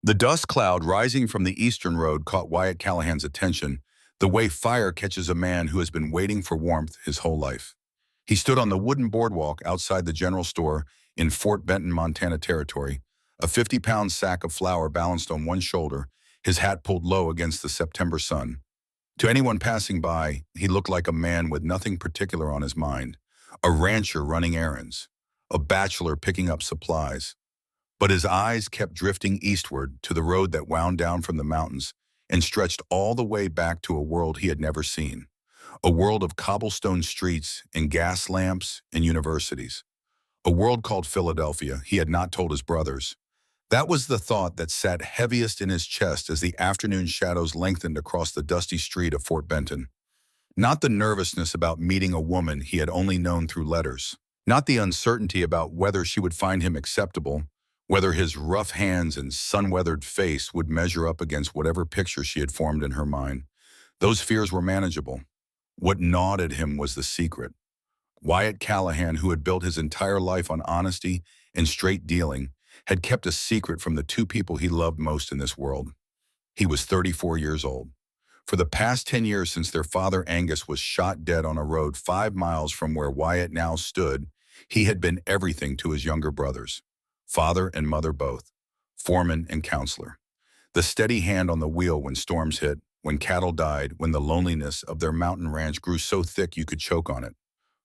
The dust cloud rising from the eastern road caught Wyatt Callahan's attention, the way fire catches a man who has been waiting for warmth his whole life. He stood on the wooden boardwalk outside the general store in Fort Benton, Montana territory, a 50-pound sack of flour balanced on one shoulder, his hat pulled low against the September sun. To anyone passing by, he looked like a man with nothing particular on his mind, a rancher running errands, a bachelor picking up supplies. But his eyes kept drifting eastward to the road that wound down from the mountains and stretched all the way back to a world he had never seen, a world of cobblestone streets and gas lamps and universities, a world called Philadelphia he had not told his brothers. That was the thought that sat heaviest in his chest as the afternoon shadows lengthened across the dusty street of Fort Benton. Not the nervousness about meeting a woman he had only known through letters, not the uncertainty about whether she would find him acceptable, whether his rough hands and sun-weathered face would measure up against whatever picture she had formed in her mind. Those fears were manageable. What gnawed at him was the secret. Wyatt Callahan, who had built his entire life on honesty and straight dealing, had kept a secret from the two people he loved most in this world. He was 34 years old. For the past 10 years since their father Angus was shot dead on a road 5 miles from where Wyatt now stood, he had been everything to his younger brothers. Father and mother both, foreman and counselor. The steady hand on the wheel when storms hit, when cattle died, when the loneliness of their mountain ranch grew so thick you could choke on it.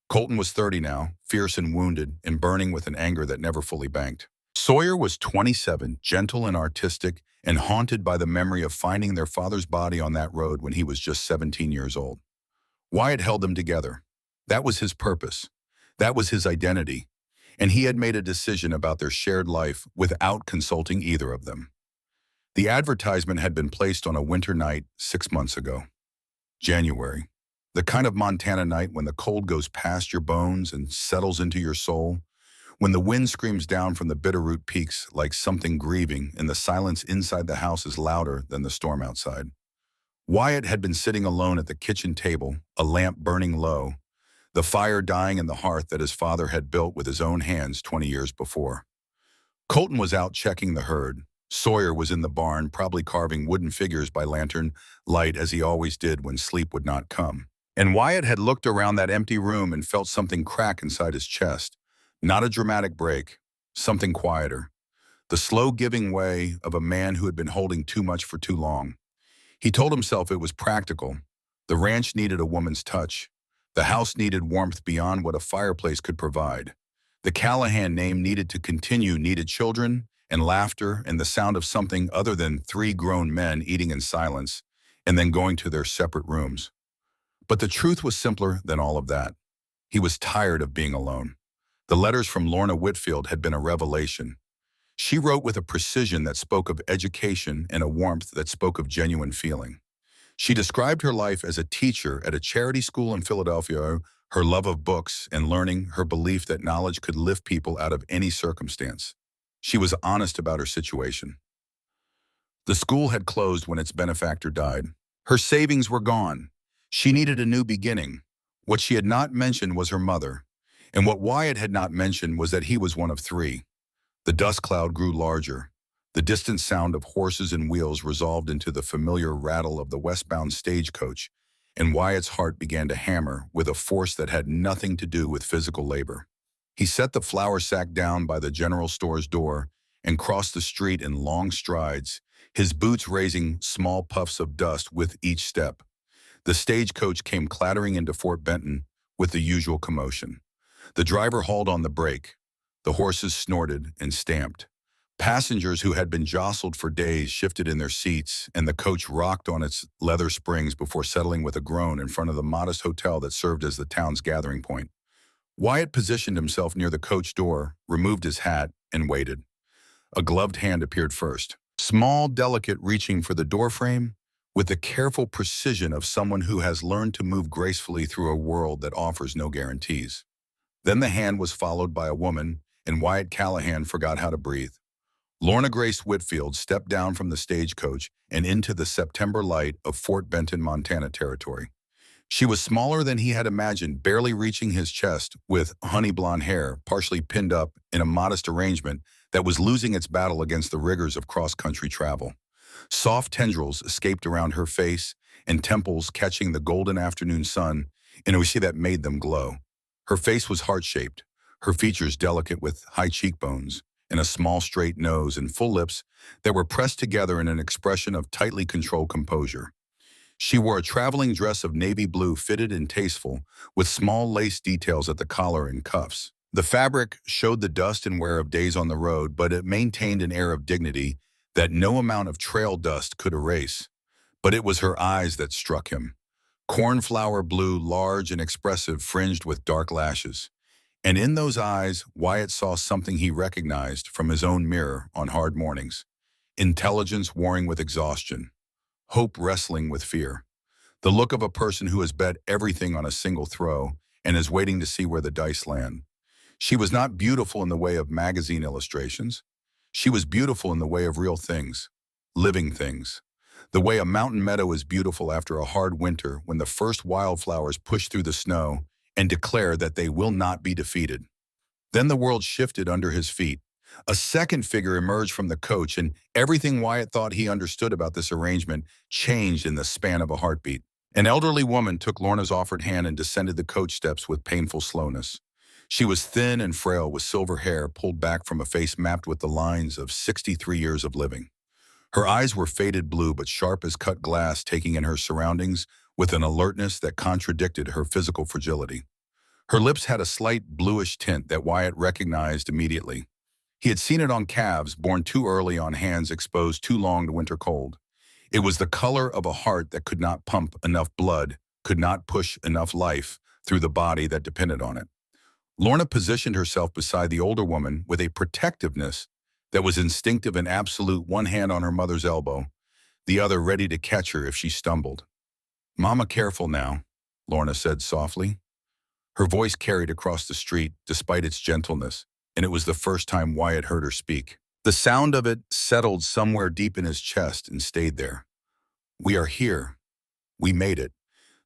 Colton was 30 now, fierce and wounded, and burning with an anger that never fully banked. Sawyer was 27, gentle and artistic, and haunted by the memory of finding their father's body on that road when he was just 17 years old. Wyatt held them together. That was his purpose. That was his identity. And he had made a decision about their shared life without consulting either of them. The advertisement had been placed on a winter night 6 months ago. January. The kind of Montana night when the cold goes past your bones and settles into your soul, when the wind screams down from the Bitterroot Peaks like something grieving and the silence inside the house is louder than the storm outside. Wyatt had been sitting alone at the kitchen table, a lamp burning low, the fire dying in the hearth that his father had built with his own hands 20 years before. Colton was out checking the herd. Sawyer was in the barn, probably carving wooden figures by lantern light as he always did when sleep would not come. And Wyatt had looked around that empty room and felt something crack inside his chest. Not a dramatic break, something quieter. The slow giving way of a man who had been holding too much for too long. He told himself it was practical. The ranch needed a woman's touch. The house needed warmth beyond what a fireplace could provide. The Callahan name needed to continue, needed children and laughter and the sound of something other than 3 grown men eating in silence and then going to their separate rooms. But the truth was simpler than all of that. He was tired of being alone. The letters from Lorna Whitfield had been a revelation. She wrote with a precision that spoke of education and a warmth that spoke of genuine feeling. She described her life as a teacher at a charity school in Philadelphia, her love of books and learning, her belief that knowledge could lift people out of any circumstance. She was honest about her situation. The school had closed when its benefactor died. Her savings were gone. She needed a new beginning. What she had not mentioned was her mother. And what Wyatt had not mentioned was that he was one of 3. The dust cloud grew larger. The distant sound of horses and wheels resolved into the familiar rattle of the westbound stagecoach, and Wyatt's heart began to hammer with a force that had nothing to do with physical labor. He set the flour sack down by the general store's door and crossed the street in long strides, his boots raising small puffs of dust with each step. The stagecoach came clattering into Fort Benton with the usual commotion. The driver hauled on the brake. The horses snorted and stamped. Passengers who had been jostled for days shifted in their seats, and the coach rocked on its leather springs before settling with a groan in front of the modest hotel that served as the town's gathering point. Wyatt positioned himself near the coach door, removed his hat, and waited. A gloved hand appeared first, small, delicate, reaching for the doorframe, with the careful precision of someone who has learned to move gracefully through a world that offers no guarantees. Then the hand was followed by a woman, and Wyatt Callahan forgot how to breathe. Lorna Grace Whitfield stepped down from the stagecoach and into the September light of Fort Benton, Montana territory. She was smaller than he had imagined, barely reaching his chest, with honey blonde hair partially pinned up in a modest arrangement that was losing its battle against the rigors of cross-country travel. Soft tendrils escaped around her face and temples, catching the golden afternoon sun in a way that made them glow. Her face was heart-shaped, her features delicate with high cheekbones and a small straight nose and full lips that were pressed together in an expression of tightly controlled composure. She wore a traveling dress of navy blue, fitted and tasteful, with small lace details at the collar and cuffs. The fabric showed the dust and wear of days on the road, but it maintained an air of dignity that no amount of trail dust could erase. But it was her eyes that struck him. Cornflower blue, large and expressive, fringed with dark lashes. And in those eyes, Wyatt saw something he recognized from his own mirror on hard mornings. Intelligence warring with exhaustion. Hope wrestling with fear. The look of a person who has bet everything on a single throw and is waiting to see where the dice land. She was not beautiful in the way of magazine illustrations. She was beautiful in the way of real things, living things. The way a mountain meadow is beautiful after a hard winter when the first wildflowers push through the snow and declare that they will not be defeated. Then the world shifted under his feet. A second figure emerged from the coach, and everything Wyatt thought he understood about this arrangement changed in the span of a heartbeat. An elderly woman took Lorna's offered hand and descended the coach steps with painful slowness. She was thin and frail, with silver hair pulled back from a face mapped with the lines of 63 years of living. Her eyes were faded blue but sharp as cut glass, taking in her surroundings with an alertness that contradicted her physical fragility. Her lips had a slight bluish tint that Wyatt recognized immediately. He had seen it on calves born too early, on hands exposed too long to winter cold. It was the color of a heart that could not pump enough blood, could not push enough life through the body that depended on it. Lorna positioned herself beside the older woman with a protectiveness that was instinctive and absolute, one hand on her mother's elbow, the other ready to catch her if she stumbled. "Mama, careful now," Lorna said softly. Her voice carried across the street despite its gentleness, and it was the first time Wyatt heard her speak. The sound of it settled somewhere deep in his chest and stayed there. "We are here. We made it."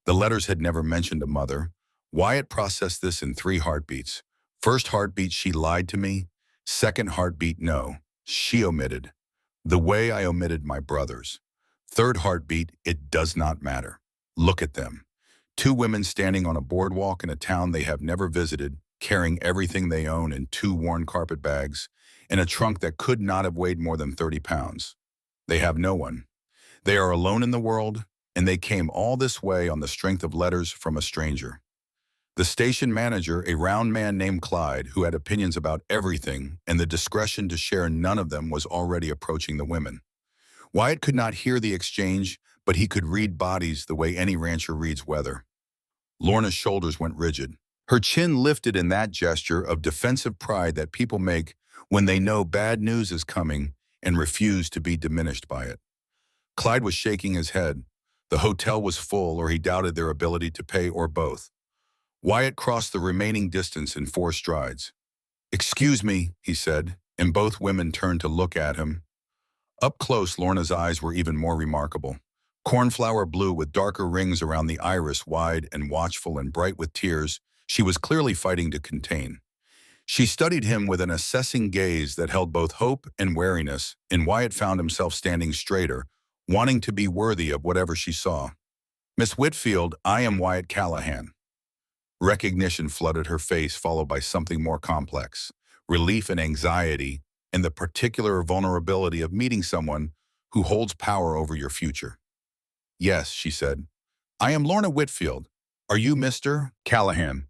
The letters had never mentioned a mother. Wyatt processed this in 3 heartbeats. First heartbeat, she lied to me. Second heartbeat, no, she omitted. The way I omitted my brothers. Third heartbeat, it does not matter. Look at them. 2 women standing on a boardwalk in a town they have never visited, carrying everything they own in 2 worn carpet bags, and a trunk that could not have weighed more than 30 pounds. They have no one. They are alone in the world, and they came all this way on the strength of letters from a stranger. The station manager, a round man named Clyde, who had opinions about everything and the discretion to share none of them, was already approaching the women. Wyatt could not hear the exchange, but he could read bodies the way any rancher reads weather. Lorna's shoulders went rigid. Her chin lifted in that gesture of defensive pride that people make when they know bad news is coming and refuse to be diminished by it. Clyde was shaking his head. The hotel was full, or he doubted their ability to pay, or both. Wyatt crossed the remaining distance in 4 strides. "Excuse me," he said, and both women turned to look at him. Up close, Lorna's eyes were even more remarkable. Cornflower blue with darker rings around the iris, wide and watchful and bright with tears she was clearly fighting to contain. She studied him with an assessing gaze that held both hope and wariness, and Wyatt found himself standing straighter, wanting to be worthy of whatever she saw. "Miss Whitfield, I am Wyatt Callahan." Recognition flooded her face, followed by something more complex, relief and anxiety, and the particular vulnerability of meeting someone who holds power over your future. "Yes," she said. "I am Lorna Whitfield. Are you Mr. Callahan?"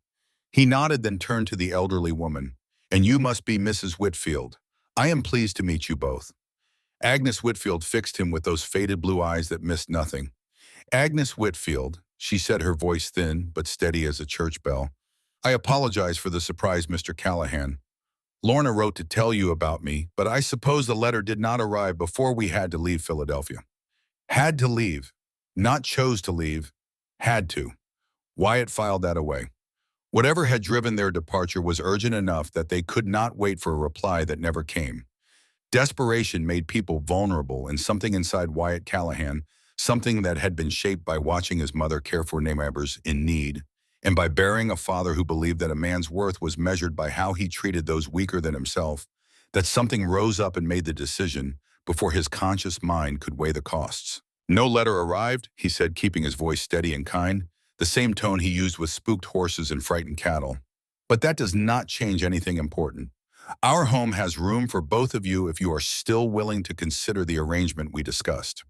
He nodded, then turned to the elderly woman. "And you must be Mrs. Whitfield. I am pleased to meet you both." Agnes Whitfield fixed him with those faded blue eyes that missed nothing. "Agnes Whitfield," she said, her voice thin but steady as a church bell. "I apologize for the surprise, Mr. Callahan. Lorna wrote to tell you about me, but I suppose the letter did not arrive before we had to leave Philadelphia." Had to leave. Not chose to leave. Had to. Wyatt filed that away. Whatever had driven their departure was urgent enough that they could not wait for a reply that never came. Desperation made people vulnerable, and something inside Wyatt Callahan, something that had been shaped by watching his mother care for neighbors in need, and by bearing a father who believed that a man's worth was measured by how he treated those weaker than himself, that something rose up and made the decision before his conscious mind could weigh the costs. No letter arrived, he said, keeping his voice steady and kind, the same tone he used with spooked horses and frightened cattle. But that does not change anything important. Our home has room for both of you if you are still willing to consider the arrangement we discussed.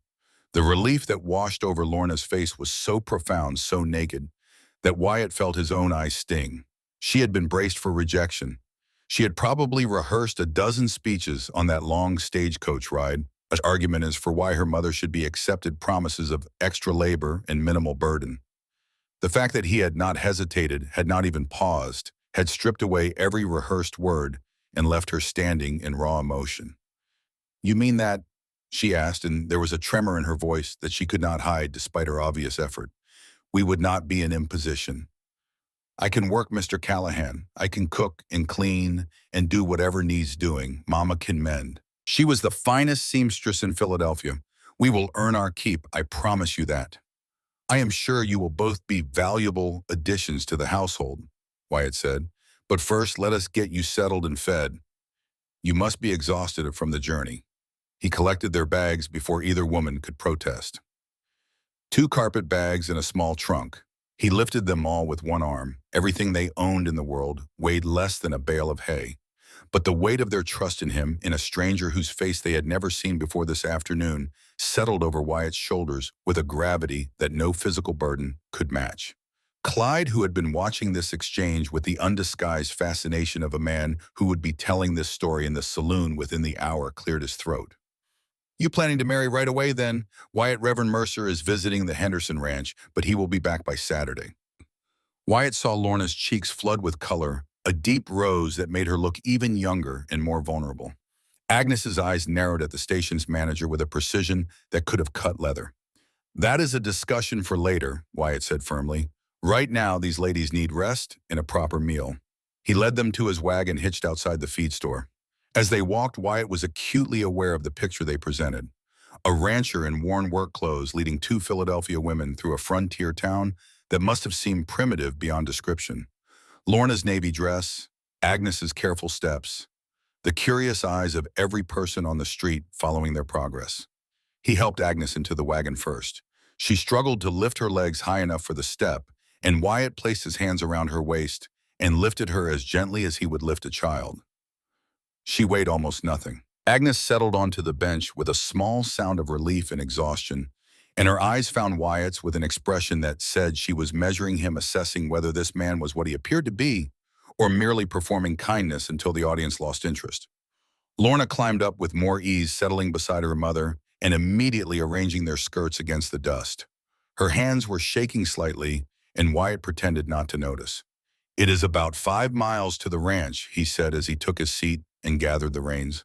The relief that washed over Lorna's face was so profound, so naked, that Wyatt felt his own eyes sting. She had been braced for rejection. She had probably rehearsed a dozen speeches on that long stagecoach ride. An argument is for why her mother should be accepted promises of extra labor and minimal burden. The fact that he had not hesitated, had not even paused, had stripped away every rehearsed word and left her standing in raw emotion. "You mean that?" she asked, and there was a tremor in her voice that she could not hide despite her obvious effort. "We would not be an imposition. I can work, Mr. Callahan. I can cook and clean and do whatever needs doing. Mama can mend. She was the finest seamstress in Philadelphia. We will earn our keep, I promise you that. I am sure you will both be valuable additions to the household," Wyatt said. "But first, let us get you settled and fed. You must be exhausted from the journey." He collected their bags before either woman could protest. 2 carpet bags and a small trunk. He lifted them all with one arm. Everything they owned in the world weighed less than a bale of hay. But the weight of their trust in him, in a stranger whose face they had never seen before this afternoon, settled over Wyatt's shoulders with a gravity that no physical burden could match. Clyde, who had been watching this exchange with the undisguised fascination of a man who would be telling this story in the saloon within the hour, cleared his throat. "You planning to marry right away, then?" "Wyatt, Reverend Mercer is visiting the Henderson Ranch, but he will be back by Saturday." Wyatt saw Lorna's cheeks flood with color, a deep rose that made her look even younger and more vulnerable. Agnes's eyes narrowed at the station's manager with a precision that could have cut leather. "That is a discussion for later," Wyatt said firmly. "Right now, these ladies need rest and a proper meal." He led them to his wagon hitched outside the feed store. As they walked, Wyatt was acutely aware of the picture they presented. A rancher in worn work clothes leading 2 Philadelphia women through a frontier town that must have seemed primitive beyond description. Lorna's navy dress, Agnes's careful steps, the curious eyes of every person on the street following their progress. He helped Agnes into the wagon first. She struggled to lift her legs high enough for the step, and Wyatt placed his hands around her waist and lifted her as gently as he would lift a child. She weighed almost nothing. Agnes settled onto the bench with a small sound of relief and exhaustion, and her eyes found Wyatt's with an expression that said she was measuring him, assessing whether this man was what he appeared to be, or merely performing kindness until the audience lost interest. Lorna climbed up with more ease, settling beside her mother and immediately arranging their skirts against the dust. Her hands were shaking slightly, and Wyatt pretended not to notice. "It is about 5 miles to the ranch," he said as he took his seat and gathered the reins.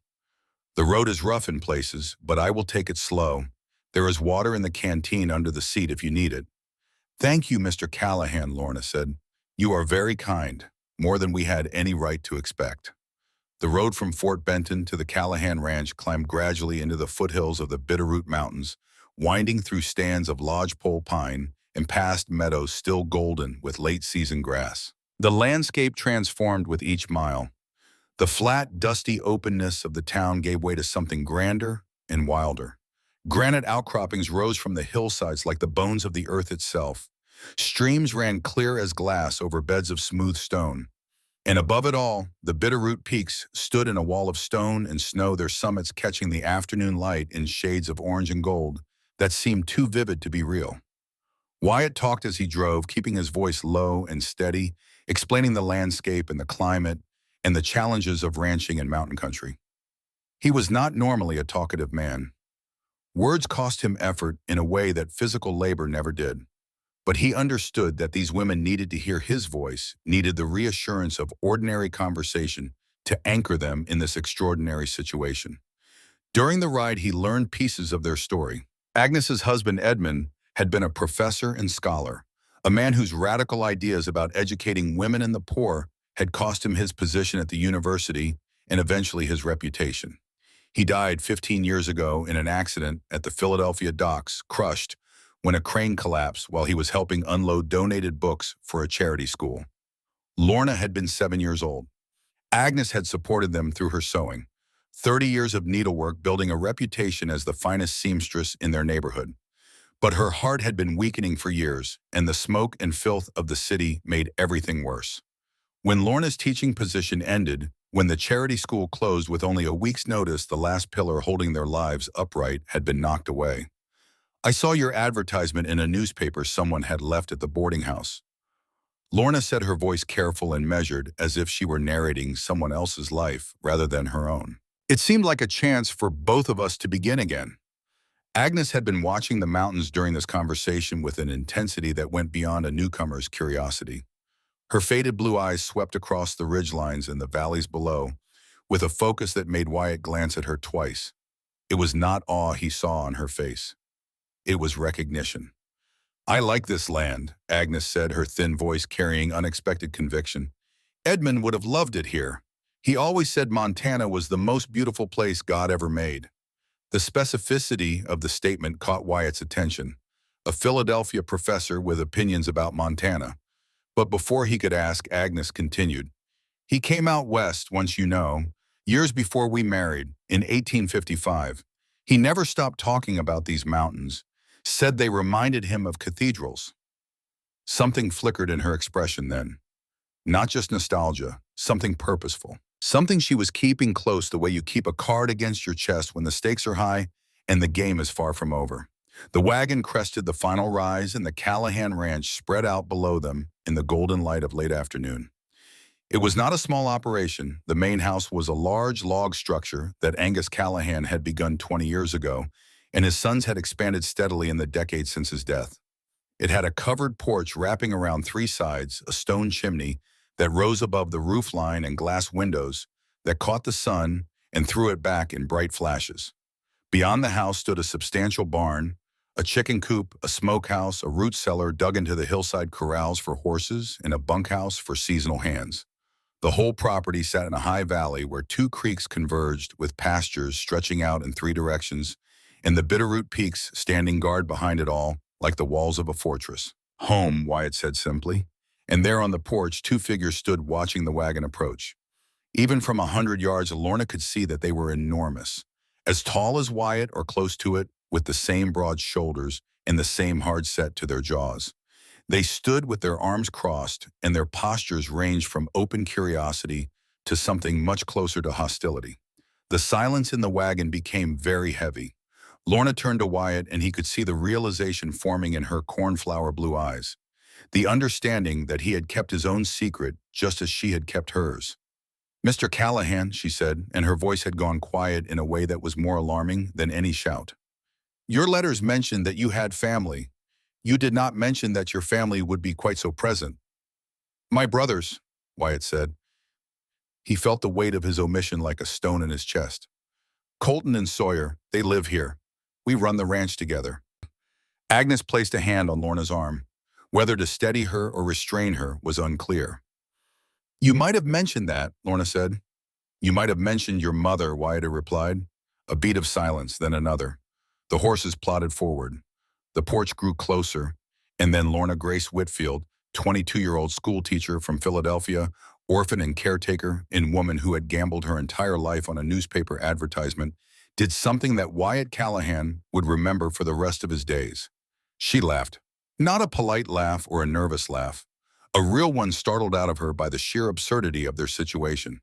"The road is rough in places, but I will take it slow. There is water in the canteen under the seat if you need it." "Thank you, Mr. Callahan," Lorna said. "You are very kind, more than we had any right to expect." The road from Fort Benton to the Callahan Ranch climbed gradually into the foothills of the Bitterroot Mountains, winding through stands of lodgepole pine and past meadows still golden with late-season grass. The landscape transformed with each mile. The flat, dusty openness of the town gave way to something grander and wilder. Granite outcroppings rose from the hillsides like the bones of the earth itself. Streams ran clear as glass over beds of smooth stone. And above it all, the Bitterroot Peaks stood in a wall of stone and snow, their summits catching the afternoon light in shades of orange and gold that seemed too vivid to be real. Wyatt talked as he drove, keeping his voice low and steady, explaining the landscape and the climate and the challenges of ranching in mountain country. He was not normally a talkative man. Words cost him effort in a way that physical labor never did. But he understood that these women needed to hear his voice, needed the reassurance of ordinary conversation to anchor them in this extraordinary situation. During the ride, he learned pieces of their story. Agnes's husband, Edmund, had been a professor and scholar, a man whose radical ideas about educating women and the poor had cost him his position at the university and eventually his reputation. He died 15 years ago in an accident at the Philadelphia docks, crushed when a crane collapsed while he was helping unload donated books for a charity school. Lorna had been 7 years old. Agnes had supported them through her sewing. 30 years of needlework building a reputation as the finest seamstress in their neighborhood. But her heart had been weakening for years, and the smoke and filth of the city made everything worse. When Lorna's teaching position ended, when the charity school closed with only a week's notice, the last pillar holding their lives upright had been knocked away. "I saw your advertisement in a newspaper someone had left at the boarding house." Lorna said, her voice careful and measured, as if she were narrating someone else's life rather than her own. It seemed like a chance for both of us to begin again. Agnes had been watching the mountains during this conversation with an intensity that went beyond a newcomer's curiosity. Her faded blue eyes swept across the ridgelines and the valleys below, with a focus that made Wyatt glance at her twice. It was not awe he saw on her face. It was recognition. "I like this land," Agnes said, her thin voice carrying unexpected conviction. "Edmund would have loved it here. He always said Montana was the most beautiful place God ever made." The specificity of the statement caught Wyatt's attention. A Philadelphia professor with opinions about Montana. But before he could ask, Agnes continued. "He came out west once, years before we married, in 1855. He never stopped talking about these mountains, said they reminded him of cathedrals." Something flickered in her expression then. Not just nostalgia, something purposeful. Something she was keeping close, the way you keep a card against your chest when the stakes are high and the game is far from over. The wagon crested the final rise, and the Callahan Ranch spread out below them in the golden light of late afternoon. It was not a small operation. The main house was a large log structure that Angus Callahan had begun 20 years ago, and his sons had expanded steadily in the decades since his death. It had a covered porch wrapping around three sides, a stone chimney that rose above the roof line, and glass windows that caught the sun and threw it back in bright flashes. Beyond the house stood a substantial barn, a chicken coop, a smokehouse, a root cellar dug into the hillside corrals for horses, and a bunkhouse for seasonal hands. The whole property sat in a high valley where two creeks converged, with pastures stretching out in three directions, and the Bitterroot Peaks standing guard behind it all, like the walls of a fortress. "Home," Wyatt said simply. And there on the porch, two figures stood watching the wagon approach. Even from 100 yards, Lorna could see that they were enormous. As tall as Wyatt or close to it, with the same broad shoulders and the same hard set to their jaws. They stood with their arms crossed, and their postures ranged from open curiosity to something much closer to hostility. The silence in the wagon became very heavy. Lorna turned to Wyatt, and he could see the realization forming in her cornflower blue eyes. The understanding that he had kept his own secret just as she had kept hers. "Mr. Callahan," she said, and her voice had gone quiet in a way that was more alarming than any shout. "Your letters mentioned that you had family. You did not mention that your family would be quite so present." "My brothers," Wyatt said. He felt the weight of his omission like a stone in his chest. "Colton and Sawyer, they live here. We run the ranch together." Agnes placed a hand on Lorna's arm. Whether to steady her or restrain her was unclear. "You might have mentioned that," Lorna said. "You might have mentioned your mother," Wyatt replied. A beat of silence, then another. The horses plodded forward. The porch grew closer, and then Lorna Grace Whitfield, 22-year-old schoolteacher from Philadelphia, orphan and caretaker, and woman who had gambled her entire life on a newspaper advertisement, did something that Wyatt Callahan would remember for the rest of his days. She laughed. Not a polite laugh or a nervous laugh. A real one, startled out of her by the sheer absurdity of their situation.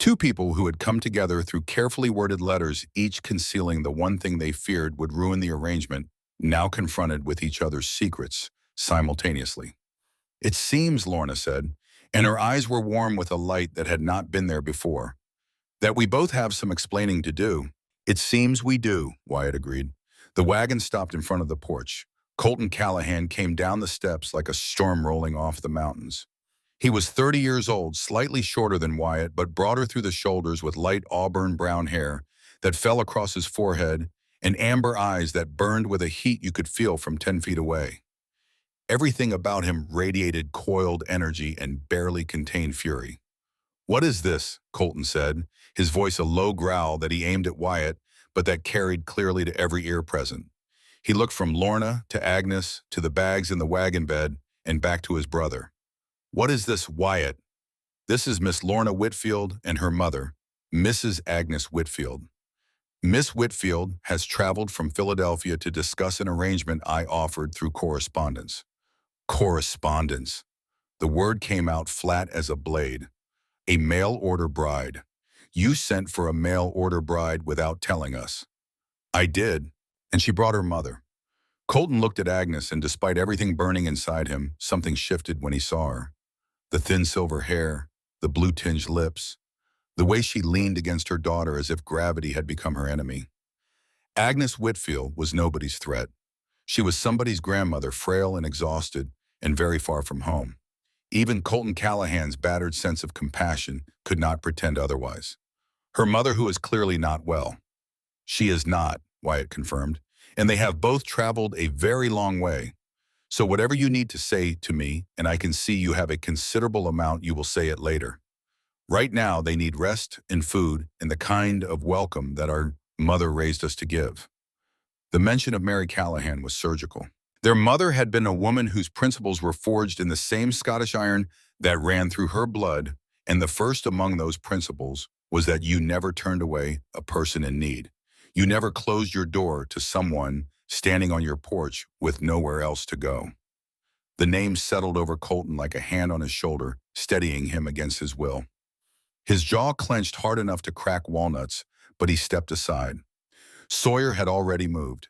Two people who had come together through carefully worded letters, each concealing the one thing they feared would ruin the arrangement, now confronted with each other's secrets simultaneously. "It seems," Lorna said, and her eyes were warm with a light that had not been there before, "that we both have some explaining to do." "It seems we do," Wyatt agreed. The wagon stopped in front of the porch. Colton Callahan came down the steps like a storm rolling off the mountains. He was 30 years old, slightly shorter than Wyatt, but broader through the shoulders, with light auburn brown hair that fell across his forehead and amber eyes that burned with a heat you could feel from 10 feet away. Everything about him radiated coiled energy and barely contained fury. "What is this?" Colton said, his voice a low growl that he aimed at Wyatt, but that carried clearly to every ear present. He looked from Lorna to Agnes to the bags in the wagon bed and back to his brother. "What is this, Wyatt?" "This is Miss Lorna Whitfield and her mother. Mrs. Agnes Whitfield. Miss Whitfield has traveled from Philadelphia to discuss an arrangement I offered through correspondence. Correspondence. The word came out flat as a blade. A mail-order bride. You sent for a mail-order bride without telling us. I did, and she brought her mother. Colton looked at Agnes, and despite everything burning inside him, something shifted when he saw her. The thin silver hair, the blue-tinged lips, the way she leaned against her daughter as if gravity had become her enemy. Agnes Whitfield was nobody's threat. She was somebody's grandmother, frail and exhausted, and very far from home. Even Colton Callahan's battered sense of compassion could not pretend otherwise. Her mother, who is clearly not well. She is not, Wyatt confirmed, and they have both traveled a very long way. So whatever you need to say to me, and I can see you have a considerable amount, you will say it later. Right now, they need rest and food and the kind of welcome that our mother raised us to give. The mention of Mary Callahan was surgical. Their mother had been a woman whose principles were forged in the same Scottish iron that ran through her blood, and the first among those principles was that you never turned away a person in need. You never closed your door to someone standing on your porch with nowhere else to go. The name settled over Colton like a hand on his shoulder, steadying him against his will. His jaw clenched hard enough to crack walnuts, but he stepped aside. Sawyer had already moved.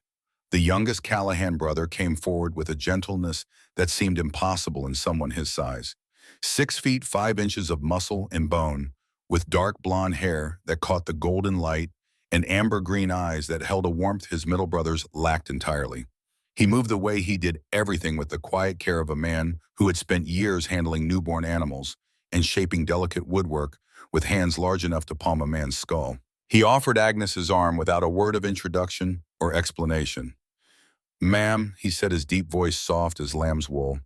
The youngest Callahan brother came forward with a gentleness that seemed impossible in someone his size. 6 feet 5 inches of muscle and bone, with dark blonde hair that caught the golden light and amber-green eyes that held a warmth his middle brothers lacked entirely. He moved the way he did everything with the quiet care of a man who had spent years handling newborn animals and shaping delicate woodwork with hands large enough to palm a man's skull. He offered Agnes his arm without a word of introduction or explanation. "Ma'am," he said, his deep voice soft as lamb's wool,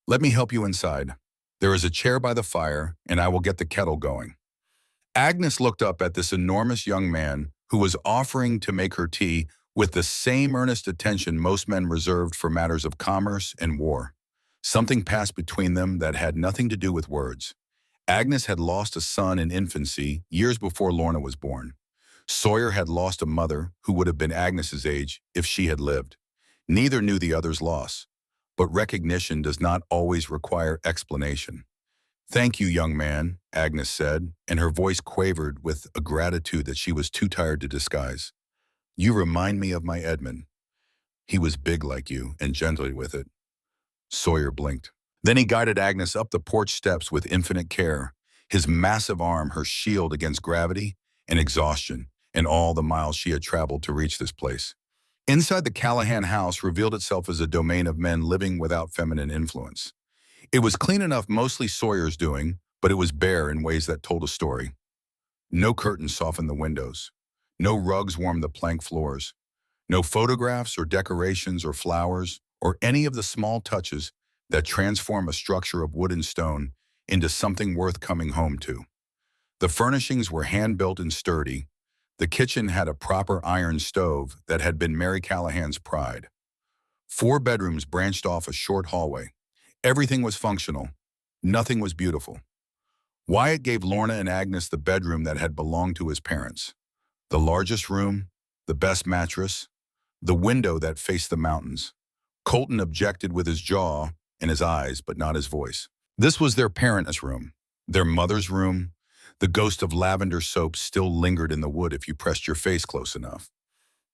"let me help you inside. There is a chair by the fire, and I will get the kettle going." Agnes looked up at this enormous young man who was offering to make her tea with the same earnest attention most men reserved for matters of commerce and war. Something passed between them that had nothing to do with words. Agnes had lost a son in infancy years before Lorna was born. Sawyer had lost a mother who would have been Agnes's age if she had lived. Neither knew the other's loss, but recognition does not always require explanation. "Thank you, young man," Agnes said, and her voice quavered with a gratitude that she was too tired to disguise. "You remind me of my Edmund. He was big like you and gentle with it." Sawyer blinked. Then he guided Agnes up the porch steps with infinite care, his massive arm her shield against gravity and exhaustion and all the miles she had traveled to reach this place. Inside, the Callahan house revealed itself as a domain of men living without feminine influence. It was clean enough, mostly Sawyer's doing, but it was bare in ways that told a story. No curtains softened the windows. No rugs warmed the plank floors. No photographs or decorations or flowers or any of the small touches that transform a structure of wood and stone into something worth coming home to. The furnishings were hand-built and sturdy. The kitchen had a proper iron stove that had been Mary Callahan's pride. 4 bedrooms branched off a short hallway. Everything was functional. Nothing was beautiful. Wyatt gave Lorna and Agnes the bedroom that had belonged to his parents. The largest room, the best mattress, the window that faced the mountains. Colton objected with his jaw and his eyes, but not his voice. This was their parents' room, their mother's room. The ghost of lavender soap still lingered in the wood if you pressed your face close enough.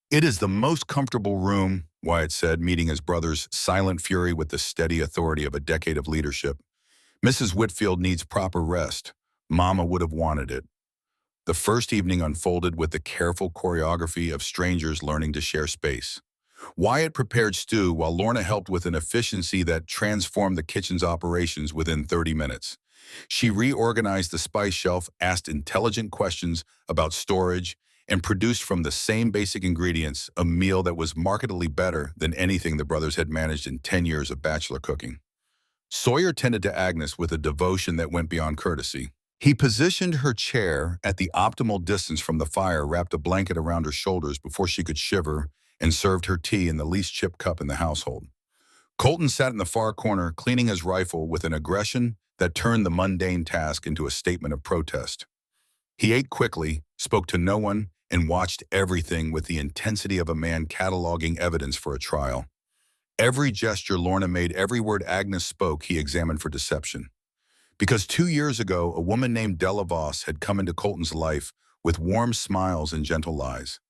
"It is the most comfortable room," Wyatt said, meeting his brother's silent fury with the steady authority of a decade of leadership. "Mrs. Whitfield needs proper rest. Mama would have wanted it." The first evening unfolded with the careful choreography of strangers learning to share space. Wyatt prepared stew while Lorna helped with an efficiency that transformed the kitchen's operations within 30 minutes. She reorganized the spice shelf, asked intelligent questions about storage, and produced from the same basic ingredients a meal that was markedly better than anything the brothers had managed in 10 years of bachelor cooking. Sawyer tended to Agnes with a devotion that went beyond courtesy. He positioned her chair at the optimal distance from the fire, wrapped a blanket around her shoulders before she could shiver, and served her tea in the least chipped cup in the household. Colton sat in the far corner, cleaning his rifle with an aggression that turned the mundane task into a statement of protest. He ate quickly, spoke to no one, and watched everything with the intensity of a man cataloging evidence for a trial. Every gesture Lorna made, every word Agnes spoke, he examined for deception. Because 2 years ago, a woman named Della Voss had come into Colton's life with warm smiles and gentle lies.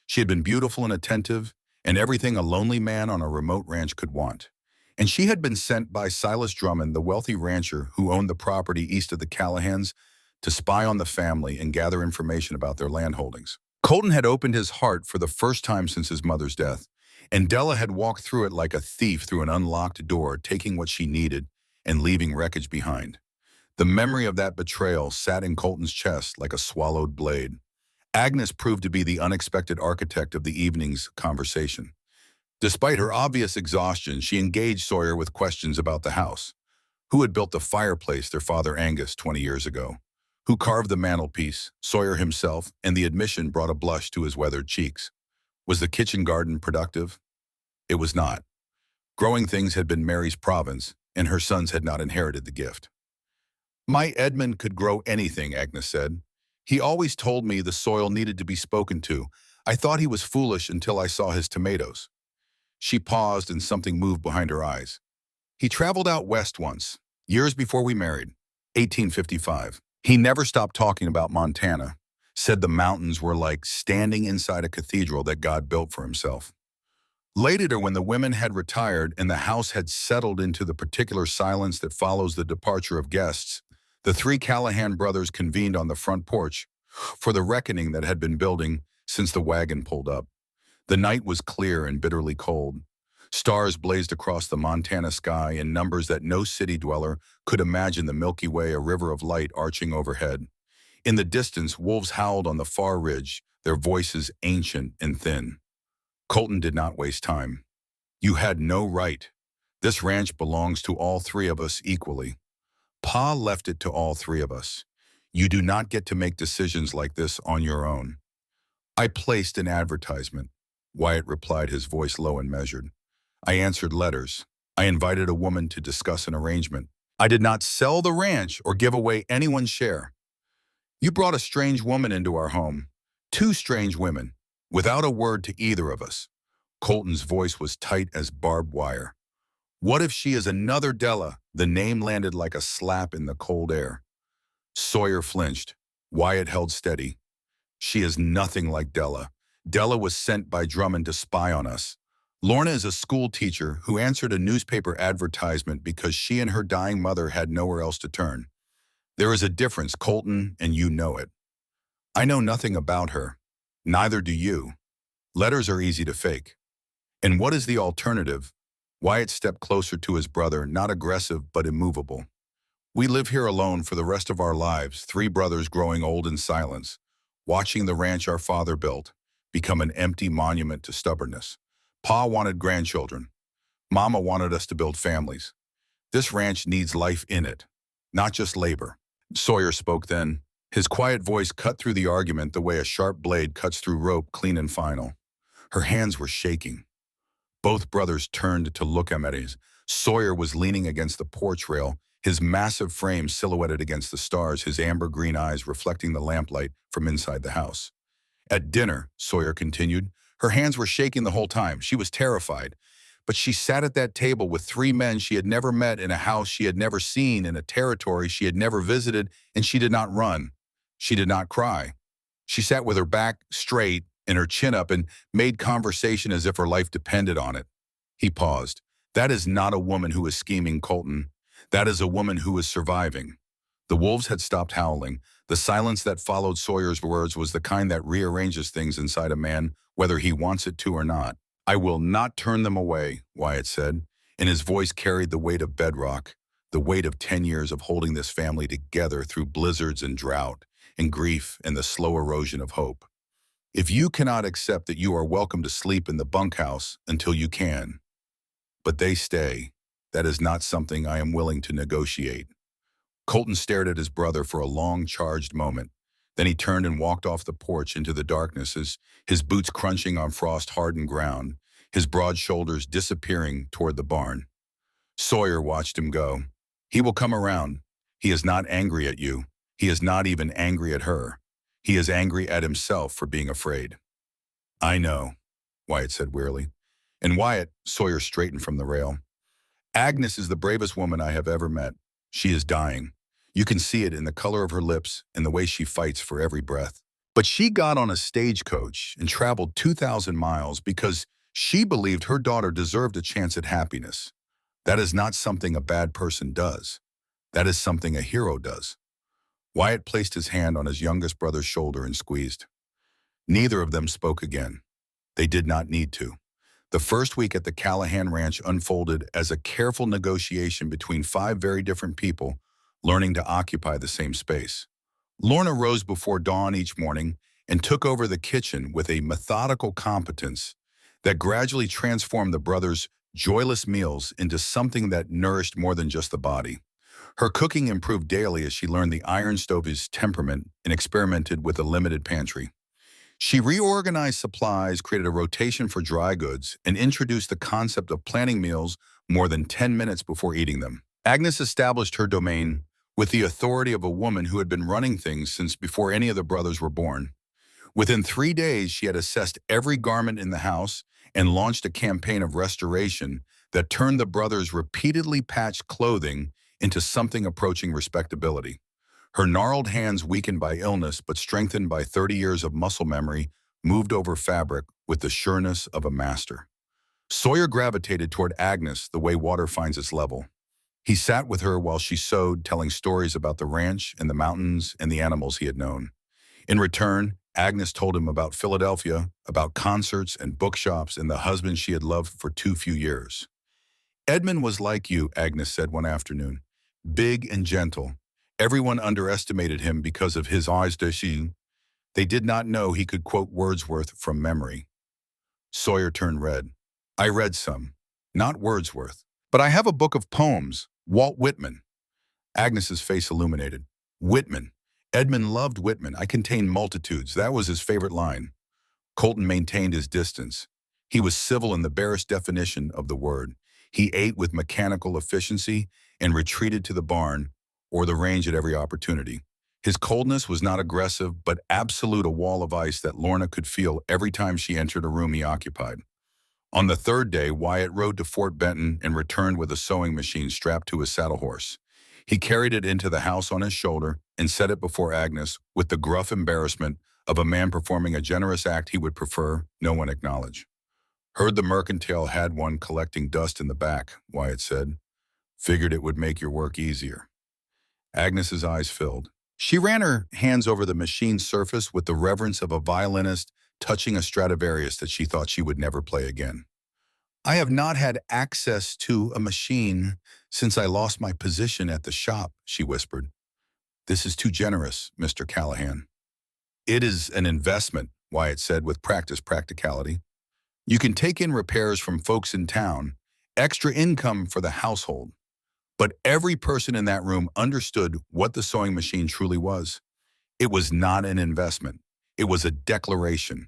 She had been beautiful and attentive, and everything a lonely man on a remote ranch could want. And she had been sent by Silas Drummond, the wealthy rancher who owned the property east of the Callahans, to spy on the family and gather information about their land holdings. Colton had opened his heart for the first time since his mother's death, and Della had walked through it like a thief through an unlocked door, taking what she needed and leaving wreckage behind. The memory of that betrayal sat in Colton's chest like a swallowed blade. Agnes proved to be the unexpected architect of the evening's conversation. Despite her obvious exhaustion, she engaged Sawyer with questions about the house. Who had built the fireplace their father Angus 20 years ago? Who carved the mantelpiece? Sawyer himself, and the admission brought a blush to his weathered cheeks. Was the kitchen garden productive? It was not. Growing things had been Mary's province, and her sons had not inherited the gift. My Edmund could grow anything, Agnes said. He always told me the soil needed to be spoken to. I thought he was foolish until I saw his tomatoes. She paused and something moved behind her eyes. He traveled out west once, years before we married, 1855. He never stopped talking about Montana, said the mountains were like standing inside a cathedral that God built for himself. Later, when the women had retired and the house had settled into the particular silence that follows the departure of guests, the three Callahan brothers convened on the front porch for the reckoning that had been building since the wagon pulled up. The night was clear and bitterly cold. Stars blazed across the Montana sky in numbers that no city dweller could imagine, the Milky Way a river of light arching overhead. In the distance, wolves howled on the far ridge, their voices ancient and thin. Colton did not waste time. You had no right. This ranch belongs to all three of us equally. Pa left it to all three of us. You do not get to make decisions like this on your own. I placed an advertisement, Wyatt replied, his voice low and measured. I answered letters. I invited a woman to discuss an arrangement. I did not sell the ranch or give away anyone's share. You brought a strange woman into our home. 2 strange women, without a word to either of us. Colton's voice was tight as barbed wire. What if she is another Della? The name landed like a slap in the cold air. Sawyer flinched. Wyatt held steady. She is nothing like Della. Della was sent by Drummond to spy on us. Lorna is a school teacher who answered a newspaper advertisement because she and her dying mother had nowhere else to turn. There is a difference, Colton, and you know it. I know nothing about her. Neither do you. Letters are easy to fake. And what is the alternative? Wyatt stepped closer to his brother, not aggressive but immovable. We live here alone for the rest of our lives, 3 brothers growing old in silence, watching the ranch our father built become an empty monument to stubbornness. Pa wanted grandchildren. Mama wanted us to build families. This ranch needs life in it, not just labor. Sawyer spoke then. His quiet voice cut through the argument the way a sharp blade cuts through rope, clean and final. Her hands were shaking. Both brothers turned to look at him. Sawyer was leaning against the porch rail, his massive frame silhouetted against the stars, his amber-green eyes reflecting the lamplight from inside the house. At dinner, Sawyer continued, her hands were shaking the whole time. She was terrified. But she sat at that table with 3 men she had never met, in a house she had never seen, in a territory she had never visited, and she did not run. She did not cry. She sat with her back straight and her chin up and made conversation as if her life depended on it. He paused. That is not a woman who is scheming, Colton. That is a woman who is surviving. The wolves had stopped howling. The silence that followed Sawyer's words was the kind that rearranges things inside a man, whether he wants it to or not. I will not turn them away, Wyatt said, and his voice carried the weight of bedrock, the weight of 10 years of holding this family together through blizzards and drought, and grief and the slow erosion of hope. If you cannot accept that, you are welcome to sleep in the bunkhouse until you can. But they stay. That is not something I am willing to negotiate. Colton stared at his brother for a long, charged moment. Then he turned and walked off the porch into the darkness, his boots crunching on frost-hardened ground, his broad shoulders disappearing toward the barn. Sawyer watched him go. He will come around. He is not angry at you. He is not even angry at her. He is angry at himself for being afraid. I know, Wyatt said wearily. And Wyatt, Sawyer straightened from the rail. Agnes is the bravest woman I have ever met. She is dying. You can see it in the color of her lips and the way she fights for every breath. But she got on a stagecoach and traveled 2,000 miles because she believed her daughter deserved a chance at happiness. That is not something a bad person does. That is something a hero does. Wyatt placed his hand on his youngest brother's shoulder and squeezed. Neither of them spoke again. They did not need to. The first week at the Callahan Ranch unfolded as a careful negotiation between 5 very different people learning to occupy the same space. Lorna rose before dawn each morning and took over the kitchen with a methodical competence that gradually transformed the brothers' joyless meals into something that nourished more than just the body. Her cooking improved daily as she learned the iron stove's temperament and experimented with a limited pantry. She reorganized supplies, created a rotation for dry goods, and introduced the concept of planning meals more than 10 minutes before eating them. Agnes established her domain with the authority of a woman who had been running things since before any of the brothers were born. Within 3 days, she had assessed every garment in the house and launched a campaign of restoration that turned the brothers' repeatedly patched clothing into something approaching respectability. Her gnarled hands, weakened by illness but strengthened by 30 years of muscle memory, moved over fabric with the sureness of a master. Sawyer gravitated toward Agnes the way water finds its level. He sat with her while she sewed, telling stories about the ranch and the mountains and the animals he had known. In return, Agnes told him about Philadelphia, about concerts and bookshops and the husband she had loved for too few years. Edmund was like you, Agnes said one afternoon, big and gentle. Everyone underestimated him because of his eyes de chien. They did not know he could quote Wordsworth from memory. Sawyer turned red. I read some, not Wordsworth, but I have a book of poems, Walt Whitman. Agnes's face illuminated. Whitman. Edmund loved Whitman. I contain multitudes. That was his favorite line. Colton maintained his distance. He was civil in the barest definition of the word. He ate with mechanical efficiency and retreated to the barn or the range at every opportunity. His coldness was not aggressive, but absolute, a wall of ice that Lorna could feel every time she entered a room he occupied. On the 3rd day, Wyatt rode to Fort Benton and returned with a sewing machine strapped to his saddle horse. He carried it into the house on his shoulder and set it before Agnes with the gruff embarrassment of a man performing a generous act he would prefer no one acknowledge. Heard the mercantile had one collecting dust in the back, Wyatt said. Figured it would make your work easier. Agnes's eyes filled. She ran her hands over the machine's surface with the reverence of a violinist touching a Stradivarius that she thought she would never play again. I have not had access to a machine since I lost my position at the shop, she whispered. This is too generous, Mr. Callahan. It is an investment, Wyatt said with practicality. You can take in repairs from folks in town, extra income for the household. But every person in that room understood what the sewing machine truly was. It was not an investment. It was a declaration.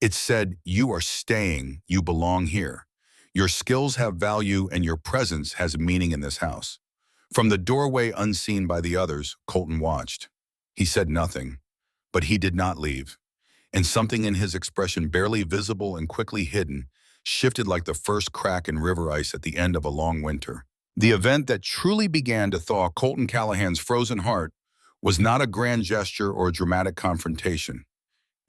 It said, you are staying, you belong here. Your skills have value and your presence has meaning in this house. From the doorway unseen by the others, Colton watched. He said nothing, but he did not leave. And something in his expression, barely visible and quickly hidden, shifted like the first crack in river ice at the end of a long winter. The event that truly began to thaw Colton Callahan's frozen heart was not a grand gesture or a dramatic confrontation.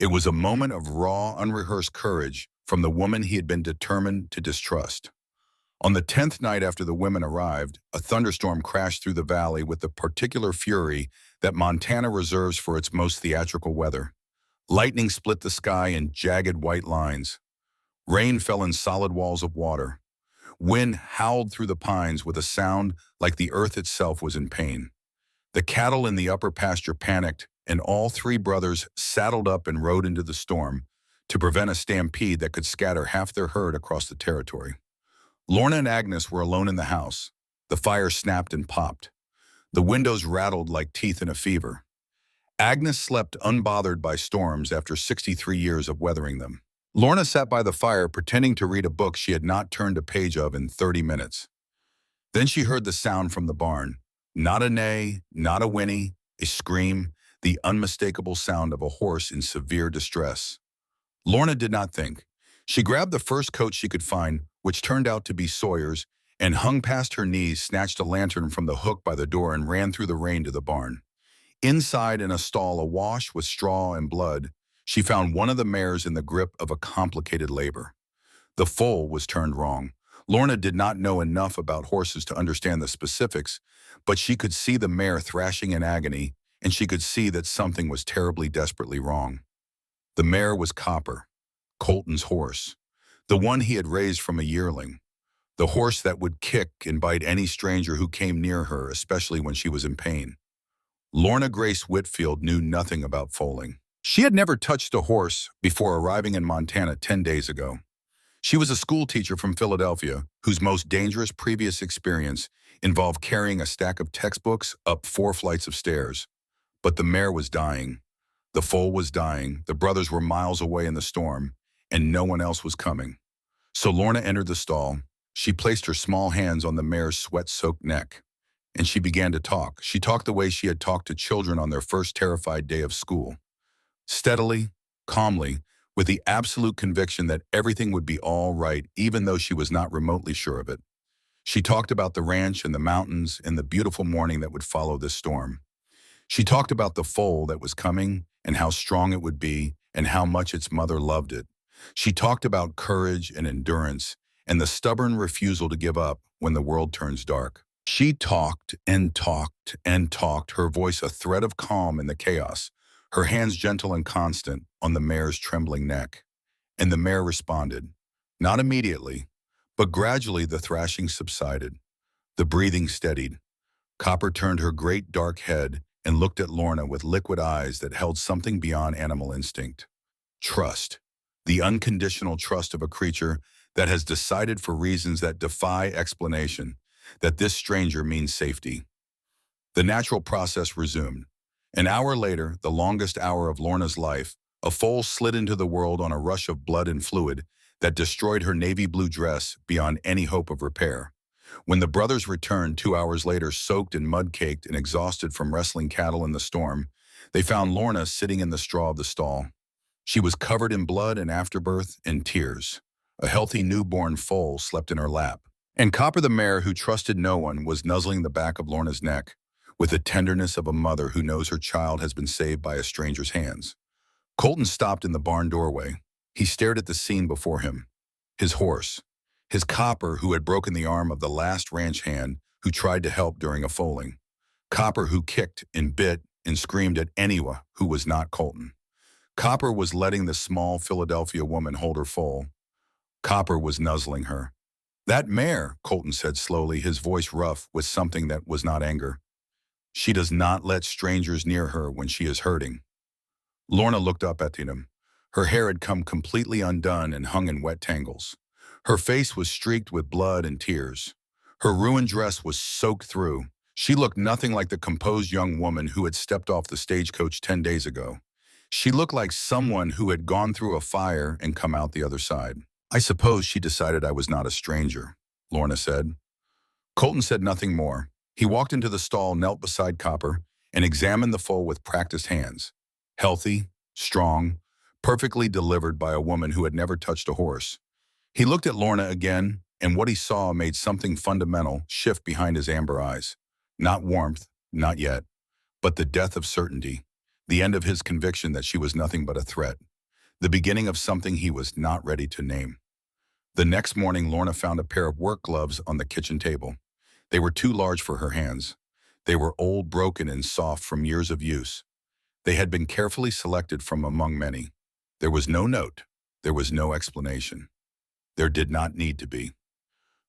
It was a moment of raw, unrehearsed courage from the woman he had been determined to distrust. On the 10th night after the women arrived, a thunderstorm crashed through the valley with the particular fury that Montana reserves for its most theatrical weather. Lightning split the sky in jagged white lines. Rain fell in solid walls of water. Wind howled through the pines with a sound like the earth itself was in pain. The cattle in the upper pasture panicked, and all 3 brothers saddled up and rode into the storm to prevent a stampede that could scatter half their herd across the territory. Lorna and Agnes were alone in the house. The fire snapped and popped. The windows rattled like teeth in a fever. Agnes slept unbothered by storms after 63 years of weathering them. Lorna sat by the fire pretending to read a book she had not turned a page of in 30 minutes. Then she heard the sound from the barn. Not a neigh, not a whinny, a scream, the unmistakable sound of a horse in severe distress. Lorna did not think. She grabbed the first coat she could find, which turned out to be Sawyer's, and hung past her knees, snatched a lantern from the hook by the door and ran through the rain to the barn. Inside, in a stall awash with straw and blood, she found one of the mares in the grip of a complicated labor. The foal was turned wrong. Lorna did not know enough about horses to understand the specifics, but she could see the mare thrashing in agony, and she could see that something was terribly, desperately wrong. The mare was Copper, Colton's horse, the one he had raised from a yearling, the horse that would kick and bite any stranger who came near her, especially when she was in pain. Lorna Grace Whitfield knew nothing about foaling. She had never touched a horse before arriving in Montana 10 days ago. She was a school teacher from Philadelphia whose most dangerous previous experience involved carrying a stack of textbooks up 4 flights of stairs. But the mare was dying. The foal was dying. The brothers were miles away in the storm, and no one else was coming. So Lorna entered the stall. She placed her small hands on the mare's sweat-soaked neck, and she began to talk. She talked the way she had talked to children on their first terrified day of school. Steadily, calmly, with the absolute conviction that everything would be all right, even though she was not remotely sure of it. She talked about the ranch and the mountains and the beautiful morning that would follow this storm. She talked about the foal that was coming and how strong it would be and how much its mother loved it. She talked about courage and endurance and the stubborn refusal to give up when the world turns dark. She talked and talked and talked, her voice a thread of calm in the chaos, her hands gentle and constant on the mare's trembling neck. And the mare responded. Not immediately, but gradually the thrashing subsided. The breathing steadied. Copper turned her great dark head and looked at Lorna with liquid eyes that held something beyond animal instinct. Trust. The unconditional trust of a creature that has decided for reasons that defy explanation that this stranger means safety. The natural process resumed. An hour later, the longest hour of Lorna's life, a foal slid into the world on a rush of blood and fluid that destroyed her navy blue dress beyond any hope of repair. When the brothers returned 2 hours later, soaked and mud-caked and exhausted from wrestling cattle in the storm, they found Lorna sitting in the straw of the stall. She was covered in blood and afterbirth and tears. A healthy newborn foal slept in her lap. And Copper the mare, who trusted no one, was nuzzling the back of Lorna's neck with the tenderness of a mother who knows her child has been saved by a stranger's hands. Colton stopped in the barn doorway. He stared at the scene before him. His horse. His Copper, who had broken the arm of the last ranch hand who tried to help during a foaling. Copper, who kicked and bit and screamed at anyone who was not Colton. Copper was letting the small Philadelphia woman hold her foal. Copper was nuzzling her. That mare, Colton said slowly, his voice rough with something that was not anger. She does not let strangers near her when she is hurting. Lorna looked up at him. Her hair had come completely undone and hung in wet tangles. Her face was streaked with blood and tears. Her ruined dress was soaked through. She looked nothing like the composed young woman who had stepped off the stagecoach 10 days ago. She looked like someone who had gone through a fire and come out the other side. I suppose she decided I was not a stranger, Lorna said. Colton said nothing more. He walked into the stall, knelt beside Copper, and examined the foal with practiced hands. Healthy, strong, perfectly delivered by a woman who had never touched a horse. He looked at Lorna again, and what he saw made something fundamental shift behind his amber eyes. Not warmth, not yet, but the death of certainty, the end of his conviction that she was nothing but a threat, the beginning of something he was not ready to name. The next morning, Lorna found a pair of work gloves on the kitchen table. They were too large for her hands. They were old, broken, and soft from years of use. They had been carefully selected from among many. There was no note. There was no explanation. There did not need to be.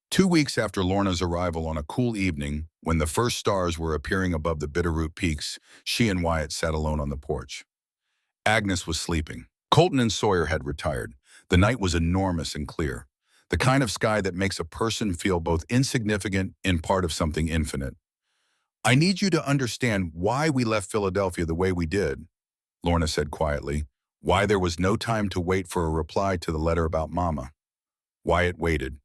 2 weeks after Lorna's arrival, on a cool evening, when the first stars were appearing above the Bitterroot Peaks, she and Wyatt sat alone on the porch. Agnes was sleeping. Colton and Sawyer had retired. The night was enormous and clear, the kind of sky that makes a person feel both insignificant and part of something infinite. I need you to understand why we left Philadelphia the way we did, Lorna said quietly, why there was no time to wait for a reply to the letter about Mama. Wyatt waited.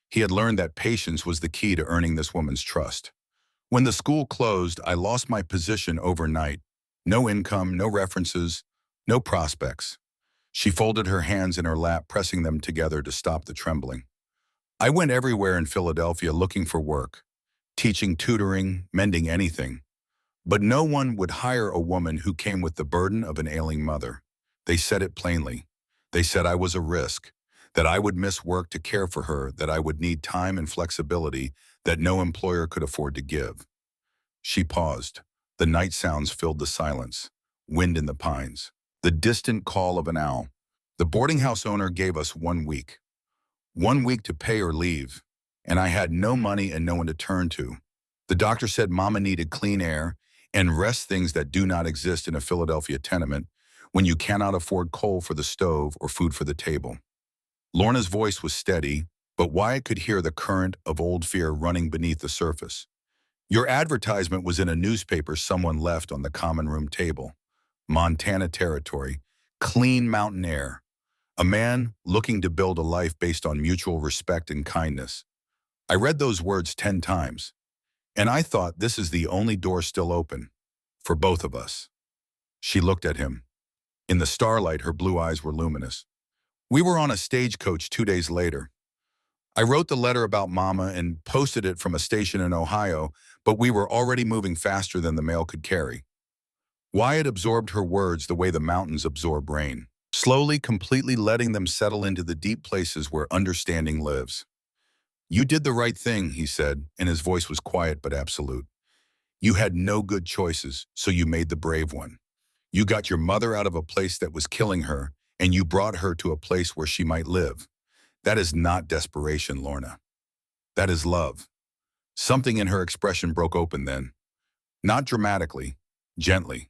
He had learned that patience was the key to earning this woman's trust. When the school closed, I lost my position overnight, No income, no references, no prospects. She folded her hands in her lap, pressing them together to stop the trembling. I went everywhere in Philadelphia looking for work, teaching, tutoring, mending anything. But no one would hire a woman who came with the burden of an ailing mother. They said it plainly. They said I was a risk, that I would miss work to care for her, that I would need time and flexibility that no employer could afford to give. She paused. The night sounds filled the silence. Wind in the pines. The distant call of an owl. The boarding house owner gave us 1 week. 1 week to pay or leave. And I had no money and no one to turn to. The doctor said Mama needed clean air and rest, things that do not exist in a Philadelphia tenement when you cannot afford coal for the stove or food for the table. Lorna's voice was steady, but Wyatt could hear the current of old fear running beneath the surface. Your advertisement was in a newspaper someone left on the common room table. Montana Territory, clean mountain air. A man looking to build a life based on mutual respect and kindness. I read those words 10 times, and I thought, this is the only door still open for both of us. She looked at him. In the starlight, her blue eyes were luminous. We were on a stagecoach 2 days later. I wrote the letter about Mama and posted it from a station in Ohio, but we were already moving faster than the mail could carry. Wyatt absorbed her words the way the mountains absorb rain, slowly, completely letting them settle into the deep places where understanding lives. You did the right thing, he said, and his voice was quiet but absolute. You had no good choices, so you made the brave one. You got your mother out of a place that was killing her, and you brought her to a place where she might live. That is not desperation, Lorna. That is love. Something in her expression broke open then. Not dramatically, gently.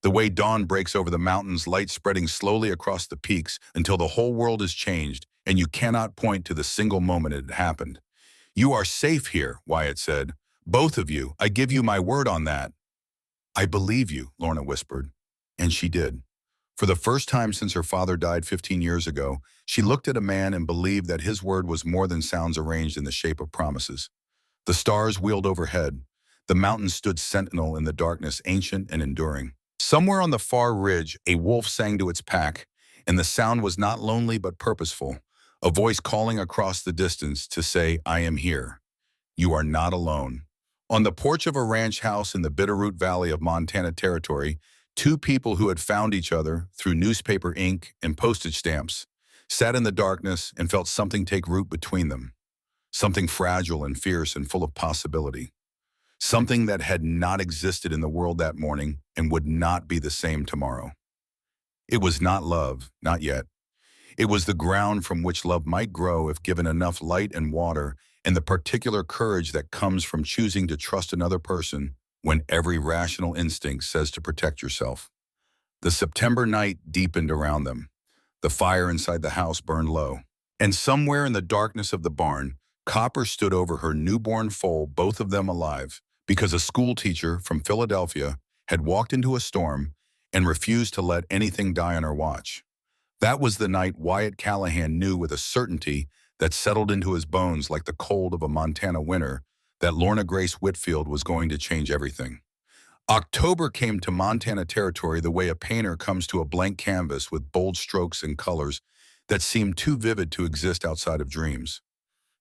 The way dawn breaks over the mountains, light spreading slowly across the peaks until the whole world is changed, and you cannot point to the single moment it had happened. You are safe here, Wyatt said. Both of you, I give you my word on that. I believe you, Lorna whispered. And she did. For the first time since her father died 15 years ago, she looked at a man and believed that his word was more than sounds arranged in the shape of promises. The stars wheeled overhead. The mountains stood sentinel in the darkness, ancient and enduring. Somewhere on the far ridge, a wolf sang to its pack, and the sound was not lonely but purposeful, a voice calling across the distance to say, I am here. You are not alone. On the porch of a ranch house in the Bitterroot Valley of Montana Territory, two people who had found each other through newspaper ink and postage stamps sat in the darkness and felt something take root between them, something fragile and fierce and full of possibility, something that had not existed in the world that morning and would not be the same tomorrow. It was not love, not yet. It was the ground from which love might grow if given enough light and water, and the particular courage that comes from choosing to trust another person when every rational instinct says to protect yourself. The September night deepened around them. The fire inside the house burned low. And somewhere in the darkness of the barn, Copper stood over her newborn foal, both of them alive, because a school teacher from Philadelphia had walked into a storm and refused to let anything die on her watch. That was the night Wyatt Callahan knew with a certainty that settled into his bones like the cold of a Montana winter that Lorna Grace Whitfield was going to change everything. October came to Montana Territory the way a painter comes to a blank canvas with bold strokes and colors that seemed too vivid to exist outside of dreams.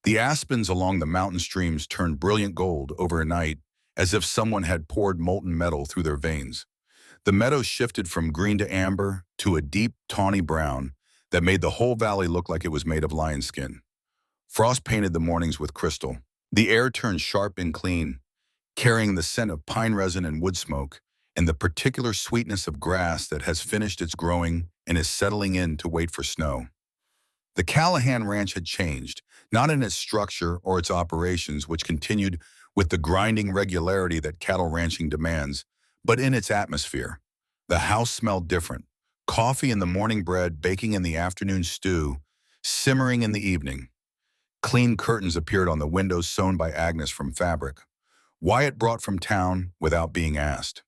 The aspens along the mountain streams turned brilliant gold over a night, as if someone had poured molten metal through their veins. The meadows shifted from green to amber to a deep, tawny brown that made the whole valley look like it was made of lion skin. Frost painted the mornings with crystal. The air turned sharp and clean, carrying the scent of pine resin and wood smoke, and the particular sweetness of grass that has finished its growing and is settling in to wait for snow. The Callahan Ranch had changed, not in its structure or its operations, which continued with the grinding regularity that cattle ranching demands, but in its atmosphere. The house smelled different. Coffee in the morning, bread baking in the afternoon, stew simmering in the evening. Clean curtains appeared on the windows sewn by Agnes from fabric. Wyatt brought from town without being asked.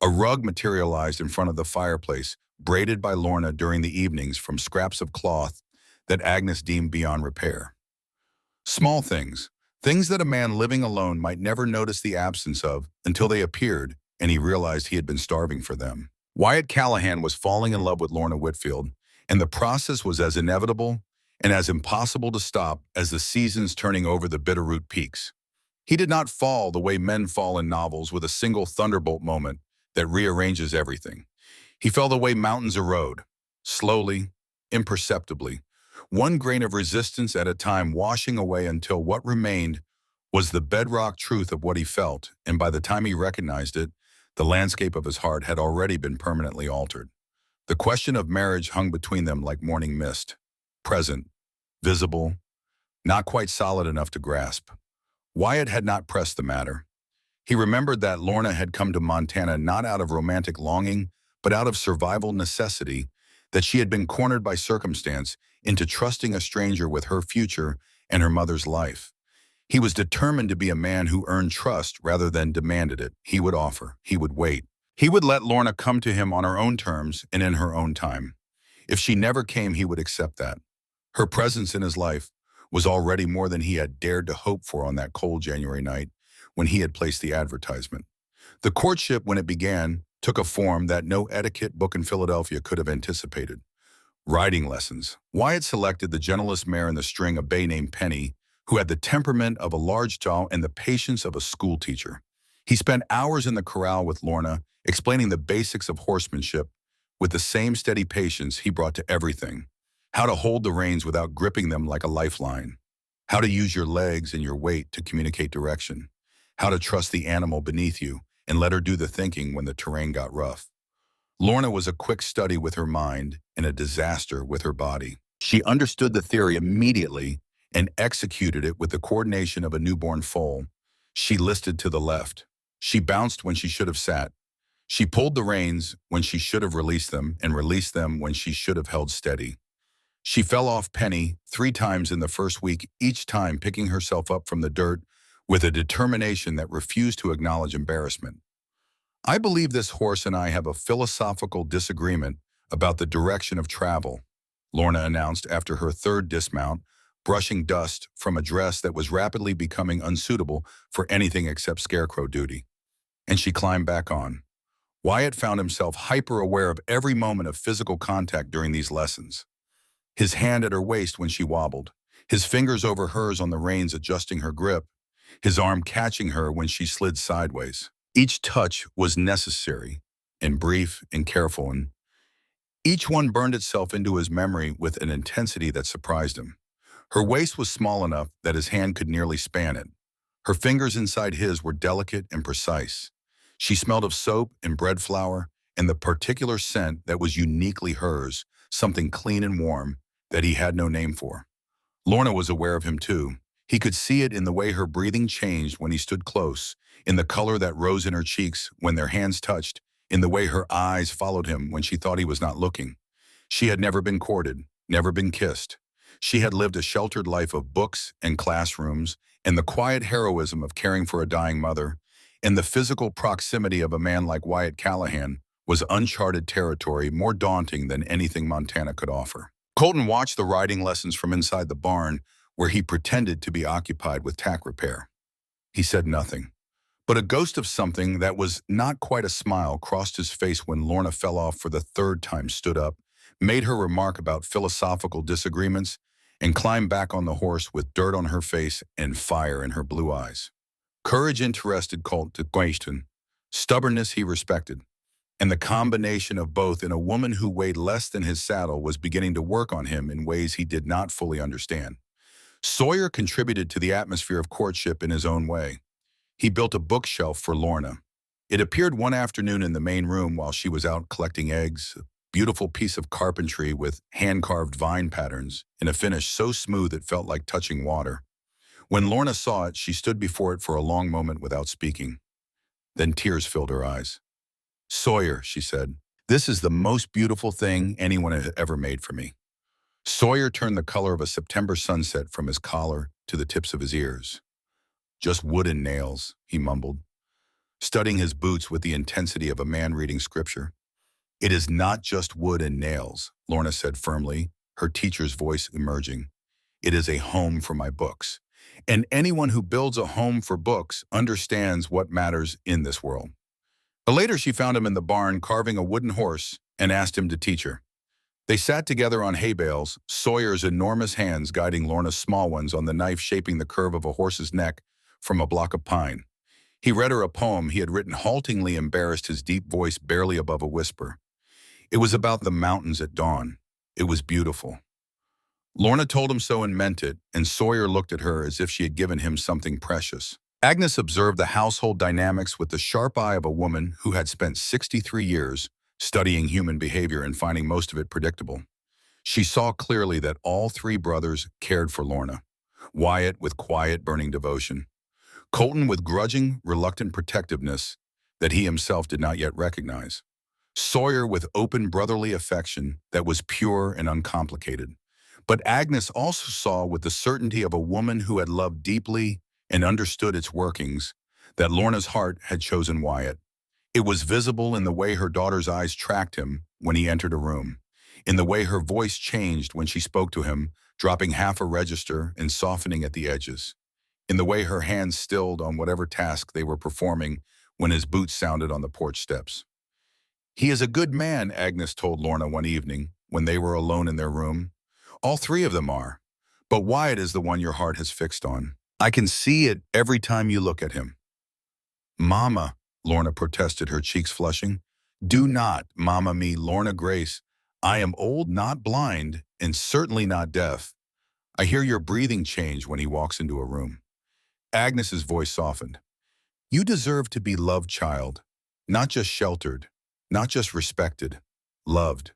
A rug materialized in front of the fireplace, braided by Lorna during the evenings from scraps of cloth that Agnes deemed beyond repair. Small things, things that a man living alone might never notice the absence of until they appeared, and he realized he had been starving for them. Wyatt Callahan was falling in love with Lorna Whitfield, and the process was as inevitable and as impossible to stop as the seasons turning over the Bitterroot Peaks. He did not fall the way men fall in novels with a single thunderbolt moment that rearranges everything. He fell the way mountains erode, slowly, imperceptibly, one grain of resistance at a time, washing away until what remained was the bedrock truth of what he felt, and by the time he recognized it, the landscape of his heart had already been permanently altered. The question of marriage hung between them like morning mist, present, visible, not quite solid enough to grasp. Wyatt had not pressed the matter. He remembered that Lorna had come to Montana not out of romantic longing, but out of survival necessity, that she had been cornered by circumstance into trusting a stranger with her future and her mother's life. He was determined to be a man who earned trust rather than demanded it. He would offer. He would wait. He would let Lorna come to him on her own terms and in her own time. If she never came, he would accept that. Her presence in his life was already more than he had dared to hope for on that cold January night when he had placed the advertisement. The courtship, when it began, took a form that no etiquette book in Philadelphia could have anticipated. Riding lessons. Wyatt selected the gentlest mare in the string, a bay named Penny, who had the temperament of a large jaw and the patience of a schoolteacher. He spent hours in the corral with Lorna, explaining the basics of horsemanship with the same steady patience he brought to everything. How to hold the reins without gripping them like a lifeline. How to use your legs and your weight to communicate direction. How to trust the animal beneath you and let her do the thinking when the terrain got rough. Lorna was a quick study with her mind and a disaster with her body. She understood the theory immediately and executed it with the coordination of a newborn foal. She listed to the left. She bounced when she should have sat. She pulled the reins when she should have released them and released them when she should have held steady. She fell off Penny 3 times in the first week, each time picking herself up from the dirt with a determination that refused to acknowledge embarrassment. I believe this horse and I have a philosophical disagreement about the direction of travel, Lorna announced after her third dismount, brushing dust from a dress that was rapidly becoming unsuitable for anything except scarecrow duty. And she climbed back on. Wyatt found himself hyper-aware of every moment of physical contact during these lessons. His hand at her waist when she wobbled, his fingers over hers on the reins adjusting her grip, his arm catching her when she slid sideways. Each touch was necessary and brief and careful, and each one burned itself into his memory with an intensity that surprised him. Her waist was small enough that his hand could nearly span it. Her fingers inside his were delicate and precise. She smelled of soap and bread flour and the particular scent that was uniquely hers, something clean and warm that he had no name for. Lorna was aware of him too. He could see it in the way her breathing changed when he stood close, in the color that rose in her cheeks when their hands touched, in the way her eyes followed him when she thought he was not looking. She had never been courted, never been kissed. She had lived a sheltered life of books and classrooms and the quiet heroism of caring for a dying mother, and the physical proximity of a man like Wyatt Callahan was uncharted territory, more daunting than anything Montana could offer. Colton watched the riding lessons from inside the barn, where he pretended to be occupied with tack repair. He said nothing, but a ghost of something that was not quite a smile crossed his face when Lorna fell off for the 3rd time, stood up, made her remark about philosophical disagreements, and climbed back on the horse with dirt on her face and fire in her blue eyes. Courage interested Colt to question, stubbornness he respected, and the combination of both in a woman who weighed less than his saddle was beginning to work on him in ways he did not fully understand. Sawyer contributed to the atmosphere of courtship in his own way. He built a bookshelf for Lorna. It appeared one afternoon in the main room while she was out collecting eggs, a beautiful piece of carpentry with hand-carved vine patterns in a finish so smooth it felt like touching water. When Lorna saw it, she stood before it for a long moment without speaking. Then tears filled her eyes. "Sawyer," she said, "this is the most beautiful thing anyone has ever made for me." Sawyer turned the color of a September sunset from his collar to the tips of his ears. "Just wood and nails," he mumbled, studying his boots with the intensity of a man reading scripture. "It is not just wood and nails," Lorna said firmly, her teacher's voice emerging. "It is a home for my books. And anyone who builds a home for books understands what matters in this world." Later, she found him in the barn carving a wooden horse and asked him to teach her. They sat together on hay bales, Sawyer's enormous hands guiding Lorna's small ones on the knife shaping the curve of a horse's neck from a block of pine. He read her a poem he had written, haltingly embarrassed, his deep voice barely above a whisper. It was about the mountains at dawn. It was beautiful. Lorna told him so and meant it, and Sawyer looked at her as if she had given him something precious. Agnes observed the household dynamics with the sharp eye of a woman who had spent 63 years studying human behavior and finding most of it predictable. She saw clearly that all three brothers cared for Lorna. Wyatt with quiet, burning devotion. Colton with grudging, reluctant protectiveness that he himself did not yet recognize. Sawyer with open brotherly affection that was pure and uncomplicated. But Agnes also saw with the certainty of a woman who had loved deeply and understood its workings that Lorna's heart had chosen Wyatt. It was visible in the way her daughter's eyes tracked him when he entered a room, in the way her voice changed when she spoke to him, dropping half a register and softening at the edges, in the way her hands stilled on whatever task they were performing when his boots sounded on the porch steps. "He is a good man," Agnes told Lorna one evening when they were alone in their room. "All three of them are. But Wyatt is the one your heart has fixed on. I can see it every time you look at him." "Mama," Lorna protested, her cheeks flushing. "Do not mama me, Lorna Grace. I am old, not blind, and certainly not deaf. I hear your breathing change when he walks into a room." Agnes's voice softened. "You deserve to be loved, child. Not just sheltered, not just respected, loved,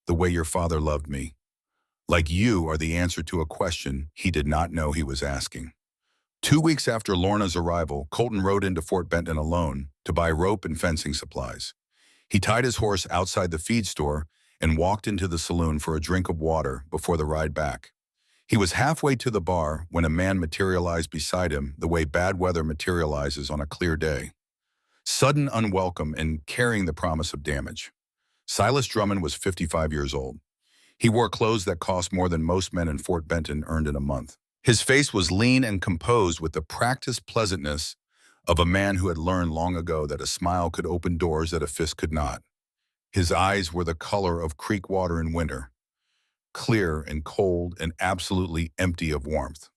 the way your father loved me. Like you are the answer to a question he did not know he was asking." 2 weeks after Lorna's arrival, Colton rode into Fort Benton alone to buy rope and fencing supplies. He tied his horse outside the feed store and walked into the saloon for a drink of water before the ride back. He was halfway to the bar when a man materialized beside him the way bad weather materializes on a clear day. Sudden, unwelcome, and carrying the promise of damage. Silas Drummond was 55 years old. He wore clothes that cost more than most men in Fort Benton earned in a month. His face was lean and composed with the practiced pleasantness of a man who had learned long ago that a smile could open doors that a fist could not. His eyes were the color of creek water in winter, clear and cold and absolutely empty of warmth.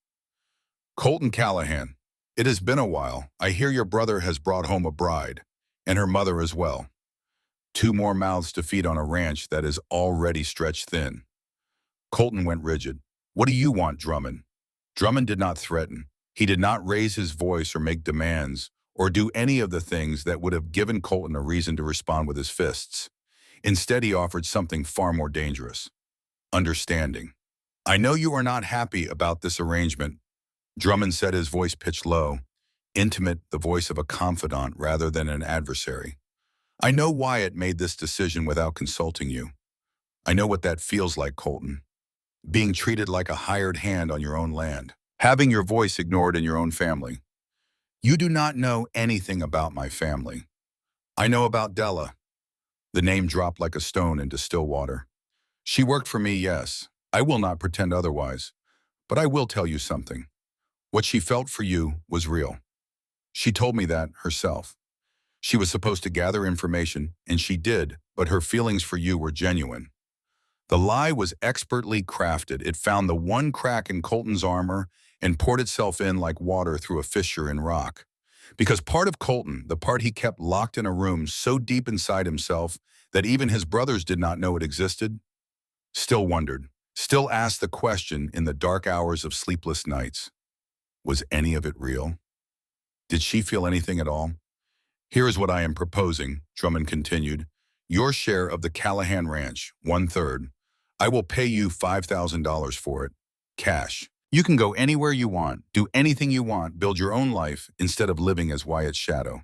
"Colton Callahan, it has been a while. I hear your brother has brought home a bride, and her mother as well. 2 more mouths to feed on a ranch that is already stretched thin." Colton went rigid. "What do you want, Drummond?" Drummond did not threaten. He did not raise his voice or make demands or do any of the things that would have given Colton a reason to respond with his fists. Instead, he offered something far more dangerous. Understanding. "I know you are not happy about this arrangement," Drummond said, his voice pitched low, intimate, the voice of a confidant rather than an adversary. "I know Wyatt made this decision without consulting you. I know what that feels like, Colton. Being treated like a hired hand on your own land. Having your voice ignored in your own family. You do not know anything about my family. I know about Della." The name dropped like a stone into still water. "She worked for me, yes. I will not pretend otherwise. But I will tell you something. What she felt for you was real. She told me that herself. She was supposed to gather information, and she did, but her feelings for you were genuine. The lie was expertly crafted. It found the one crack in Colton's armor and poured itself in like water through a fissure in rock. Because part of Colton, the part he kept locked in a room so deep inside himself that even his brothers did not know it existed, still wondered, still asked the question in the dark hours of sleepless nights. Was any of it real? Did she feel anything at all? "Here is what I am proposing," Drummond continued. "Your share of the Callahan Ranch, 1/3. I will pay you $5,000 for it. Cash. You can go anywhere you want, do anything you want, build your own life instead of living as Wyatt's shadow.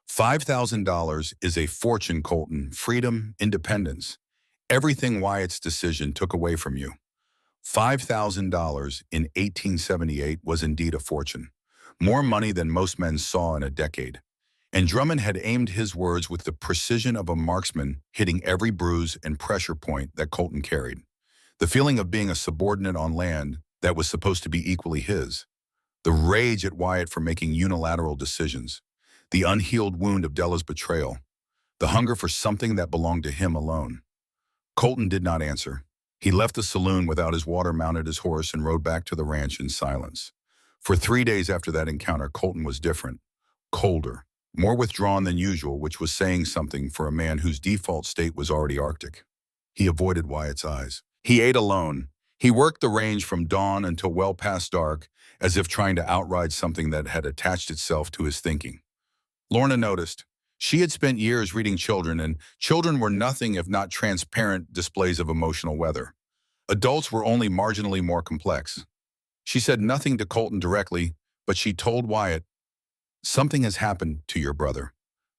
$5,000 is a fortune, Colton. Freedom, independence. Everything Wyatt's decision took away from you. $5,000 in 1878 was indeed a fortune. More money than most men saw in a decade. And Drummond had aimed his words with the precision of a marksman, hitting every bruise and pressure point that Colton carried. The feeling of being a subordinate on land that was supposed to be equally his. The rage at Wyatt for making unilateral decisions. The unhealed wound of Della's betrayal. the hunger for something that belonged to him alone. Colton did not answer. He left the saloon without his water, mounted his horse, and rode back to the ranch in silence. For 3 days after that encounter, Colton was different, colder, more withdrawn than usual, which was saying something for a man whose default state was already Arctic. He avoided Wyatt's eyes. He ate alone. He worked the range from dawn until well past dark, as if trying to outride something that had attached itself to his thinking. Lorna noticed. She had spent years reading children, and children were nothing if not transparent displays of emotional weather. Adults were only marginally more complex. She said nothing to Colton directly, but she told Wyatt, "Something has happened to your brother.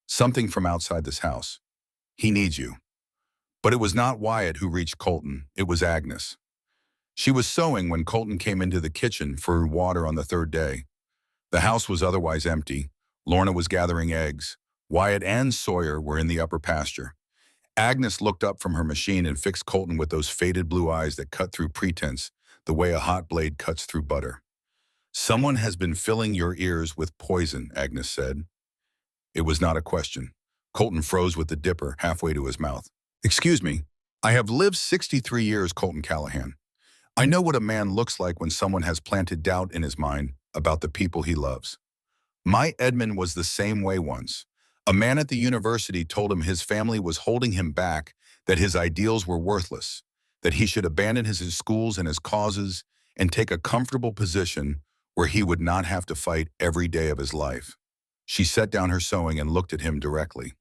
Something from outside this house. He needs you." But it was not Wyatt who reached Colton, it was Agnes. She was sewing when Colton came into the kitchen for water on the third day. The house was otherwise empty. Lorna was gathering eggs. Wyatt and Sawyer were in the upper pasture. Agnes looked up from her machine and fixed Colton with those faded blue eyes that cut through pretense, the way a hot blade cuts through butter. "Someone has been filling your ears with poison," Agnes said. It was not a question. Colton froze with the dipper halfway to his mouth. "Excuse me, I have lived 63 years, Colton Callahan. I know what a man looks like when someone has planted doubt in his mind about the people he loves. My Edmund was the same way once. A man at the university told him his family was holding him back, that his ideals were worthless, that he should abandon his schools and his causes and take a comfortable position where he would not have to fight every day of his life." She set down her sewing and looked at him directly.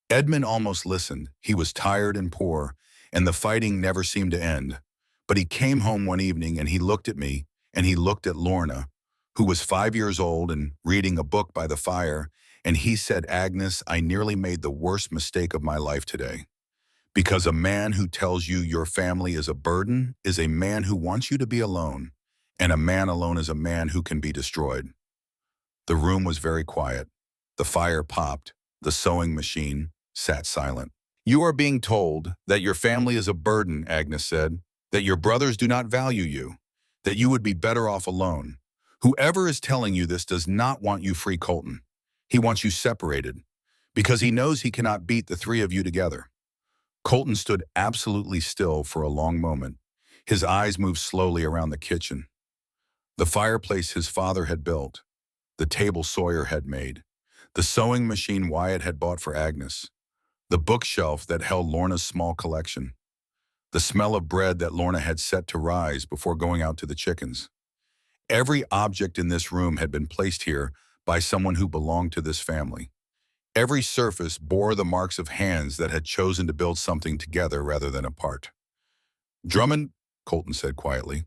Edmund almost listened. He was tired and poor, and the fighting never seemed to end. But he came home one evening and he looked at me, and he looked at Lorna, who was 5 years old and reading a book by the fire, and he said, "Agnes, I nearly made the worst mistake of my life today. Because a man who tells you your family is a burden is a man who wants you to be alone, and a man alone is a man who can be destroyed." The room was very quiet. The fire popped. The sewing machine sat silent. "You are being told that your family is a burden," Agnes said, "that your brothers do not value you, that you would be better off alone. Whoever is telling you this does not want you free, Colton. He wants you separated, because he knows he cannot beat the three of you together." Colton stood absolutely still for a long moment. His eyes moved slowly around the kitchen. The fireplace his father had built, the table Sawyer had made, the sewing machine Wyatt had bought for Agnes, the bookshelf that held Lorna's small collection, the smell of bread that Lorna had set to rise before going out to the chickens. Every object in this room had been placed here by someone who belonged to this family. Every surface bore the marks of hands that had chosen to build something together rather than apart. "Drummond," Colton said quietly.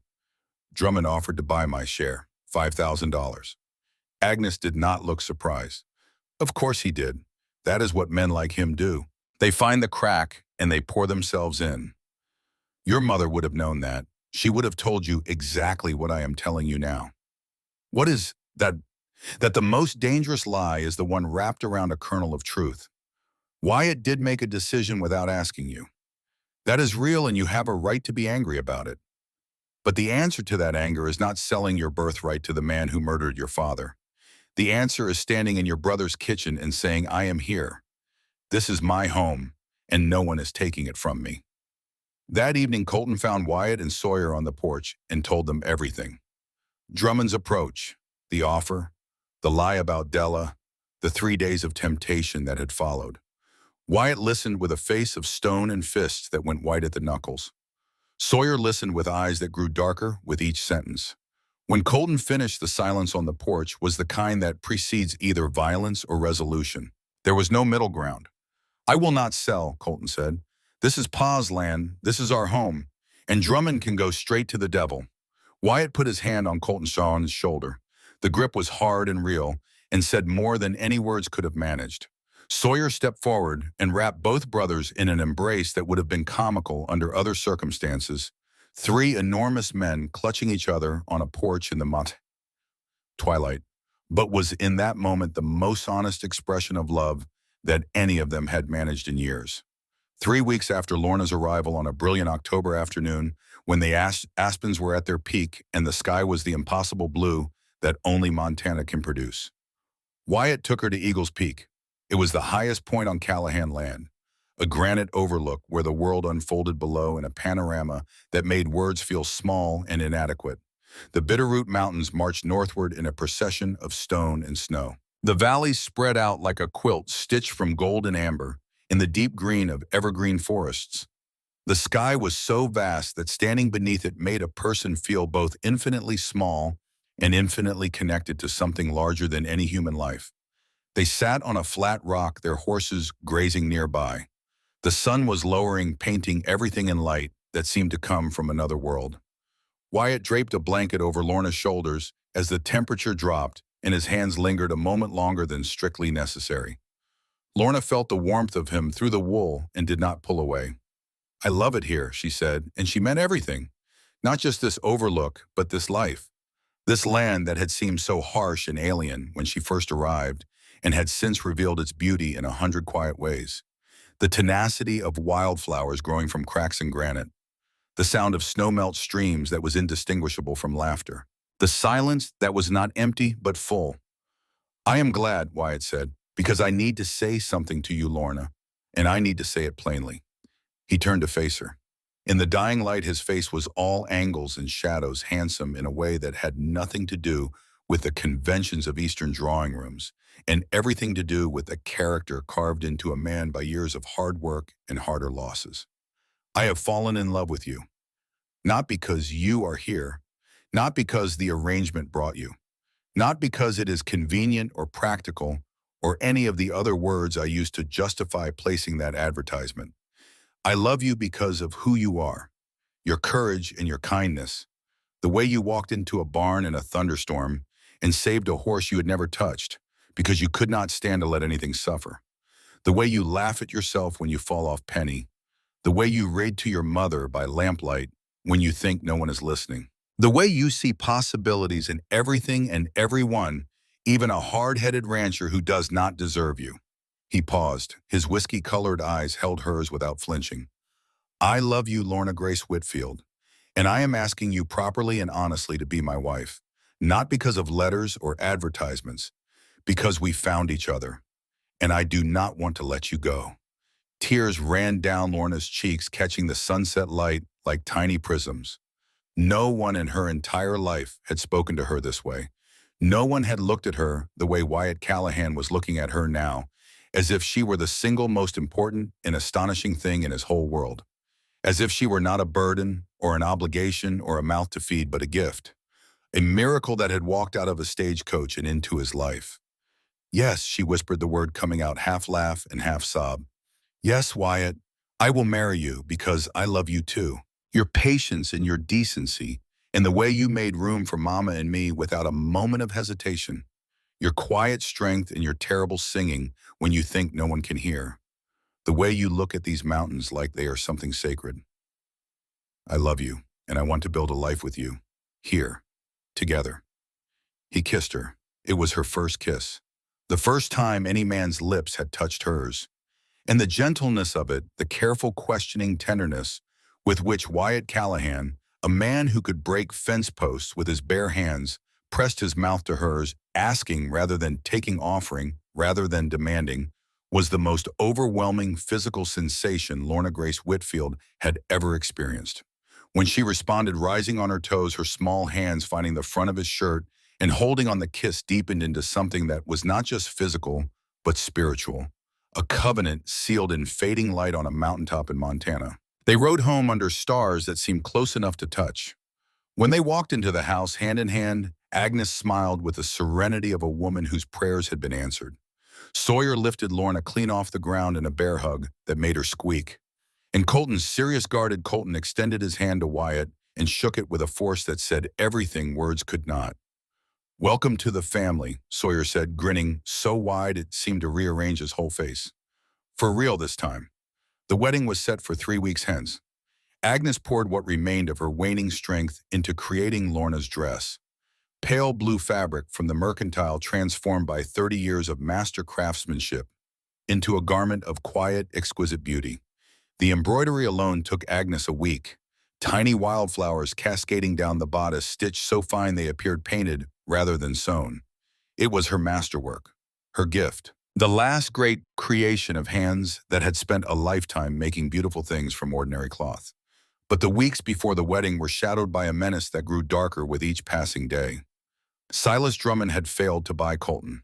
"Drummond offered to buy my share, $5,000. Agnes did not look surprised. "Of course he did. That is what men like him do. They find the crack and they pour themselves in. Your mother would have known that. She would have told you exactly what I am telling you now." "What is that?" "That the most dangerous lie is the one wrapped around a kernel of truth. Wyatt did make a decision without asking you. That is real and you have a right to be angry about it. But the answer to that anger is not selling your birthright to the man who murdered your father. The answer is standing in your brother's kitchen and saying, 'I am here. This is my home, and no one is taking it from me.'" That evening, Colton found Wyatt and Sawyer on the porch and told them everything. Drummond's approach, the offer, the lie about Della, the 3 days of temptation that had followed. Wyatt listened with a face of stone and fists that went white at the knuckles. Sawyer listened with eyes that grew darker with each sentence. When Colton finished, the silence on the porch was the kind that precedes either violence or resolution. There was no middle ground. "I will not sell," Colton said. "This is Pa's land, this is our home, and Drummond can go straight to the devil." Wyatt put his hand on Colton Shaw's shoulder. The grip was hard and real, and said more than any words could have managed. Sawyer stepped forward and wrapped both brothers in an embrace that would have been comical under other circumstances. 3 enormous men clutching each other on a porch in the twilight, but was in that moment the most honest expression of love that any of them had managed in years. 3 weeks after Lorna's arrival on a brilliant October afternoon, when the aspens were at their peak and the sky was the impossible blue that only Montana can produce, Wyatt took her to Eagles Peak. It was the highest point on Callahan land, a granite overlook where the world unfolded below in a panorama that made words feel small and inadequate. The Bitterroot Mountains marched northward in a procession of stone and snow. The valleys spread out like a quilt stitched from gold and amber in the deep green of evergreen forests. The sky was so vast that standing beneath it made a person feel both infinitely small and infinitely connected to something larger than any human life. They sat on a flat rock, their horses grazing nearby. The sun was lowering, painting everything in light that seemed to come from another world. Wyatt draped a blanket over Lorna's shoulders as the temperature dropped and his hands lingered a moment longer than strictly necessary. Lorna felt the warmth of him through the wool and did not pull away. "I love it here," she said, and she meant everything. Not just this overlook, but this life. This land that had seemed so harsh and alien when she first arrived and had since revealed its beauty in 100 quiet ways. The tenacity of wildflowers growing from cracks in granite. The sound of snowmelt streams that was indistinguishable from laughter. The silence that was not empty but full. "I am glad," Wyatt said, "because I need to say something to you, Lorna, and I need to say it plainly." He turned to face her. In the dying light, his face was all angles and shadows, handsome in a way that had nothing to do with the conventions of Eastern drawing rooms, and everything to do with a character carved into a man by years of hard work and harder losses. "I have fallen in love with you, not because you are here, not because the arrangement brought you, not because it is convenient or practical or any of the other words I used to justify placing that advertisement. I love you because of who you are, your courage and your kindness, the way you walked into a barn in a thunderstorm and saved a horse you had never touched because you could not stand to let anything suffer, the way you laugh at yourself when you fall off penny, the way you read to your mother by lamplight when you think no one is listening, the way you see possibilities in everything and everyone, even a hard-headed rancher who does not deserve you." He paused. His whiskey-colored eyes held hers without flinching. "I love you, Lorna Grace Whitfield, and I am asking you properly and honestly to be my wife, not because of letters or advertisements, because we found each other, and I do not want to let you go." Tears ran down Lorna's cheeks, catching the sunset light like tiny prisms. No one in her entire life had spoken to her this way. No one had looked at her the way Wyatt Callahan was looking at her now, as if she were the single most important and astonishing thing in his whole world. As if she were not a burden or an obligation or a mouth to feed, but a gift. A miracle that had walked out of a stagecoach and into his life. "Yes," she whispered, the word coming out half laugh and half sob. "Yes, Wyatt, I will marry you because I love you too. Your patience and your decency, and the way you made room for Mama and me without a moment of hesitation. Your quiet strength and your terrible singing when you think no one can hear. The way you look at these mountains like they are something sacred. I love you, and I want to build a life with you. Here. Together." He kissed her. It was her first kiss. The first time any man's lips had touched hers. And the gentleness of it, the careful questioning tenderness with which Wyatt Callahan, a man who could break fence posts with his bare hands, pressed his mouth to hers, asking rather than taking, offering rather than demanding, was the most overwhelming physical sensation Lorna Grace Whitfield had ever experienced. When she responded, rising on her toes, her small hands finding the front of his shirt and holding on, the kiss deepened into something that was not just physical, but spiritual. A covenant sealed in fading light on a mountaintop in Montana. They rode home under stars that seemed close enough to touch. When they walked into the house hand in hand, Agnes smiled with the serenity of a woman whose prayers had been answered. Sawyer lifted Lorna clean off the ground in a bear hug that made her squeak. And Colton's serious guarded Colton extended his hand to Wyatt and shook it with a force that said everything words could not. "Welcome to the family," Sawyer said, grinning so wide it seemed to rearrange his whole face. For real this time. The wedding was set for 3 weeks hence. Agnes poured what remained of her waning strength into creating Lorna's dress. Pale blue fabric from the mercantile transformed by 30 years of master craftsmanship into a garment of quiet, exquisite beauty. The embroidery alone took Agnes a week. Tiny wildflowers cascading down the bodice, stitched so fine they appeared painted rather than sewn. It was her masterwork, her gift. The last great creation of hands that had spent a lifetime making beautiful things from ordinary cloth. But the weeks before the wedding were shadowed by a menace that grew darker with each passing day. Silas Drummond had failed to buy Colton.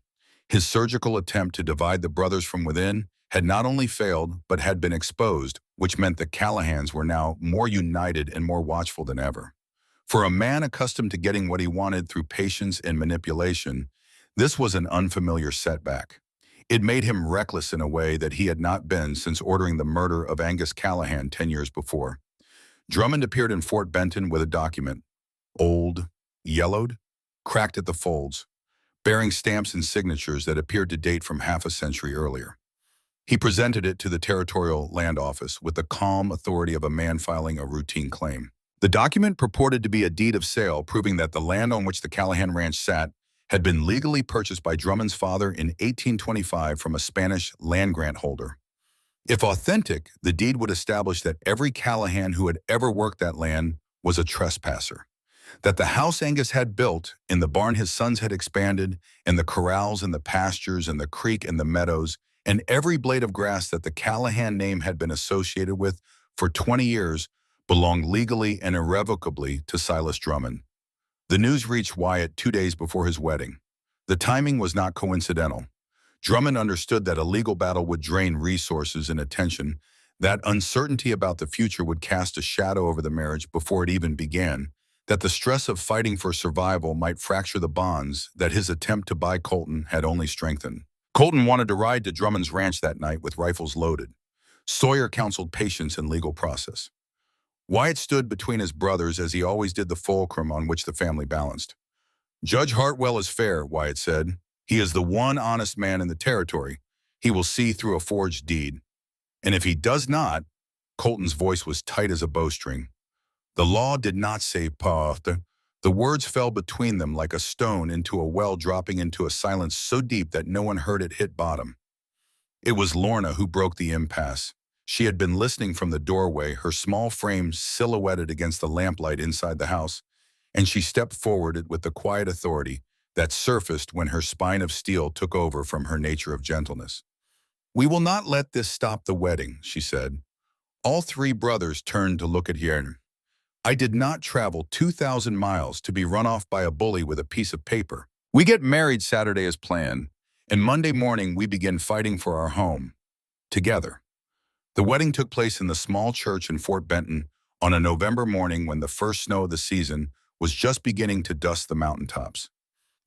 His surgical attempt to divide the brothers from within had not only failed, but had been exposed, which meant the Callahans were now more united and more watchful than ever. For a man accustomed to getting what he wanted through patience and manipulation, this was an unfamiliar setback. It made him reckless in a way that he had not been since ordering the murder of Angus Callahan 10 years before. Drummond appeared in Fort Benton with a document, old, yellowed, cracked at the folds, bearing stamps and signatures that appeared to date from half a century earlier. He presented it to the Territorial Land Office with the calm authority of a man filing a routine claim. The document purported to be a deed of sale proving that the land on which the Callahan Ranch sat had been legally purchased by Drummond's father in 1825 from a Spanish land grant holder. If authentic, the deed would establish that every Callahan who had ever worked that land was a trespasser, that the house Angus had built, in the barn his sons had expanded, and the corrals and the pastures and the creek and the meadows, and every blade of grass that the Callahan name had been associated with for 20 years belonged legally and irrevocably to Silas Drummond. The news reached Wyatt 2 days before his wedding. The timing was not coincidental. Drummond understood that a legal battle would drain resources and attention, that uncertainty about the future would cast a shadow over the marriage before it even began, that the stress of fighting for survival might fracture the bonds that his attempt to buy Colton had only strengthened. Colton wanted to ride to Drummond's ranch that night with rifles loaded. Sawyer counseled patience and legal process. Wyatt stood between his brothers as he always did, the fulcrum on which the family balanced. "Judge Hartwell is fair," Wyatt said. "He is the one honest man in the territory. He will see through a forged deed. And if he does not," Colton's voice was tight as a bowstring, "the law did not save Pa Arthur." The words fell between them like a stone into a well, dropping into a silence so deep that no one heard it hit bottom. It was Lorna who broke the impasse. She had been listening from the doorway, her small frame silhouetted against the lamplight inside the house, and she stepped forward with the quiet authority that surfaced when her spine of steel took over from her nature of gentleness. "We will not let this stop the wedding," she said. All three brothers turned to look at Hierner. "I did not travel 2,000 miles to be run off by a bully with a piece of paper. We get married Saturday as planned, and Monday morning we begin fighting for our home. Together." The wedding took place in the small church in Fort Benton on a November morning when the first snow of the season was just beginning to dust the mountaintops.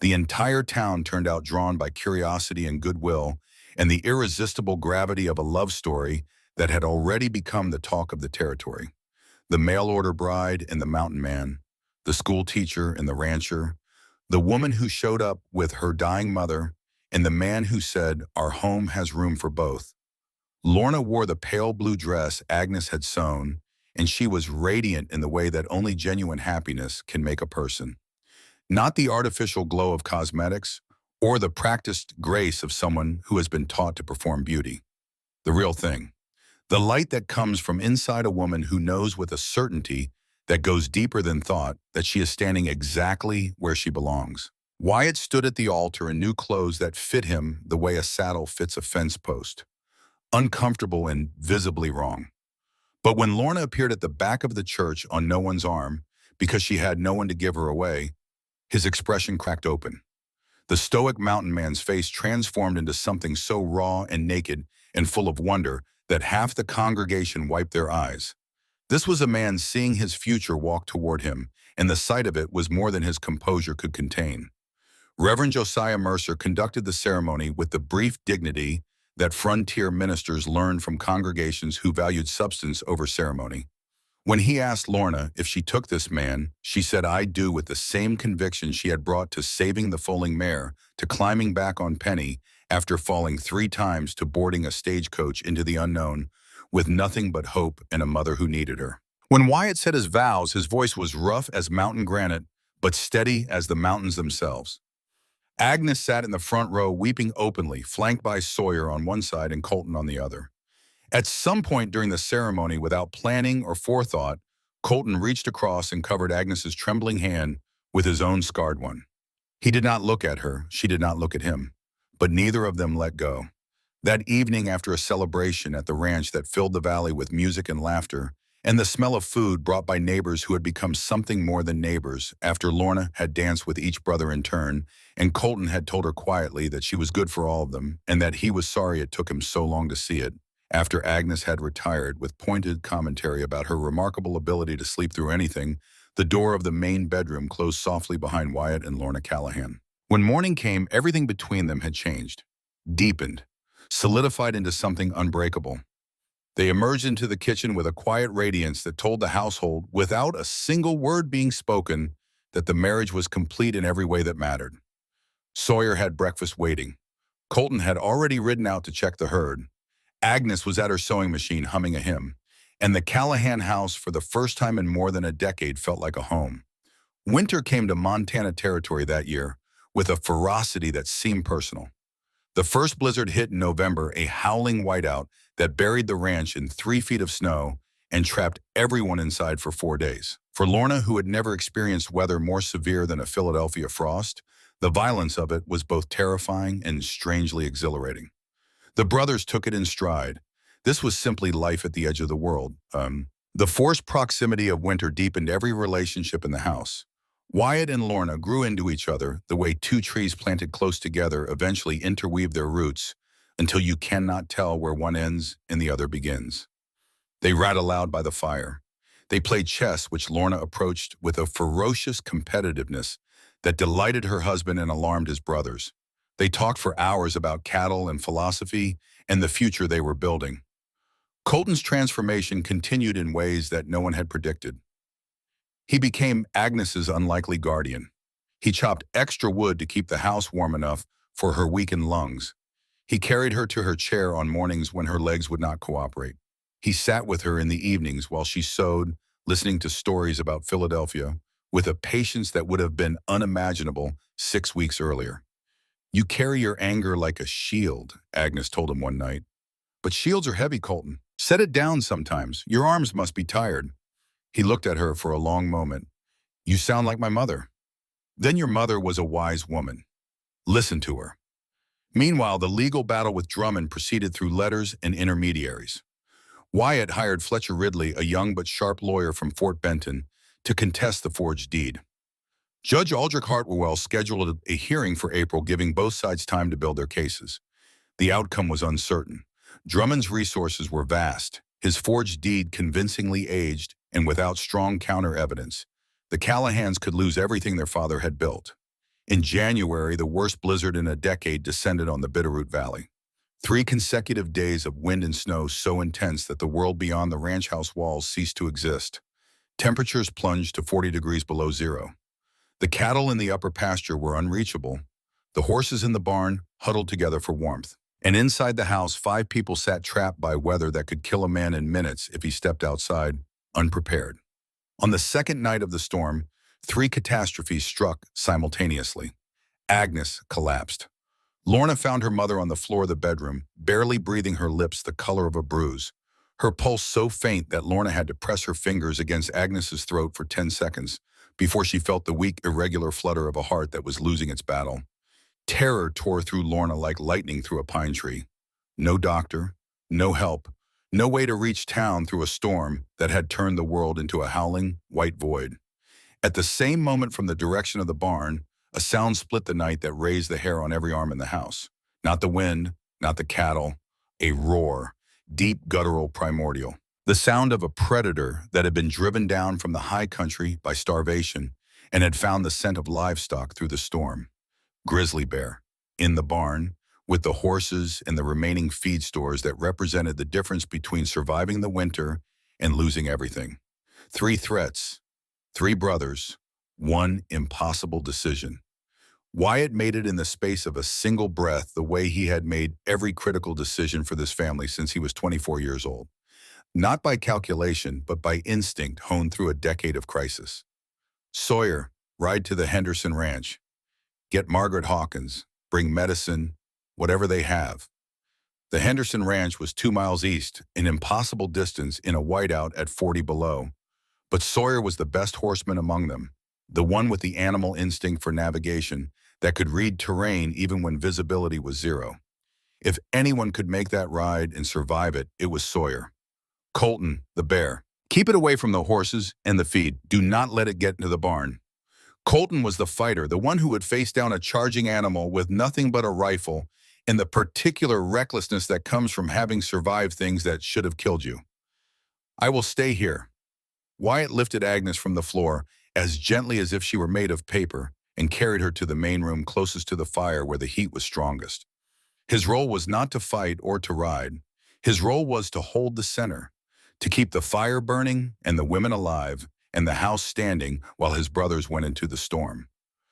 The entire town turned out, drawn by curiosity and goodwill and the irresistible gravity of a love story that had already become the talk of the territory. The mail-order bride and the mountain man, the school teacher and the rancher, the woman who showed up with her dying mother, and the man who said, "Our home has room for both." Lorna wore the pale blue dress Agnes had sewn, and she was radiant in the way that only genuine happiness can make a person. Not the artificial glow of cosmetics or the practiced grace of someone who has been taught to perform beauty. The real thing. The light that comes from inside a woman who knows with a certainty that goes deeper than thought that she is standing exactly where she belongs. Wyatt stood at the altar in new clothes that fit him the way a saddle fits a fence post. Uncomfortable and visibly wrong. But when Lorna appeared at the back of the church on no one's arm, because she had no one to give her away, his expression cracked open. The stoic mountain man's face transformed into something so raw and naked and full of wonder that half the congregation wiped their eyes. This was a man seeing his future walk toward him, and the sight of it was more than his composure could contain. Reverend Josiah Mercer conducted the ceremony with the brief dignity that frontier ministers learned from congregations who valued substance over ceremony. When he asked Lorna if she took this man, she said, "I do," with the same conviction she had brought to saving the foaling mare, to climbing back on Penny after falling 3 times, to boarding a stagecoach into the unknown with nothing but hope and a mother who needed her. When Wyatt said his vows, his voice was rough as mountain granite, but steady as the mountains themselves. Agnes sat in the front row weeping openly, flanked by Sawyer on one side and Colton on the other. At some point during the ceremony, without planning or forethought, Colton reached across and covered Agnes's trembling hand with his own scarred one. He did not look at her, she did not look at him, but neither of them let go. That evening, after a celebration at the ranch that filled the valley with music and laughter, and the smell of food brought by neighbors who had become something more than neighbors, after Lorna had danced with each brother in turn, and Colton had told her quietly that she was good for all of them, and that he was sorry it took him so long to see it, after Agnes had retired with pointed commentary about her remarkable ability to sleep through anything, the door of the main bedroom closed softly behind Wyatt and Lorna Callahan. When morning came, everything between them had changed, deepened, solidified into something unbreakable. They emerged into the kitchen with a quiet radiance that told the household, without a single word being spoken, that the marriage was complete in every way that mattered. Sawyer had breakfast waiting. Colton had already ridden out to check the herd. Agnes was at her sewing machine humming a hymn. And the Callahan house, for the first time in more than a decade, felt like a home. Winter came to Montana territory that year with a ferocity that seemed personal. The first blizzard hit in November, a howling whiteout that buried the ranch in 3 feet of snow and trapped everyone inside for 4 days. For Lorna, who had never experienced weather more severe than a Philadelphia frost, the violence of it was both terrifying and strangely exhilarating. The brothers took it in stride. This was simply life at the edge of the world. The forced proximity of winter deepened every relationship in the house. Wyatt and Lorna grew into each other the way two trees planted close together eventually interweave their roots until you cannot tell where one ends and the other begins. They read aloud by the fire. They played chess, which Lorna approached with a ferocious competitiveness that delighted her husband and alarmed his brothers. They talked for hours about cattle and philosophy and the future they were building. Colton's transformation continued in ways that no one had predicted. He became Agnes's unlikely guardian. He chopped extra wood to keep the house warm enough for her weakened lungs. He carried her to her chair on mornings when her legs would not cooperate. He sat with her in the evenings while she sewed, listening to stories about Philadelphia, with a patience that would have been unimaginable 6 weeks earlier. "You carry your anger like a shield," Agnes told him one night. "But shields are heavy, Colton. Set it down sometimes. Your arms must be tired." He looked at her for a long moment. "You sound like my mother." Then your mother was a wise woman. Listen to her. Meanwhile, the legal battle with Drummond proceeded through letters and intermediaries. Wyatt hired Fletcher Ridley, a young but sharp lawyer from Fort Benton, to contest the forged deed. Judge Aldrich Hartwell scheduled a hearing for April, giving both sides time to build their cases. The outcome was uncertain. Drummond's resources were vast, his forged deed convincingly aged, and without strong counter-evidence, the Callahans could lose everything their father had built. In January, the worst blizzard in a decade descended on the Bitterroot Valley. 3 consecutive days of wind and snow so intense that the world beyond the ranch house walls ceased to exist. Temperatures plunged to 40 degrees below zero. The cattle in the upper pasture were unreachable. The horses in the barn huddled together for warmth. And inside the house, 5 people sat trapped by weather that could kill a man in minutes if he stepped outside, unprepared. On the second night of the storm, 3 catastrophes struck simultaneously. Agnes collapsed. Lorna found her mother on the floor of the bedroom, barely breathing, her lips the color of a bruise. Her pulse so faint that Lorna had to press her fingers against Agnes's throat for 10 seconds before she felt the weak, irregular flutter of a heart that was losing its battle. Terror tore through Lorna like lightning through a pine tree. No doctor, no help, no way to reach town through a storm that had turned the world into a howling, white void. At the same moment, from the direction of the barn, a sound split the night that raised the hair on every arm in the house. Not the wind, not the cattle, a roar, deep, guttural, primordial. The sound of a predator that had been driven down from the high country by starvation and had found the scent of livestock through the storm. Grizzly bear, in the barn, with the horses and the remaining feed stores that represented the difference between surviving the winter and losing everything. 3 threats, 3 brothers, 1 impossible decision. Wyatt made it in the space of a single breath, the way he had made every critical decision for this family since he was 24 years old. Not by calculation, but by instinct honed through a decade of crisis. "Sawyer, ride to the Henderson Ranch. Get Margaret Hawkins. Bring medicine, whatever they have." The Henderson Ranch was 2 miles east, an impossible distance in a whiteout at 40 below. But Sawyer was the best horseman among them, the one with the animal instinct for navigation that could read terrain even when visibility was 0. If anyone could make that ride and survive it, it was Sawyer. Colton, the bear. Keep it away from the horses and the feed. Do not let it get into the barn. Colton was the fighter, the one who would face down a charging animal with nothing but a rifle and the particular recklessness that comes from having survived things that should have killed you. I will stay here. Wyatt lifted Agnes from the floor as gently as if she were made of paper and carried her to the main room closest to the fire where the heat was strongest. His role was not to fight or to ride. His role was to hold the center, to keep the fire burning and the women alive and the house standing while his brothers went into the storm.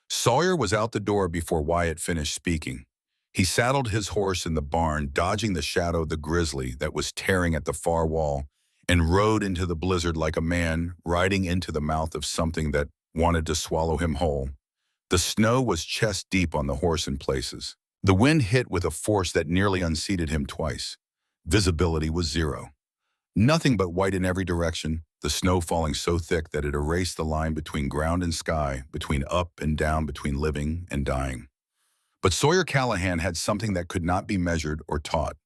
Sawyer was out the door before Wyatt finished speaking. He saddled his horse in the barn, dodging the shadow of the grizzly that was tearing at the far wall, and rode into the blizzard like a man riding into the mouth of something that wanted to swallow him whole. The snow was chest deep on the horse in places. The wind hit with a force that nearly unseated him twice. Visibility was zero. Nothing but white in every direction, the snow falling so thick that it erased the line between ground and sky, between up and down, between living and dying. But Sawyer Callahan had something that could not be measured or taught.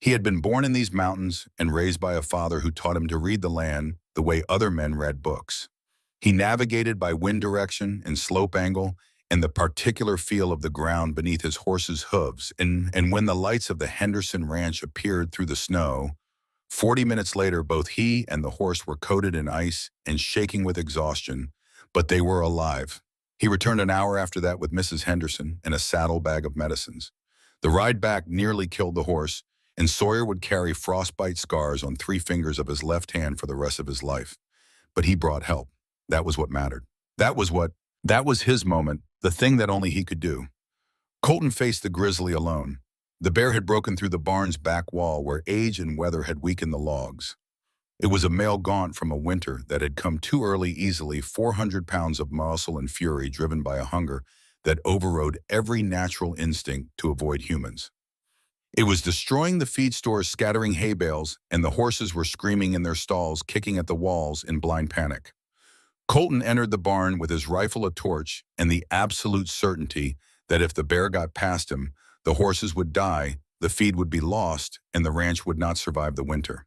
He had been born in these mountains and raised by a father who taught him to read the land the way other men read books. He navigated by wind direction and slope angle and the particular feel of the ground beneath his horse's hooves, and when the lights of the Henderson Ranch appeared through the snow, 40 minutes later, both he and the horse were coated in ice and shaking with exhaustion, but they were alive. He returned an hour after that with Mrs. Henderson and a saddlebag of medicines. The ride back nearly killed the horse, and Sawyer would carry frostbite scars on 3 fingers of his left hand for the rest of his life. But he brought help. That was what mattered. That was his moment, the thing that only he could do. Colton faced the grizzly alone. The bear had broken through the barn's back wall where age and weather had weakened the logs. It was a male gaunt from a winter that had come too early, easily 400 pounds of muscle and fury driven by a hunger that overrode every natural instinct to avoid humans. It was destroying the feed stores, scattering hay bales, and the horses were screaming in their stalls, kicking at the walls in blind panic. Colton entered the barn with his rifle, a torch, and the absolute certainty that if the bear got past him, the horses would die, the feed would be lost, and the ranch would not survive the winter.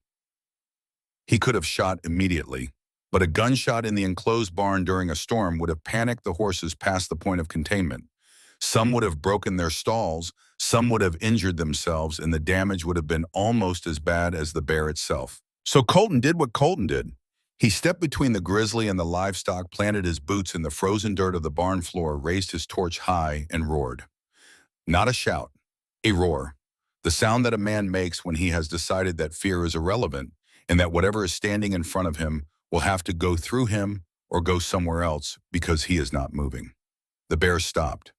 He could have shot immediately, but a gunshot in the enclosed barn during a storm would have panicked the horses past the point of containment. Some would have broken their stalls, some would have injured themselves, and the damage would have been almost as bad as the bear itself. So Colton did what Colton did. He stepped between the grizzly and the livestock, planted his boots in the frozen dirt of the barn floor, raised his torch high, and roared. Not a shout, a roar. The sound that a man makes when he has decided that fear is irrelevant and that whatever is standing in front of him will have to go through him or go somewhere else because he is not moving. The bear stopped.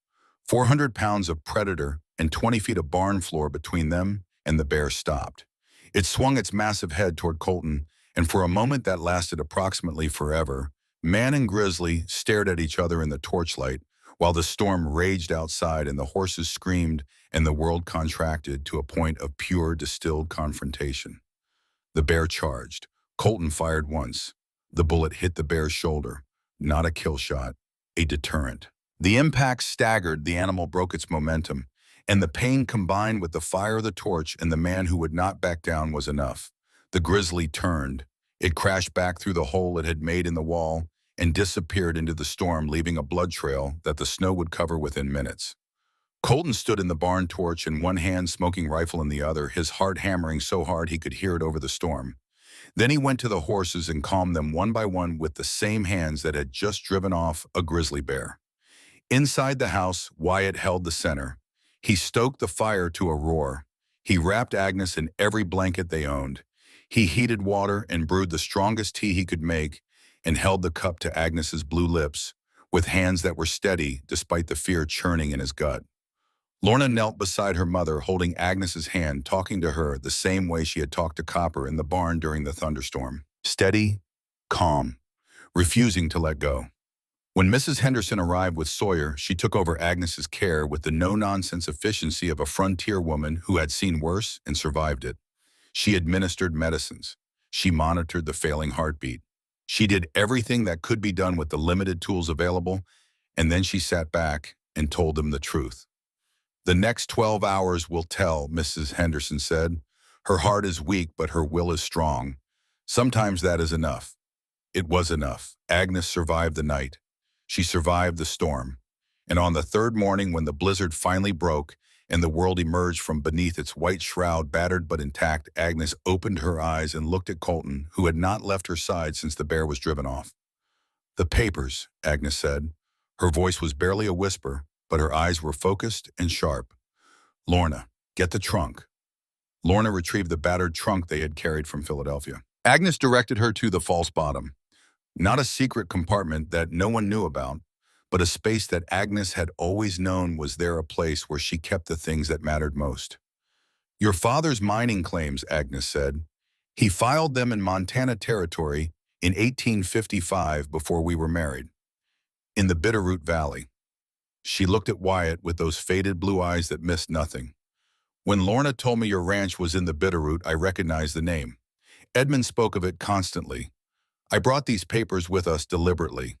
400 pounds of predator and 20 feet of barn floor between them, and the bear stopped. It swung its massive head toward Colton, and for a moment that lasted approximately forever, man and grizzly stared at each other in the torchlight while the storm raged outside and the horses screamed and the world contracted to a point of pure distilled confrontation. The bear charged. Colton fired once. The bullet hit the bear's shoulder. Not a kill shot, a deterrent. The impact staggered, the animal broke its momentum, and the pain combined with the fire of the torch and the man who would not back down was enough. The grizzly turned. It crashed back through the hole it had made in the wall and disappeared into the storm, leaving a blood trail that the snow would cover within minutes. Colton stood in the barn torch in one hand, smoking rifle in the other, his heart hammering so hard he could hear it over the storm. Then he went to the horses and calmed them one by one with the same hands that had just driven off a grizzly bear. Inside the house, Wyatt held the center. He stoked the fire to a roar. He wrapped Agnes in every blanket they owned. He heated water and brewed the strongest tea he could make and held the cup to Agnes's blue lips with hands that were steady despite the fear churning in his gut. Lorna knelt beside her mother, holding Agnes's hand, talking to her the same way she had talked to Copper in the barn during the thunderstorm. Steady, calm, refusing to let go. When Mrs. Henderson arrived with Sawyer, she took over Agnes's care with the no-nonsense efficiency of a frontier woman who had seen worse and survived it. She administered medicines. She monitored the failing heartbeat. She did everything that could be done with the limited tools available, and then she sat back and told them the truth. The next 12 hours will tell, Mrs. Henderson said. Her heart is weak, but her will is strong. Sometimes that is enough. It was enough. Agnes survived the night. She survived the storm. And on the third morning, when the blizzard finally broke and the world emerged from beneath its white shroud, battered but intact, Agnes opened her eyes and looked at Colton, who had not left her side since the bear was driven off. "The papers," Agnes said. Her voice was barely a whisper, but her eyes were focused and sharp. "Lorna, get the trunk." Lorna retrieved the battered trunk they had carried from Philadelphia. Agnes directed her to the false bottom. Not a secret compartment that no one knew about, but a space that Agnes had always known was there, a place where she kept the things that mattered most. "Your father's mining claims," Agnes said. "He filed them in Montana Territory in 1855 before we were married, in the Bitterroot Valley." She looked at Wyatt with those faded blue eyes that missed nothing. "When Lorna told me your ranch was in the Bitterroot, I recognized the name. Edmund spoke of it constantly. I brought these papers with us deliberately.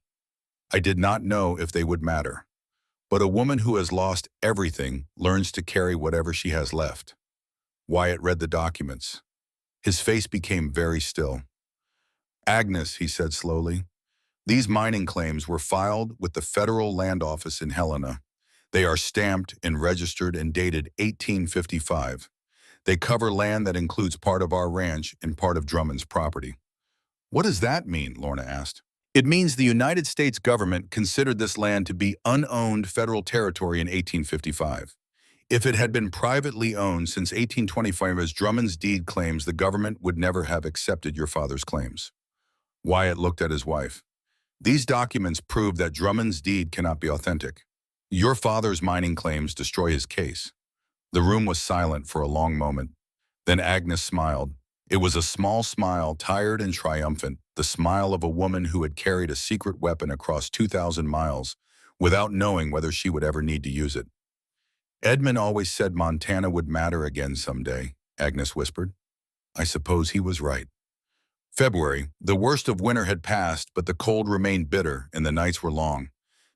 I did not know if they would matter. But a woman who has lost everything learns to carry whatever she has left." Wyatt read the documents. His face became very still. "Agnes," he said slowly, "these mining claims were filed with the Federal Land Office in Helena. They are stamped and registered and dated 1855. They cover land that includes part of our ranch and part of Drummond's property." "What does that mean?" Lorna asked. "It means the United States government considered this land to be unowned federal territory in 1855. If it had been privately owned since 1825, as Drummond's deed claims, the government would never have accepted your father's claims." Wyatt looked at his wife. "These documents prove that Drummond's deed cannot be authentic. Your father's mining claims destroy his case." The room was silent for a long moment. Then Agnes smiled. It was a small smile, tired and triumphant, the smile of a woman who had carried a secret weapon across 2,000 miles without knowing whether she would ever need to use it. "Edmund always said Montana would matter again someday," Agnes whispered. "I suppose he was right." February. The worst of winter had passed, but the cold remained bitter and the nights were long.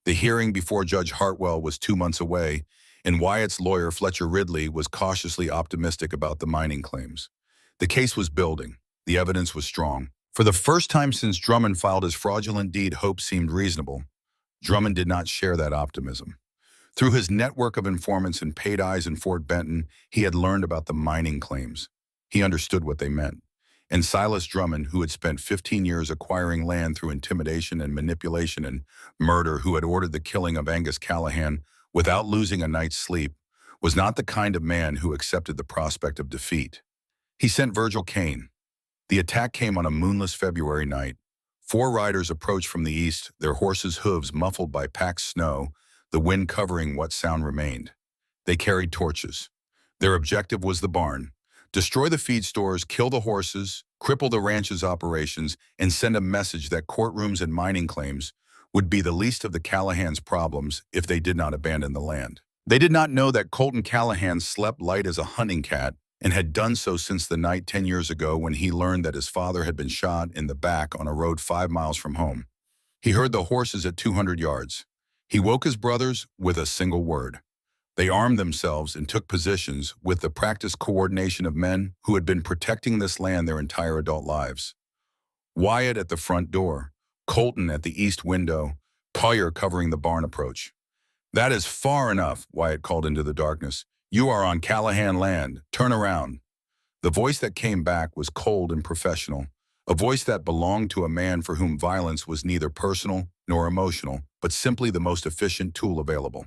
The hearing before Judge Hartwell was 2 months away, and Wyatt's lawyer, Fletcher Ridley, was cautiously optimistic about the mining claims. The case was building. The evidence was strong. For the first time since Drummond filed his fraudulent deed, hope seemed reasonable. Drummond did not share that optimism. Through his network of informants and paid eyes in Fort Benton, he had learned about the mining claims. He understood what they meant. And Silas Drummond, who had spent 15 years acquiring land through intimidation and manipulation and murder, who had ordered the killing of Angus Callahan without losing a night's sleep, was not the kind of man who accepted the prospect of defeat. He sent Virgil Kane. The attack came on a moonless February night. 4 riders approached from the east, their horses' hooves muffled by packed snow, the wind covering what sound remained. They carried torches. Their objective was the barn. Destroy the feed stores, kill the horses, cripple the ranch's operations, and send a message that courtrooms and mining claims would be the least of the Callahans' problems if they did not abandon the land. They did not know that Colton Callahan slept light as a hunting cat and had done so since the night 10 years ago when he learned that his father had been shot in the back on a road 5 miles from home. He heard the horses at 200 yards. He woke his brothers with a single word. They armed themselves and took positions with the practiced coordination of men who had been protecting this land their entire adult lives. Wyatt at the front door, Colton at the east window, Collier covering the barn approach. "That is far enough," Wyatt called into the darkness. "You are on Callahan land. Turn around." The voice that came back was cold and professional, a voice that belonged to a man for whom violence was neither personal nor emotional, but simply the most efficient tool available.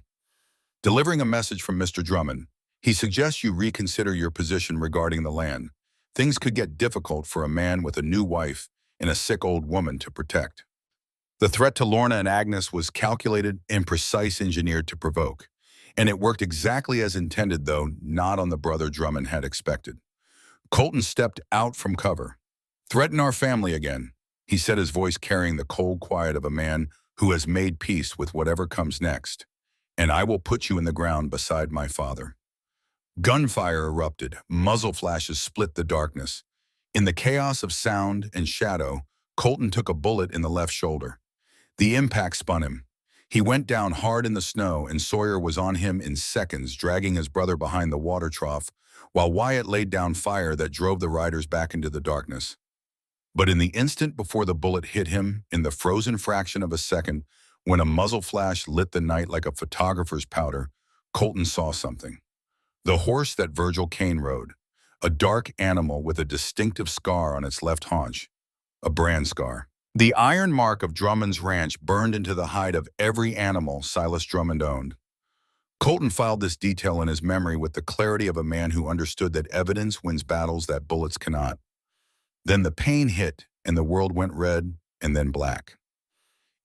Delivering a message from Mr. Drummond, he suggests you reconsider your position regarding the land. Things could get difficult for a man with a new wife and a sick old woman to protect. The threat to Lorna and Agnes was calculated and precise, engineered to provoke. And it worked exactly as intended, though not on the brother Drummond had expected. Colton stepped out from cover. "Threaten our family again," he said, his voice carrying the cold quiet of a man who has made peace with whatever comes next. "And I will put you in the ground beside my father." Gunfire erupted. Muzzle flashes split the darkness. In the chaos of sound and shadow, Colton took a bullet in the left shoulder. The impact spun him. He went down hard in the snow, and Sawyer was on him in seconds, dragging his brother behind the water trough, while Wyatt laid down fire that drove the riders back into the darkness. But in the instant before the bullet hit him, in the frozen fraction of a second, when a muzzle flash lit the night like a photographer's powder, Colton saw something. The horse that Virgil Kane rode, a dark animal with a distinctive scar on its left haunch, a brand scar. The iron mark of Drummond's ranch burned into the hide of every animal Silas Drummond owned. Colton filed this detail in his memory with the clarity of a man who understood that evidence wins battles that bullets cannot. Then the pain hit, and the world went red and then black.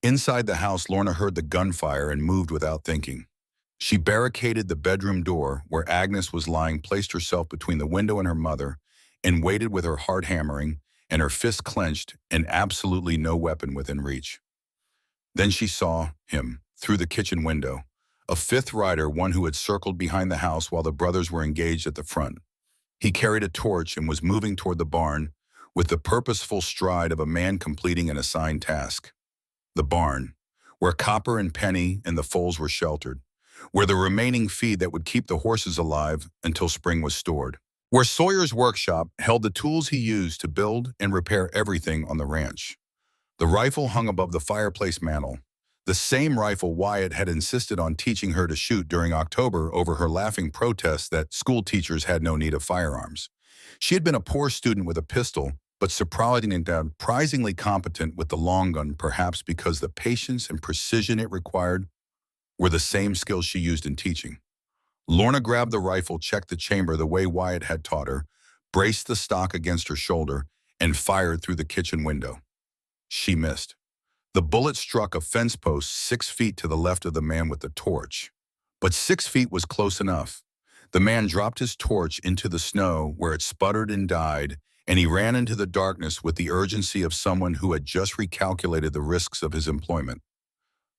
Inside the house, Lorna heard the gunfire and moved without thinking. She barricaded the bedroom door where Agnes was lying, placed herself between the window and her mother, and waited with her heart hammering and her fist clenched and absolutely no weapon within reach. Then she saw him, through the kitchen window, a fifth rider, one who had circled behind the house while the brothers were engaged at the front. He carried a torch and was moving toward the barn with the purposeful stride of a man completing an assigned task. The barn, where Copper and Penny and the foals were sheltered, where the remaining feed that would keep the horses alive until spring was stored, where Sawyer's workshop held the tools he used to build and repair everything on the ranch. The rifle hung above the fireplace mantel, the same rifle Wyatt had insisted on teaching her to shoot during October over her laughing protests that school teachers had no need of firearms. She had been a poor student with a pistol, but surprisingly competent with the long gun, perhaps because the patience and precision it required were the same skills she used in teaching. Lorna grabbed the rifle, checked the chamber the way Wyatt had taught her, braced the stock against her shoulder, and fired through the kitchen window. She missed. The bullet struck a fence post 6 feet to the left of the man with the torch. But 6 feet was close enough. The man dropped his torch into the snow where it sputtered and died, and he ran into the darkness with the urgency of someone who had just recalculated the risks of his employment.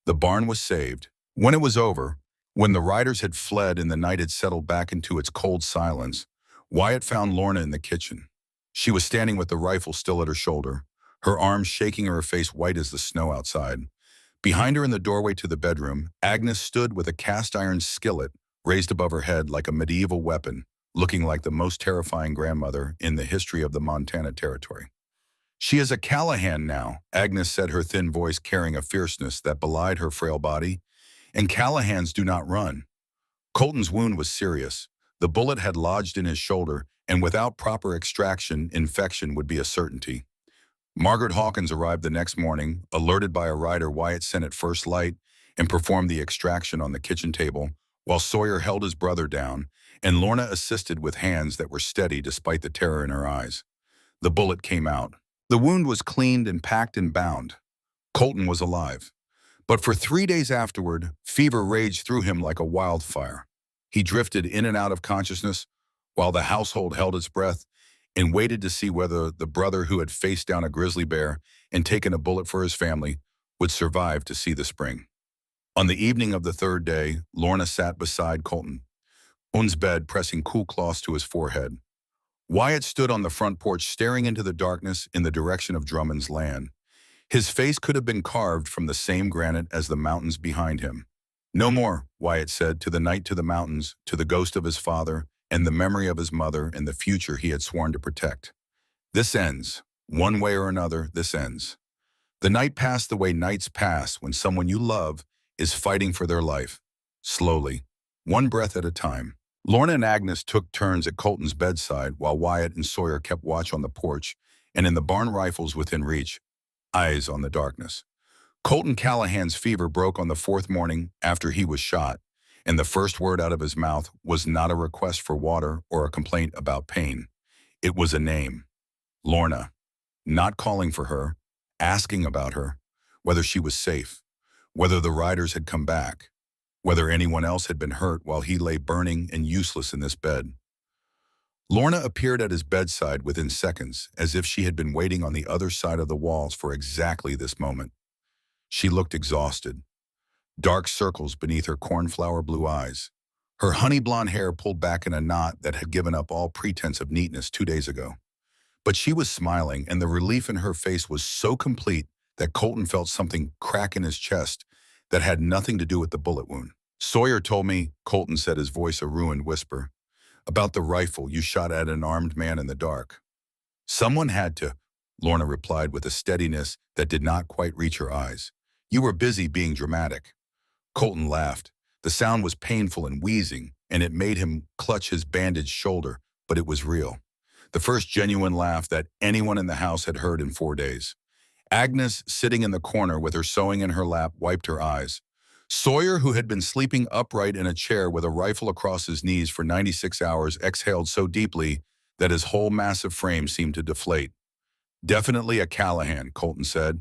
The barn was saved. When it was over, when the riders had fled and the night had settled back into its cold silence, Wyatt found Lorna in the kitchen. She was standing with the rifle still at her shoulder, her arms shaking and her face white as the snow outside. Behind her in the doorway to the bedroom, Agnes stood with a cast-iron skillet raised above her head like a medieval weapon, looking like the most terrifying grandmother in the history of the Montana Territory. "She is a Callahan now," Agnes said, her thin voice carrying a fierceness that belied her frail body. "And Callahans do not run." Colton's wound was serious. The bullet had lodged in his shoulder, and without proper extraction, infection would be a certainty. Margaret Hawkins arrived the next morning, alerted by a rider Wyatt sent at first light, and performed the extraction on the kitchen table, while Sawyer held his brother down, and Lorna assisted with hands that were steady despite the terror in her eyes. The bullet came out. The wound was cleaned and packed and bound. Colton was alive. But for 3 days afterward, fever raged through him like a wildfire. He drifted in and out of consciousness while the household held its breath and waited to see whether the brother who had faced down a grizzly bear and taken a bullet for his family would survive to see the spring. On the evening of the third day, Lorna sat beside Colton's bed, pressing cool cloths to his forehead. Wyatt stood on the front porch staring into the darkness in the direction of Drummond's land. His face could have been carved from the same granite as the mountains behind him. "No more," Wyatt said, "to the night, to the mountains, to the ghost of his father, and the memory of his mother, and the future he had sworn to protect. This ends. One way or another, this ends. The night passed the way nights pass when someone you love is fighting for their life. Slowly, one breath at a time." Lorna and Agnes took turns at Colton's bedside while Wyatt and Sawyer kept watch on the porch and in the barn, rifles within reach, eyes on the darkness. Colton Callahan's fever broke on the 4th morning after he was shot, and the first word out of his mouth was not a request for water or a complaint about pain. It was a name. Lorna. Not calling for her, asking about her, whether she was safe, whether the riders had come back, whether anyone else had been hurt while he lay burning and useless in this bed. Lorna appeared at his bedside within seconds, as if she had been waiting on the other side of the walls for exactly this moment. She looked exhausted. Dark circles beneath her cornflower blue eyes. Her honey blonde hair pulled back in a knot that had given up all pretense of neatness 2 days ago. But she was smiling, and the relief in her face was so complete that Colton felt something crack in his chest, that had nothing to do with the bullet wound. Sawyer told me, Colton said, his voice a ruined whisper, about the rifle you shot at an armed man in the dark. Someone had to, Lorna replied with a steadiness that did not quite reach her eyes. You were busy being dramatic. Colton laughed. The sound was painful and wheezing, and it made him clutch his bandaged shoulder, but it was real. The first genuine laugh that anyone in the house had heard in 4 days. Agnes, sitting in the corner with her sewing in her lap, wiped her eyes. Sawyer, who had been sleeping upright in a chair with a rifle across his knees for 96 hours, exhaled so deeply that his whole massive frame seemed to deflate. Definitely a Callahan, Colton said.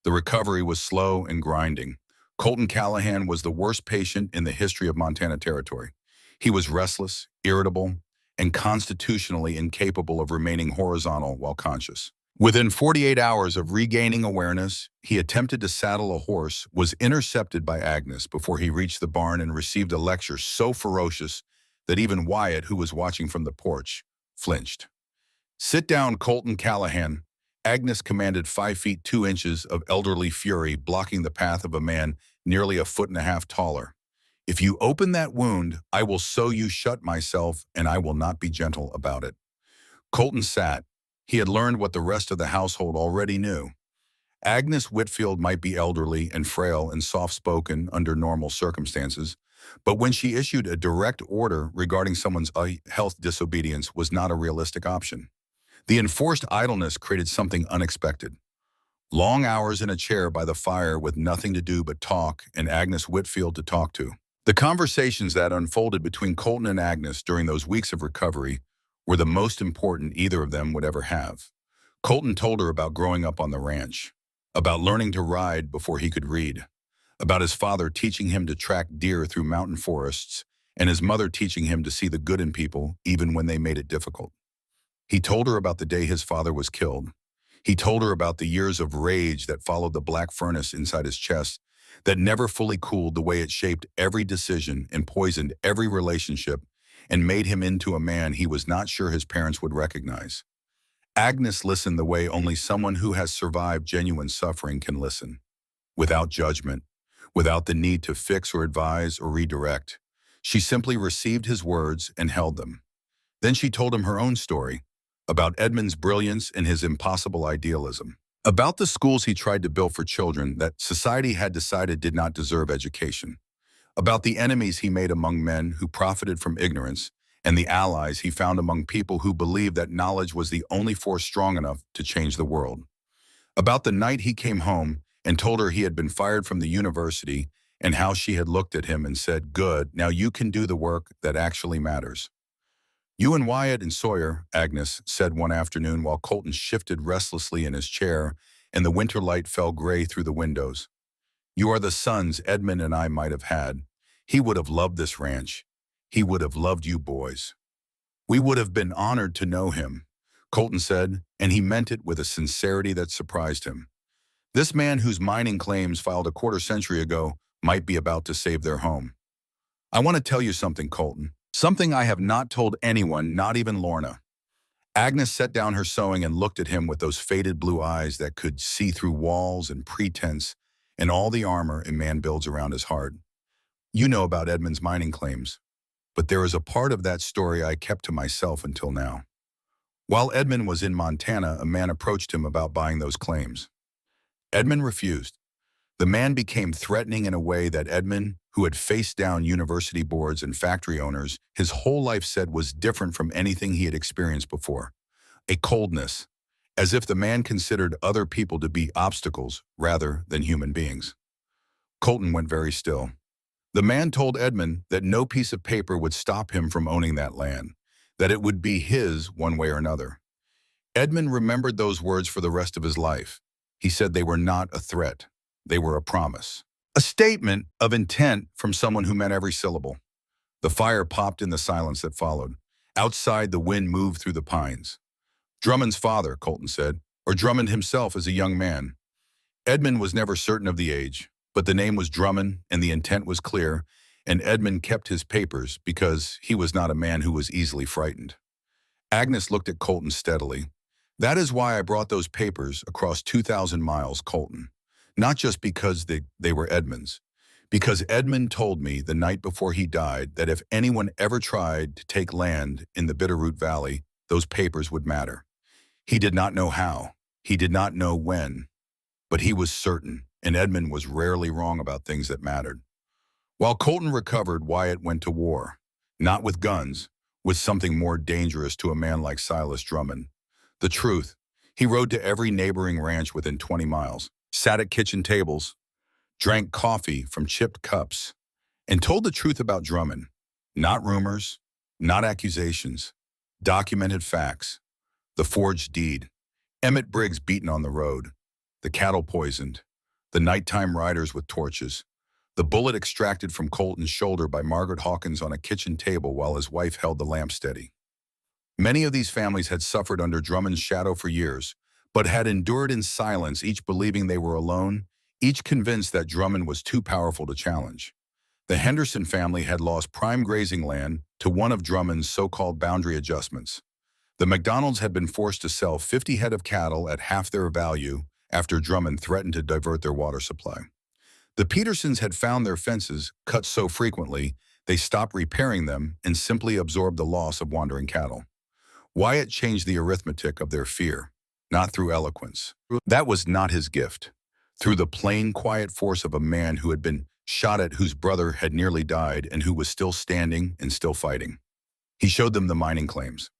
The recovery was slow and grinding. Colton Callahan was the worst patient in the history of Montana Territory. He was restless, irritable, and constitutionally incapable of remaining horizontal while conscious. Within 48 hours of regaining awareness, he attempted to saddle a horse, was intercepted by Agnes before he reached the barn and received a lecture so ferocious that even Wyatt, who was watching from the porch, flinched. Sit down, Colton Callahan. Agnes commanded 5 feet 2 inches of elderly fury, blocking the path of a man nearly a foot and a half taller. If you open that wound, I will sew you shut myself, and I will not be gentle about it. Colton sat. He had learned what the rest of the household already knew. Agnes Whitfield might be elderly and frail and soft-spoken under normal circumstances, but when she issued a direct order regarding someone's health disobedience was not a realistic option. The enforced idleness created something unexpected. Long hours in a chair by the fire with nothing to do but talk and Agnes Whitfield to talk to. The conversations that unfolded between Colton and Agnes during those weeks of recovery were the most important either of them would ever have. Colton told her about growing up on the ranch, about learning to ride before he could read, about his father teaching him to track deer through mountain forests, and his mother teaching him to see the good in people even when they made it difficult. He told her about the day his father was killed. He told her about the years of rage that followed the black furnace inside his chest that never fully cooled, the way it shaped every decision and poisoned every relationship and made him into a man he was not sure his parents would recognize. Agnes listened the way only someone who has survived genuine suffering can listen, without judgment, without the need to fix or advise or redirect. She simply received his words and held them. Then she told him her own story, about Edmund's brilliance and his impossible idealism, about the schools he tried to build for children that society had decided did not deserve education, about the enemies he made among men who profited from ignorance and the allies he found among people who believed that knowledge was the only force strong enough to change the world, about the night he came home and told her he had been fired from the university and how she had looked at him and said, "Good, now you can do the work that actually matters." You and Wyatt and Sawyer, Agnes said one afternoon while Colton shifted restlessly in his chair and the winter light fell gray through the windows. You are the sons Edmund and I might have had. He would have loved this ranch. He would have loved you boys. We would have been honored to know him, Colton said, and he meant it with a sincerity that surprised him. This man whose mining claims filed a quarter century ago might be about to save their home. I want to tell you something, Colton. Something I have not told anyone, not even Lorna. Agnes set down her sewing and looked at him with those faded blue eyes that could see through walls and pretense and all the armor a man builds around his heart. You know about Edmund's mining claims, but there is a part of that story I kept to myself until now. While Edmund was in Montana, a man approached him about buying those claims. Edmund refused. The man became threatening in a way that Edmund, who had faced down university boards and factory owners, his whole life said was different from anything he had experienced before. A coldness, as if the man considered other people to be obstacles rather than human beings. Colton went very still. The man told Edmund that no piece of paper would stop him from owning that land, that it would be his one way or another. Edmund remembered those words for the rest of his life. He said they were not a threat. They were a promise. A statement of intent from someone who meant every syllable. The fire popped in the silence that followed. Outside, the wind moved through the pines. Drummond's father, Colton said, or Drummond himself as a young man. Edmund was never certain of the age, but the name was Drummond and the intent was clear, and Edmund kept his papers because he was not a man who was easily frightened. Agnes looked at Colton steadily. That is why I brought those papers across 2,000 miles, Colton. Not just because they were Edmund's. Because Edmund told me the night before he died that if anyone ever tried to take land in the Bitterroot Valley, those papers would matter. He did not know how. He did not know when. But he was certain, and Edmund was rarely wrong about things that mattered. While Colton recovered, Wyatt went to war. Not with guns, with something more dangerous to a man like Silas Drummond. The truth, he rode to every neighboring ranch within 20 miles, sat at kitchen tables, drank coffee from chipped cups, and told the truth about Drummond. Not rumors, not accusations, documented facts. The forged deed, Emmett Briggs beaten on the road, the cattle poisoned, the nighttime riders with torches, the bullet extracted from Colton's shoulder by Margaret Hawkins on a kitchen table while his wife held the lamp steady. Many of these families had suffered under Drummond's shadow for years, but had endured in silence, each believing they were alone, each convinced that Drummond was too powerful to challenge. The Henderson family had lost prime grazing land to one of Drummond's so-called boundary adjustments. The McDonalds had been forced to sell 50 head of cattle at half their value after Drummond threatened to divert their water supply. The Petersons had found their fences cut so frequently they stopped repairing them and simply absorbed the loss of wandering cattle. Wyatt changed the arithmetic of their fear, not through eloquence. That was not his gift. Through the plain, quiet force of a man who had been shot at, whose brother had nearly died, and who was still standing and still fighting. He showed them the mining claims.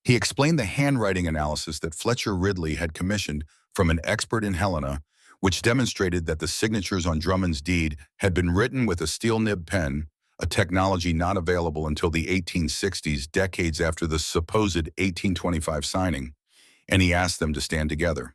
He explained the handwriting analysis that Fletcher Ridley had commissioned from an expert in Helena, which demonstrated that the signatures on Drummond's deed had been written with a steel nib pen, a technology not available until the 1860s, decades after the supposed 1825 signing, and he asked them to stand together.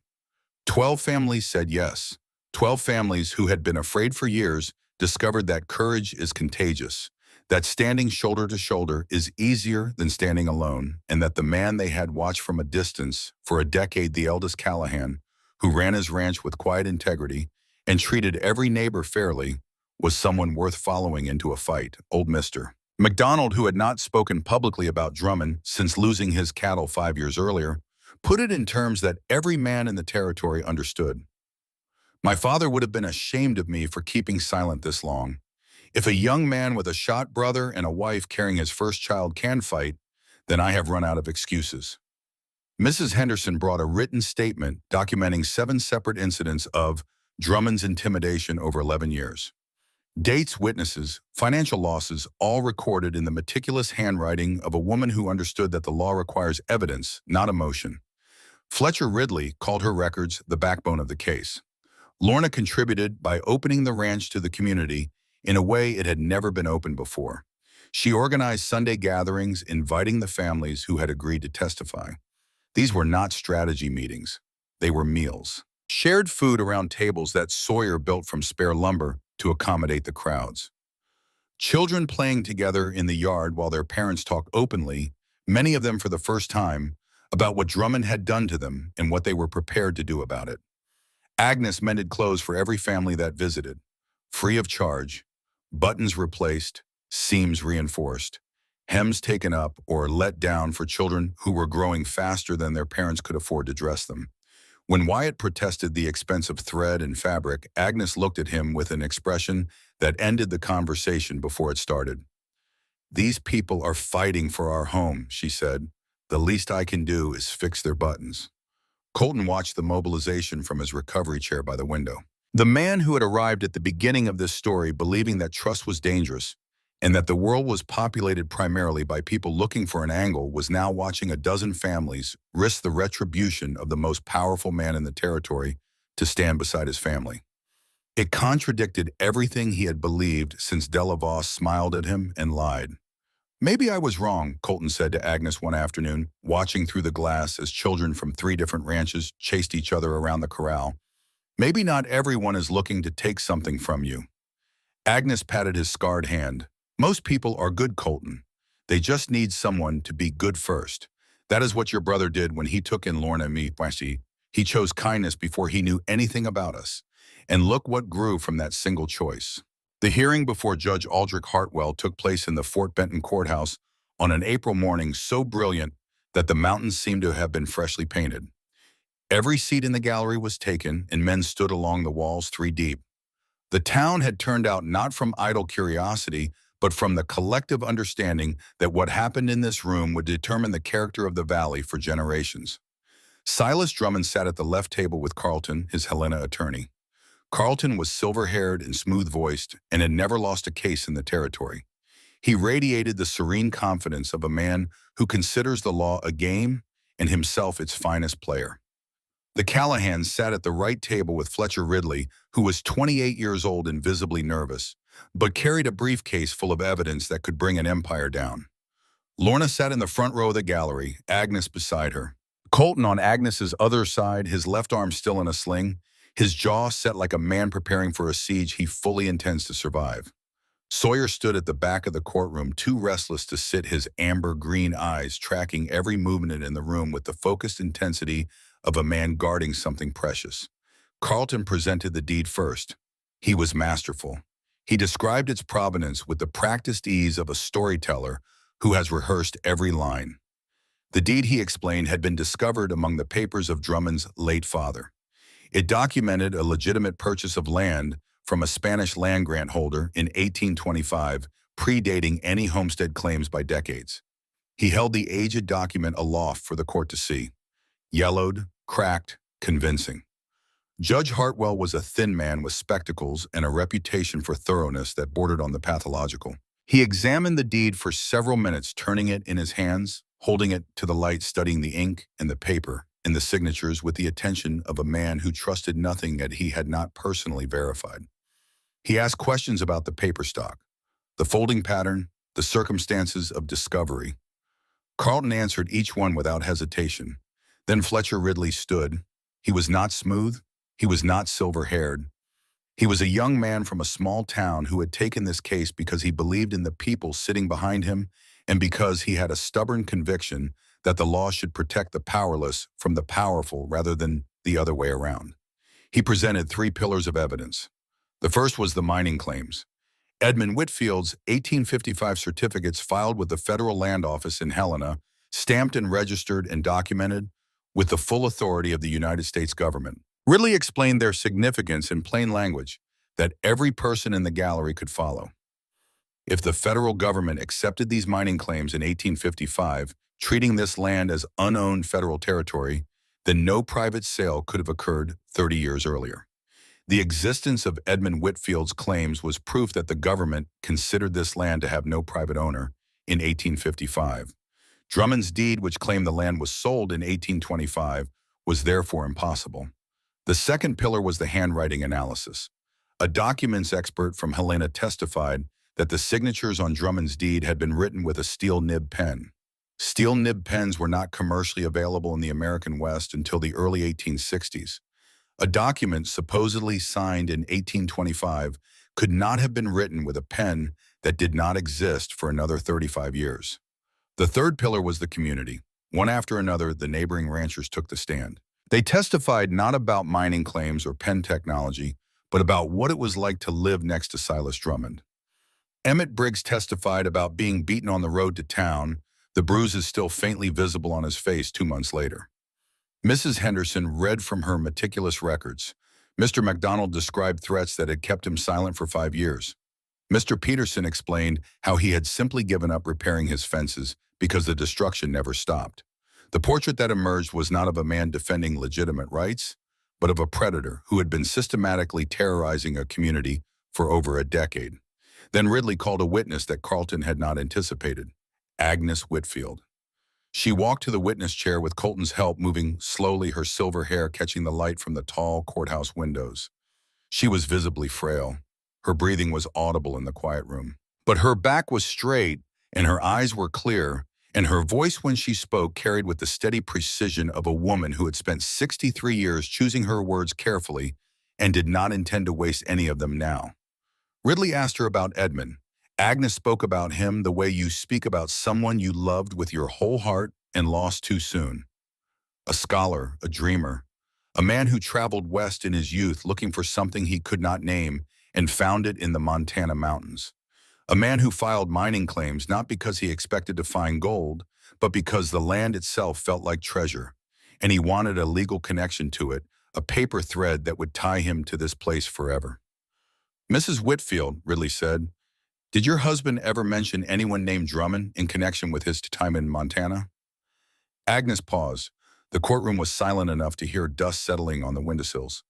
12 families said yes. 12 families who had been afraid for years discovered that courage is contagious, that standing shoulder to shoulder is easier than standing alone, and that the man they had watched from a distance for a decade, the eldest Callahan, who ran his ranch with quiet integrity and treated every neighbor fairly, was someone worth following into a fight. Old Mr. McDonald, who had not spoken publicly about Drummond since losing his cattle 5 years earlier, put it in terms that every man in the territory understood. My father would have been ashamed of me for keeping silent this long. If a young man with a shot brother and a wife carrying his first child can fight, then I have run out of excuses. Mrs. Henderson brought a written statement documenting 7 separate incidents of Drummond's intimidation over 11 years. Dates, witnesses, financial losses, all recorded in the meticulous handwriting of a woman who understood that the law requires evidence, not emotion. Fletcher Ridley called her records the backbone of the case. Lorna contributed by opening the ranch to the community in a way it had never been opened before. She organized Sunday gatherings, inviting the families who had agreed to testify. These were not strategy meetings. They were meals. Shared food around tables that Sawyer built from spare lumber to accommodate the crowds. Children playing together in the yard while their parents talked openly, many of them for the first time, about what Drummond had done to them and what they were prepared to do about it. Agnes mended clothes for every family that visited, free of charge, buttons replaced, seams reinforced, hems taken up or let down for children who were growing faster than their parents could afford to dress them. When Wyatt protested the expense of thread and fabric, Agnes looked at him with an expression that ended the conversation before it started. "These people are fighting for our home," she said. "The least I can do is fix their buttons." Colton watched the mobilization from his recovery chair by the window. The man who had arrived at the beginning of this story believing that trust was dangerous and that the world was populated primarily by people looking for an angle was now watching a dozen families risk the retribution of the most powerful man in the territory to stand beside his family. It contradicted everything he had believed since Delavos smiled at him and lied. "Maybe I was wrong," Colton said to Agnes one afternoon, watching through the glass as children from 3 different ranches chased each other around the corral. "Maybe not everyone is looking to take something from you." Agnes patted his scarred hand. "Most people are good, Colton. They just need someone to be good first. That is what your brother did when he took in Lorna and me. He chose kindness before he knew anything about us. And look what grew from that single choice." The hearing before Judge Aldrich Hartwell took place in the Fort Benton courthouse on an April morning so brilliant that the mountains seemed to have been freshly painted. Every seat in the gallery was taken, and men stood along the walls 3 deep. The town had turned out not from idle curiosity, but from the collective understanding that what happened in this room would determine the character of the valley for generations. Silas Drummond sat at the left table with Carlton, his Helena attorney. Carlton was silver-haired and smooth-voiced and had never lost a case in the territory. He radiated the serene confidence of a man who considers the law a game and himself its finest player. The Callahans sat at the right table with Fletcher Ridley, who was 28 years old and visibly nervous, but carried a briefcase full of evidence that could bring an empire down. Lorna sat in the front row of the gallery, Agnes beside her. Colton on Agnes's other side, his left arm still in a sling, his jaw set like a man preparing for a siege he fully intends to survive. Sawyer stood at the back of the courtroom, too restless to sit, his amber-green eyes tracking every movement in the room with the focused intensity of a man guarding something precious. Carlton presented the deed first. He was masterful. He described its provenance with the practiced ease of a storyteller who has rehearsed every line. The deed, he explained, had been discovered among the papers of Drummond's late father. It documented a legitimate purchase of land from a Spanish land grant holder in 1825, predating any homestead claims by decades. He held the aged document aloft for the court to see. Yellowed, cracked, convincing. Judge Hartwell was a thin man with spectacles and a reputation for thoroughness that bordered on the pathological. He examined the deed for several minutes, turning it in his hands, holding it to the light, studying the ink and the paper and the signatures with the attention of a man who trusted nothing that he had not personally verified. He asked questions about the paper stock, the folding pattern, the circumstances of discovery. Carlton answered each one without hesitation. Then Fletcher Ridley stood. He was not smooth. He was not silver-haired. He was a young man from a small town who had taken this case because he believed in the people sitting behind him and because he had a stubborn conviction that the law should protect the powerless from the powerful rather than the other way around. He presented 3 pillars of evidence. The first was the mining claims. Edmund Whitfield's 1855 certificates filed with the Federal Land Office in Helena, stamped and registered and documented with the full authority of the United States government. Ridley explained their significance in plain language that every person in the gallery could follow. If the federal government accepted these mining claims in 1855, treating this land as unowned federal territory, then no private sale could have occurred 30 years earlier. The existence of Edmund Whitfield's claims was proof that the government considered this land to have no private owner in 1855. Drummond's deed, which claimed the land was sold in 1825, was therefore impossible. The second pillar was the handwriting analysis. A documents expert from Helena testified that the signatures on Drummond's deed had been written with a steel nib pen. Steel nib pens were not commercially available in the American West until the early 1860s. A document supposedly signed in 1825 could not have been written with a pen that did not exist for another 35 years. The third pillar was the community. One after another, the neighboring ranchers took the stand. They testified not about mining claims or pen technology, but about what it was like to live next to Silas Drummond. Emmett Briggs testified about being beaten on the road to town, the bruises still faintly visible on his face 2 months later. Mrs. Henderson read from her meticulous records. Mr. MacDonald described threats that had kept him silent for 5 years. Mr. Peterson explained how he had simply given up repairing his fences because the destruction never stopped. The portrait that emerged was not of a man defending legitimate rights, but of a predator who had been systematically terrorizing a community for over a decade. Then Ridley called a witness that Carlton had not anticipated, Agnes Whitfield. She walked to the witness chair with Colton's help, moving slowly, her silver hair catching the light from the tall courthouse windows. She was visibly frail. Her breathing was audible in the quiet room. But her back was straight, and her eyes were clear, and her voice when she spoke carried with the steady precision of a woman who had spent 63 years choosing her words carefully and did not intend to waste any of them now. Ridley asked her about Edmund. Agnes spoke about him the way you speak about someone you loved with your whole heart and lost too soon. A scholar, a dreamer, a man who traveled west in his youth looking for something he could not name and found it in the Montana mountains. A man who filed mining claims not because he expected to find gold, but because the land itself felt like treasure, and he wanted a legal connection to it, a paper thread that would tie him to this place forever. Mrs. Whitfield, Ridley said, did your husband ever mention anyone named Drummond in connection with his time in Montana? Agnes paused. The courtroom was silent enough to hear dust settling on the windowsills.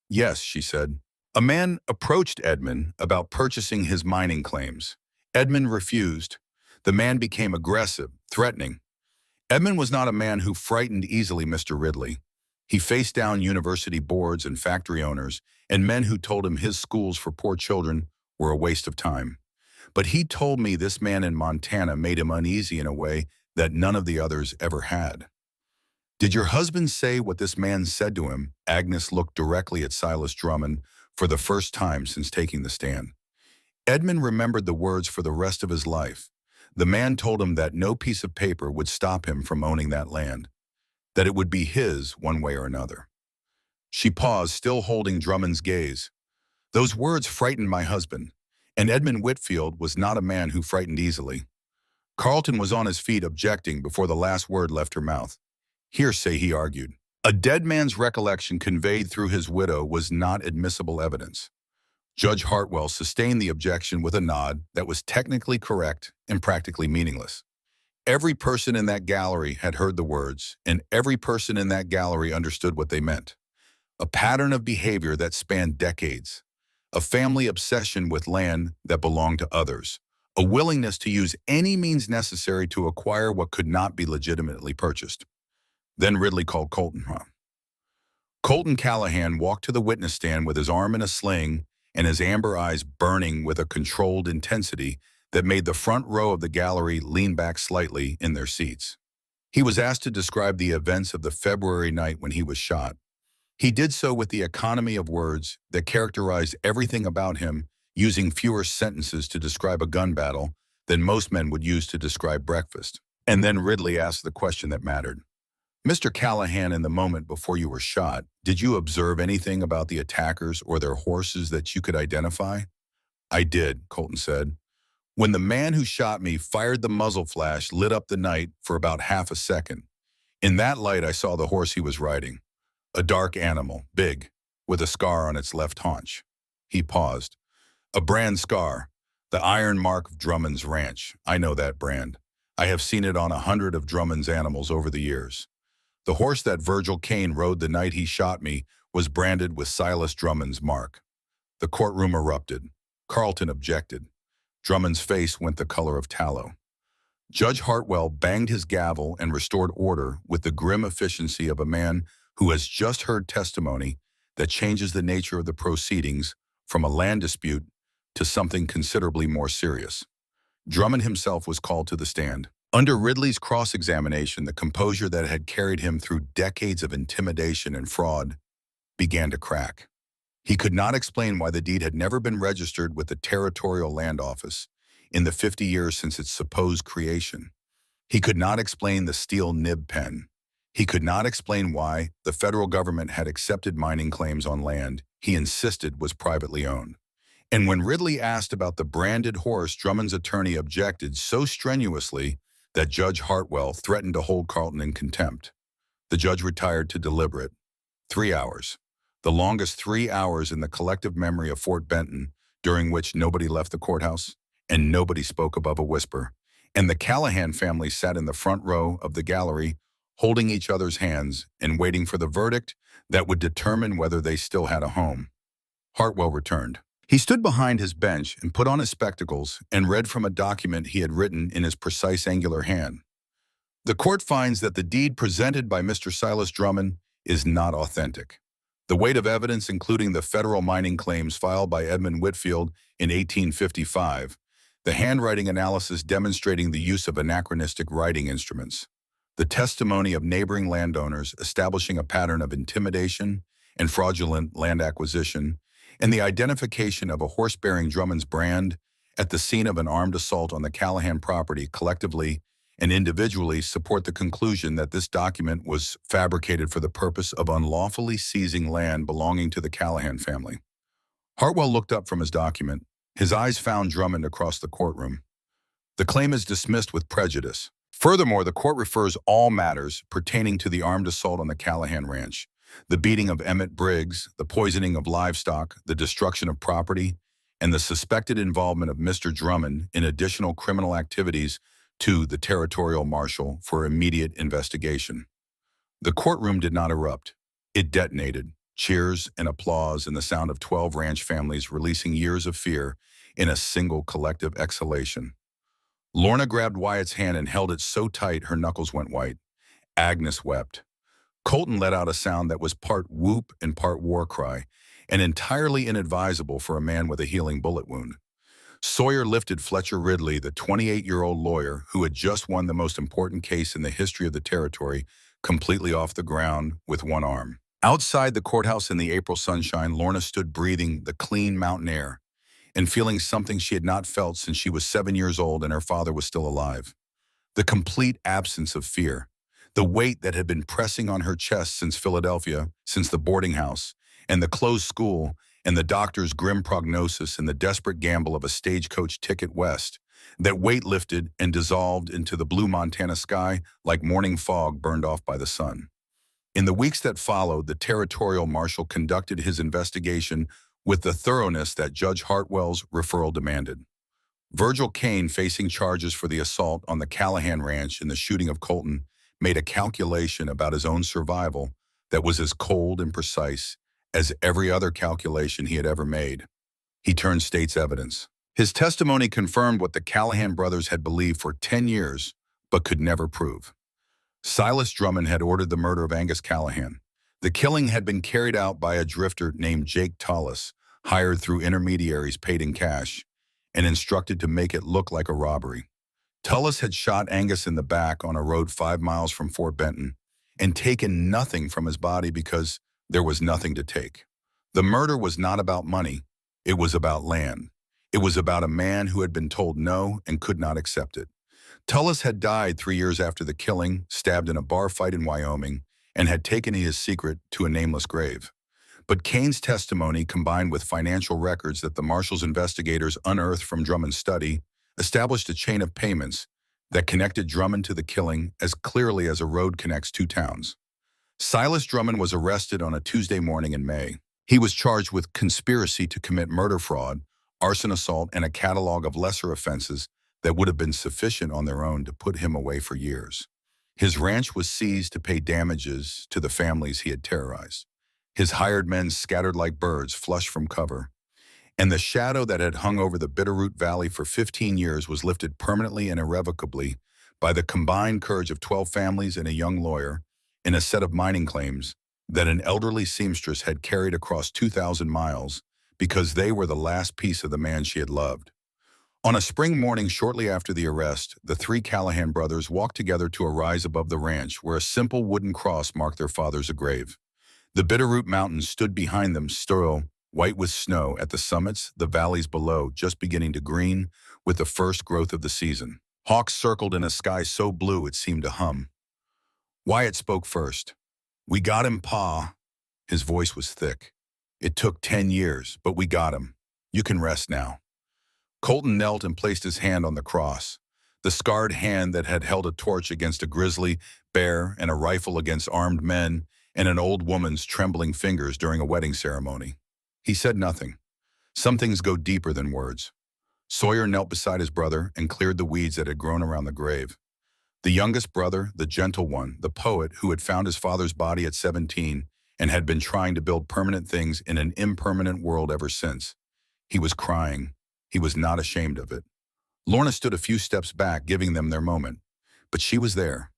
Yes, she said. A man approached Edmund about purchasing his mining claims. Edmund refused. The man became aggressive, threatening. Edmund was not a man who frightened easily, Mr. Ridley. He faced down university boards and factory owners and men who told him his schools for poor children were a waste of time. But he told me this man in Montana made him uneasy in a way that none of the others ever had. Did your husband say what this man said to him? Agnes looked directly at Silas Drummond for the first time since taking the stand. Edmund remembered the words for the rest of his life. The man told him that no piece of paper would stop him from owning that land, that it would be his one way or another. She paused, still holding Drummond's gaze. Those words frightened my husband, and Edmund Whitfield was not a man who frightened easily. Carlton was on his feet, objecting before the last word left her mouth. Hearsay, he argued. A dead man's recollection conveyed through his widow was not admissible evidence. Judge Hartwell sustained the objection with a nod that was technically correct and practically meaningless. Every person in that gallery had heard the words, and every person in that gallery understood what they meant. A pattern of behavior that spanned decades. A family obsession with land that belonged to others. A willingness to use any means necessary to acquire what could not be legitimately purchased. Then Ridley called Colton. Colton Callahan walked to the witness stand with his arm in a sling and his amber eyes burning with a controlled intensity that made the front row of the gallery lean back slightly in their seats. He was asked to describe the events of the February night when he was shot. He did so with the economy of words that characterized everything about him, using fewer sentences to describe a gun battle than most men would use to describe breakfast. And then Ridley asked the question that mattered. Mr. Callahan, in the moment before you were shot, did you observe anything about the attackers or their horses that you could identify? I did, Colton said. When the man who shot me fired the muzzle flash lit up the night for about half a second. In that light, I saw the horse he was riding. A dark animal, big, with a scar on its left haunch. He paused. A brand scar, the iron mark of Drummond's ranch. I know that brand. I have seen it on 100 of Drummond's animals over the years. The horse that Virgil Kane rode the night he shot me was branded with Silas Drummond's mark. The courtroom erupted. Carlton objected. Drummond's face went the color of tallow. Judge Hartwell banged his gavel and restored order with the grim efficiency of a man who has just heard testimony that changes the nature of the proceedings from a land dispute to something considerably more serious. Drummond himself was called to the stand. Under Ridley's cross-examination, the composure that had carried him through decades of intimidation and fraud began to crack. He could not explain why the deed had never been registered with the Territorial Land Office in the 50 years since its supposed creation. He could not explain the steel nib pen. He could not explain why the federal government had accepted mining claims on land he insisted was privately owned. And when Ridley asked about the branded horse, Drummond's attorney objected so strenuously that Judge Hartwell threatened to hold Carlton in contempt. The judge retired to deliberate. 3 hours. The longest 3 hours in the collective memory of Fort Benton, during which nobody left the courthouse and nobody spoke above a whisper. And the Callahan family sat in the front row of the gallery, holding each other's hands and waiting for the verdict that would determine whether they still had a home. Hartwell returned. He stood behind his bench and put on his spectacles and read from a document he had written in his precise angular hand. The court finds that the deed presented by Mr. Silas Drummond is not authentic. The weight of evidence, including the federal mining claims filed by Edmund Whitfield in 1855, the handwriting analysis demonstrating the use of anachronistic writing instruments, the testimony of neighboring landowners establishing a pattern of intimidation and fraudulent land acquisition, and the identification of a horse bearing Drummond's brand at the scene of an armed assault on the Callahan property collectively and individually support the conclusion that this document was fabricated for the purpose of unlawfully seizing land belonging to the Callahan family. Hartwell looked up from his document. His eyes found Drummond across the courtroom. The claim is dismissed with prejudice. Furthermore, the court refers all matters pertaining to the armed assault on the Callahan ranch, the beating of Emmett Briggs, the poisoning of livestock, the destruction of property, and the suspected involvement of Mr. Drummond in additional criminal activities to the territorial marshal for immediate investigation. The courtroom did not erupt. It detonated, cheers and applause and the sound of 12 ranch families releasing years of fear in a single collective exhalation. Lorna grabbed Wyatt's hand and held it so tight her knuckles went white. Agnes wept. Colton let out a sound that was part whoop and part war cry, and entirely inadvisable for a man with a healing bullet wound. Sawyer lifted Fletcher Ridley, the 28-year-old lawyer who had just won the most important case in the history of the territory, completely off the ground with one arm. Outside the courthouse in the April sunshine, Lorna stood breathing the clean mountain air and feeling something she had not felt since she was 7 years old and her father was still alive. The complete absence of fear. The weight that had been pressing on her chest since Philadelphia, since the boarding house, and the closed school, and the doctor's grim prognosis and the desperate gamble of a stagecoach ticket west, that weight lifted and dissolved into the blue Montana sky like morning fog burned off by the sun. In the weeks that followed, the territorial marshal conducted his investigation with the thoroughness that Judge Hartwell's referral demanded. Virgil Kane, facing charges for the assault on the Callahan Ranch and the shooting of Colton, made a calculation about his own survival that was as cold and precise as every other calculation he had ever made. He turned state's evidence. His testimony confirmed what the Callahan brothers had believed for 10 years, but could never prove. Silas Drummond had ordered the murder of Angus Callahan. The killing had been carried out by a drifter named Jake Tullis, hired through intermediaries paid in cash, and instructed to make it look like a robbery. Tullis had shot Angus in the back on a road 5 miles from Fort Benton and taken nothing from his body because there was nothing to take. The murder was not about money. It was about land. It was about a man who had been told no and could not accept it. Tullis had died 3 years after the killing, stabbed in a bar fight in Wyoming, and had taken his secret to a nameless grave. But Kane's testimony, combined with financial records that the marshal's investigators unearthed from Drummond's study, established a chain of payments that connected Drummond to the killing as clearly as a road connects two towns. Silas Drummond was arrested on a Tuesday morning in May. He was charged with conspiracy to commit murder fraud, arson assault, and a catalog of lesser offenses that would have been sufficient on their own to put him away for years. His ranch was seized to pay damages to the families he had terrorized. His hired men scattered like birds, flushed from cover. And the shadow that had hung over the Bitterroot Valley for 15 years was lifted permanently and irrevocably by the combined courage of 12 families and a young lawyer in a set of mining claims that an elderly seamstress had carried across 2,000 miles because they were the last piece of the man she had loved. On a spring morning shortly after the arrest, the three Callahan brothers walked together to a rise above the ranch where a simple wooden cross marked their father's grave. The Bitterroot Mountains stood behind them, still white with snow at the summits, the valleys below just beginning to green with the first growth of the season. Hawks circled in a sky so blue it seemed to hum. Wyatt spoke first. "We got him, Pa." His voice was thick. "It took 10 years, but we got him. You can rest now." Colton knelt and placed his hand on the cross, the scarred hand that had held a torch against a grizzly bear and a rifle against armed men and an old woman's trembling fingers during a wedding ceremony. He said nothing. Some things go deeper than words. Sawyer knelt beside his brother and cleared the weeds that had grown around the grave. The youngest brother, the gentle one, the poet who had found his father's body at 17 and had been trying to build permanent things in an impermanent world ever since. He was crying. He was not ashamed of it. Lorna stood a few steps back, giving them their moment. But she was there,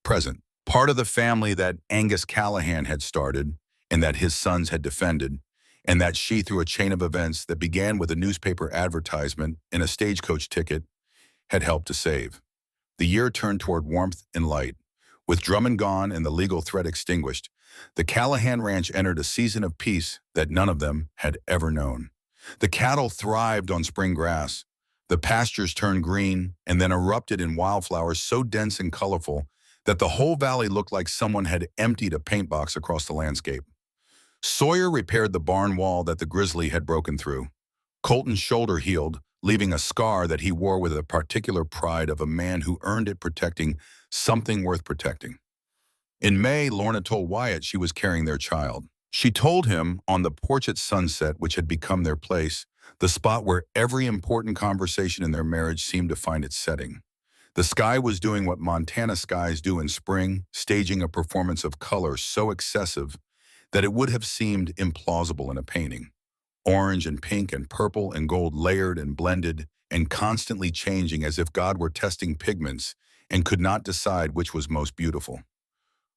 present, part of the family that Angus Callahan had started and that his sons had defended, and that she, through a chain of events that began with a newspaper advertisement and a stagecoach ticket, had helped to save. The year turned toward warmth and light. With Drummond gone and the legal threat extinguished, the Callahan Ranch entered a season of peace that none of them had ever known. The cattle thrived on spring grass. The pastures turned green and then erupted in wildflowers so dense and colorful that the whole valley looked like someone had emptied a paint box across the landscape. Sawyer repaired the barn wall that the grizzly had broken through. Colton's shoulder healed, leaving a scar that he wore with a particular pride of a man who earned it protecting something worth protecting. In May, Lorna told Wyatt she was carrying their child. She told him on the porch at sunset, which had become their place, the spot where every important conversation in their marriage seemed to find its setting. The sky was doing what Montana skies do in spring, staging a performance of color so excessive that it would have seemed implausible in a painting. Orange and pink and purple and gold layered and blended and constantly changing as if God were testing pigments and could not decide which was most beautiful.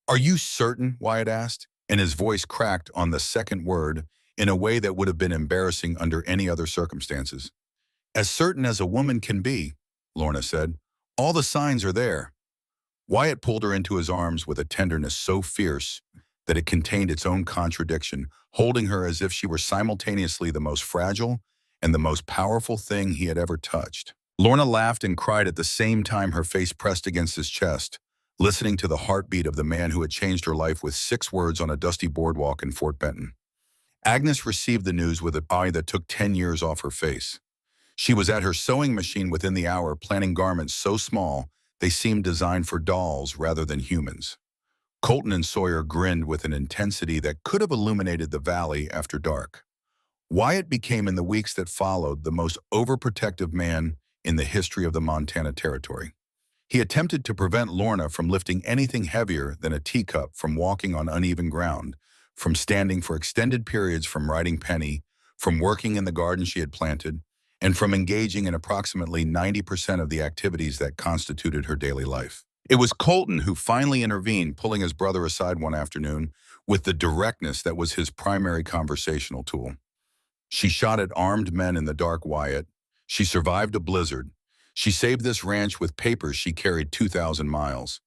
"Are you certain?" Wyatt asked, and his voice cracked on the second word in a way that would have been embarrassing under any other circumstances. "As certain as a woman can be," Lorna said. "All the signs are there." Wyatt pulled her into his arms with a tenderness so fierce that it contained its own contradiction, holding her as if she were simultaneously the most fragile and the most powerful thing he had ever touched. Lorna laughed and cried at the same time, her face pressed against his chest, listening to the heartbeat of the man who had changed her life with 6 words on a dusty boardwalk in Fort Benton. Agnes received the news with an eye that took 10 years off her face. She was at her sewing machine within the hour, planning garments so small they seemed designed for dolls rather than humans. Colton and Sawyer grinned with an intensity that could have illuminated the valley after dark. Wyatt became, in the weeks that followed, the most overprotective man in the history of the Montana Territory. He attempted to prevent Lorna from lifting anything heavier than a teacup, from walking on uneven ground, from standing for extended periods, from riding Penny, from working in the garden she had planted, and from engaging in approximately 90% of the activities that constituted her daily life. It was Colton who finally intervened, pulling his brother aside one afternoon with the directness that was his primary conversational tool. "She shot at armed men in the dark, Wyatt. She survived a blizzard. She saved this ranch with papers she carried 2,000 miles.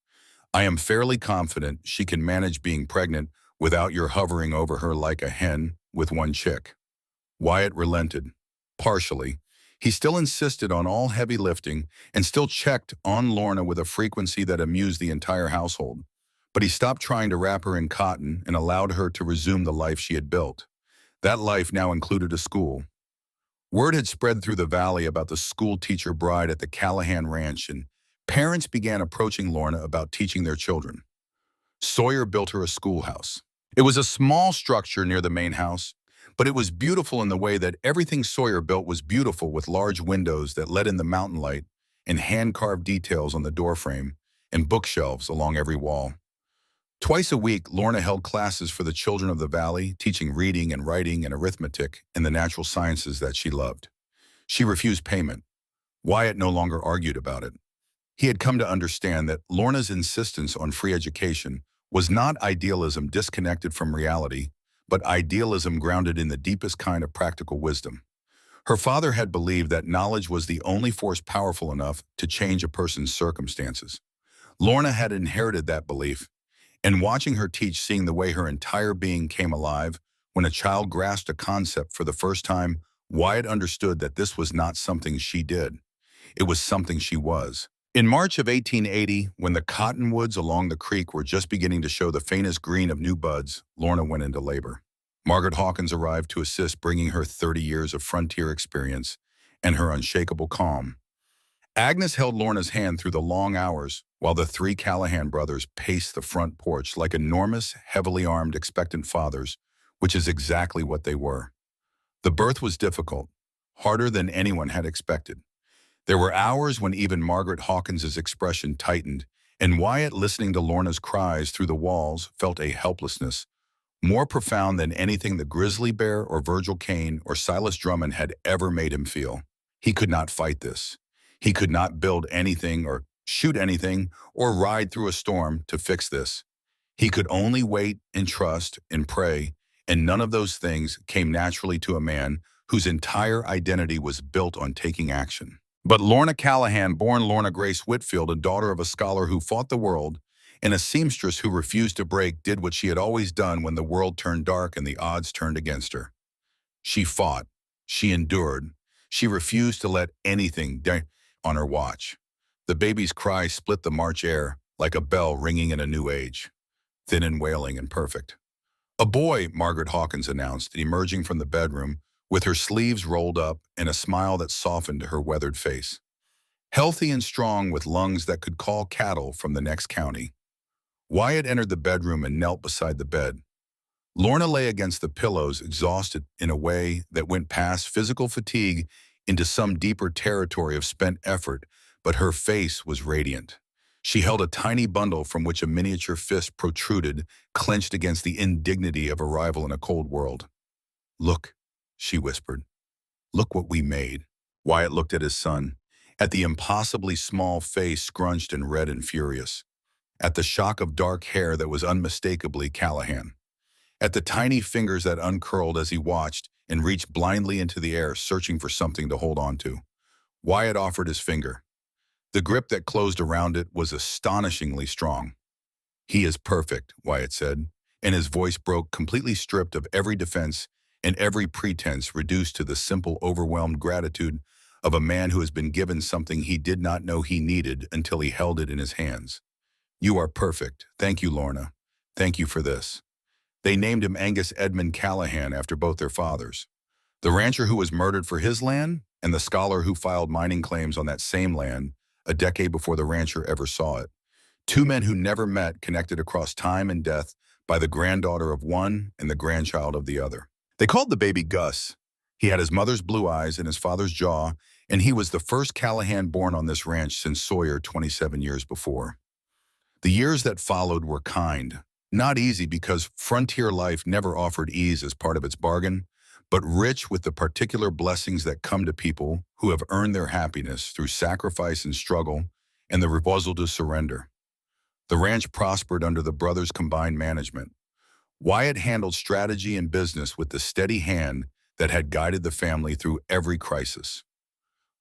I am fairly confident she can manage being pregnant without your hovering over her like a hen with one chick." Wyatt relented. Partially. He still insisted on all heavy lifting and still checked on Lorna with a frequency that amused the entire household. But he stopped trying to wrap her in cotton and allowed her to resume the life she had built. That life now included a school. Word had spread through the valley about the school teacher bride at the Callahan Ranch, and parents began approaching Lorna about teaching their children. Sawyer built her a schoolhouse. It was a small structure near the main house, but it was beautiful in the way that everything Sawyer built was beautiful, with large windows that let in the mountain light and hand-carved details on the doorframe and bookshelves along every wall. Twice a week, Lorna held classes for the children of the valley, teaching reading and writing and arithmetic and the natural sciences that she loved. She refused payment. Wyatt no longer argued about it. He had come to understand that Lorna's insistence on free education was not idealism disconnected from reality, but idealism grounded in the deepest kind of practical wisdom. Her father had believed that knowledge was the only force powerful enough to change a person's circumstances. Lorna had inherited that belief, and watching her teach, seeing the way her entire being came alive when a child grasped a concept for the first time, Wyatt understood that this was not something she did. It was something she was. In March of 1880, when the cottonwoods along the creek were just beginning to show the faintest green of new buds, Lorna went into labor. Margaret Hawkins arrived to assist, bringing her 30 years of frontier experience and her unshakable calm. Agnes held Lorna's hand through the long hours while the 3 Callahan brothers paced the front porch like enormous, heavily armed, expectant fathers, which is exactly what they were. The birth was difficult, harder than anyone had expected. There were hours when even Margaret Hawkins's expression tightened, and Wyatt, listening to Lorna's cries through the walls, felt a helplessness more profound than anything the grizzly bear or Virgil Kane or Silas Drummond had ever made him feel. He could not fight this. He could not build anything or shoot anything or ride through a storm to fix this. He could only wait and trust and pray, and none of those things came naturally to a man whose entire identity was built on taking action. But Lorna Callahan, born Lorna Grace Whitfield, a daughter of a scholar who fought the world and a seamstress who refused to break, did what she had always done when the world turned dark and the odds turned against her. She fought. She endured. She refused to let anything on her watch. The baby's cry split the March air like a bell ringing in a new age, thin and wailing and perfect. "A boy," Margaret Hawkins announced, emerging from the bedroom with her sleeves rolled up and a smile that softened her weathered face. Healthy and strong, with lungs that could call cattle from the next county. Wyatt entered the bedroom and knelt beside the bed. Lorna lay against the pillows, exhausted in a way that went past physical fatigue into some deeper territory of spent effort, but her face was radiant. She held a tiny bundle from which a miniature fist protruded, clenched against the indignity of arrival in a cold world. "Look," she whispered. "Look what we made." Wyatt looked at his son, at the impossibly small face scrunched and red and furious, at the shock of dark hair that was unmistakably Callahan, at the tiny fingers that uncurled as he watched and reached blindly into the air, searching for something to hold on to. Wyatt offered his finger. The grip that closed around it was astonishingly strong. "He is perfect," Wyatt said, and his voice broke, completely stripped of every defense and every pretense, reduced to the simple, overwhelmed gratitude of a man who has been given something he did not know he needed until he held it in his hands. "You are perfect. Thank you, Lorna. Thank you for this." They named him Angus Edmund Callahan after both their fathers. The rancher who was murdered for his land and the scholar who filed mining claims on that same land a decade before the rancher ever saw it. Two men who never met, connected across time and death by the granddaughter of one and the grandchild of the other. They called the baby Gus. He had his mother's blue eyes and his father's jaw, and he was the first Callahan born on this ranch since Sawyer 27 years before. The years that followed were kind. Not easy, because frontier life never offered ease as part of its bargain, but rich with the particular blessings that come to people who have earned their happiness through sacrifice and struggle and the refusal to surrender. The ranch prospered under the brothers' combined management. Wyatt handled strategy and business with the steady hand that had guided the family through every crisis.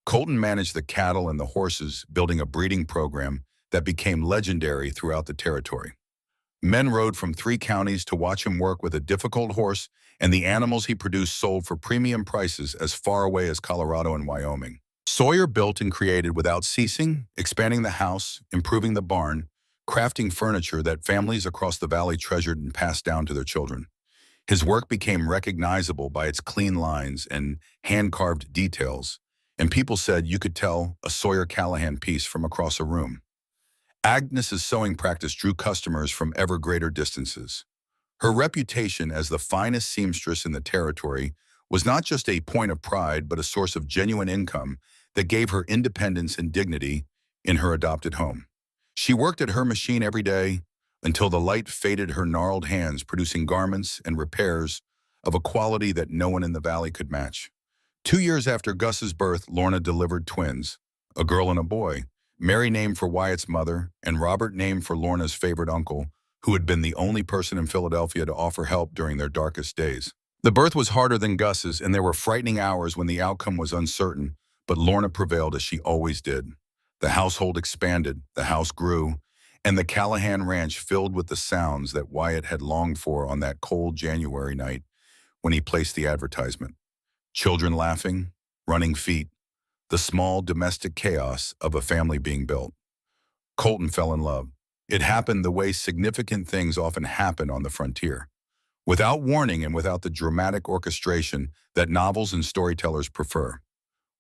Colton managed the cattle and the horses, building a breeding program that became legendary throughout the territory. Men rode from 3 counties to watch him work with a difficult horse, and the animals he produced sold for premium prices as far away as Colorado and Wyoming. Sawyer built and created without ceasing, expanding the house, improving the barn, crafting furniture that families across the valley treasured and passed down to their children. His work became recognizable by its clean lines and hand-carved details, and people said you could tell a Sawyer Callahan piece from across a room. Agnes's sewing practice drew customers from ever greater distances. Her reputation as the finest seamstress in the territory was not just a point of pride, but a source of genuine income that gave her independence and dignity in her adopted home. She worked at her machine every day until the light faded her gnarled hands, producing garments and repairs of a quality that no one in the valley could match. 2 years after Gus's birth, Lorna delivered twins, a girl and a boy, Mary named for Wyatt's mother, and Robert named for Lorna's favorite uncle, who had been the only person in Philadelphia to offer help during their darkest days. The birth was harder than Gus's, and there were frightening hours when the outcome was uncertain, but Lorna prevailed as she always did. The household expanded, the house grew, and the Callahan ranch filled with the sounds that Wyatt had longed for on that cold January night when he placed the advertisement. Children laughing, running feet, the small domestic chaos of a family being built. Colton fell in love. It happened the way significant things often happen on the frontier, without warning and without the dramatic orchestration that novels and storytellers prefer.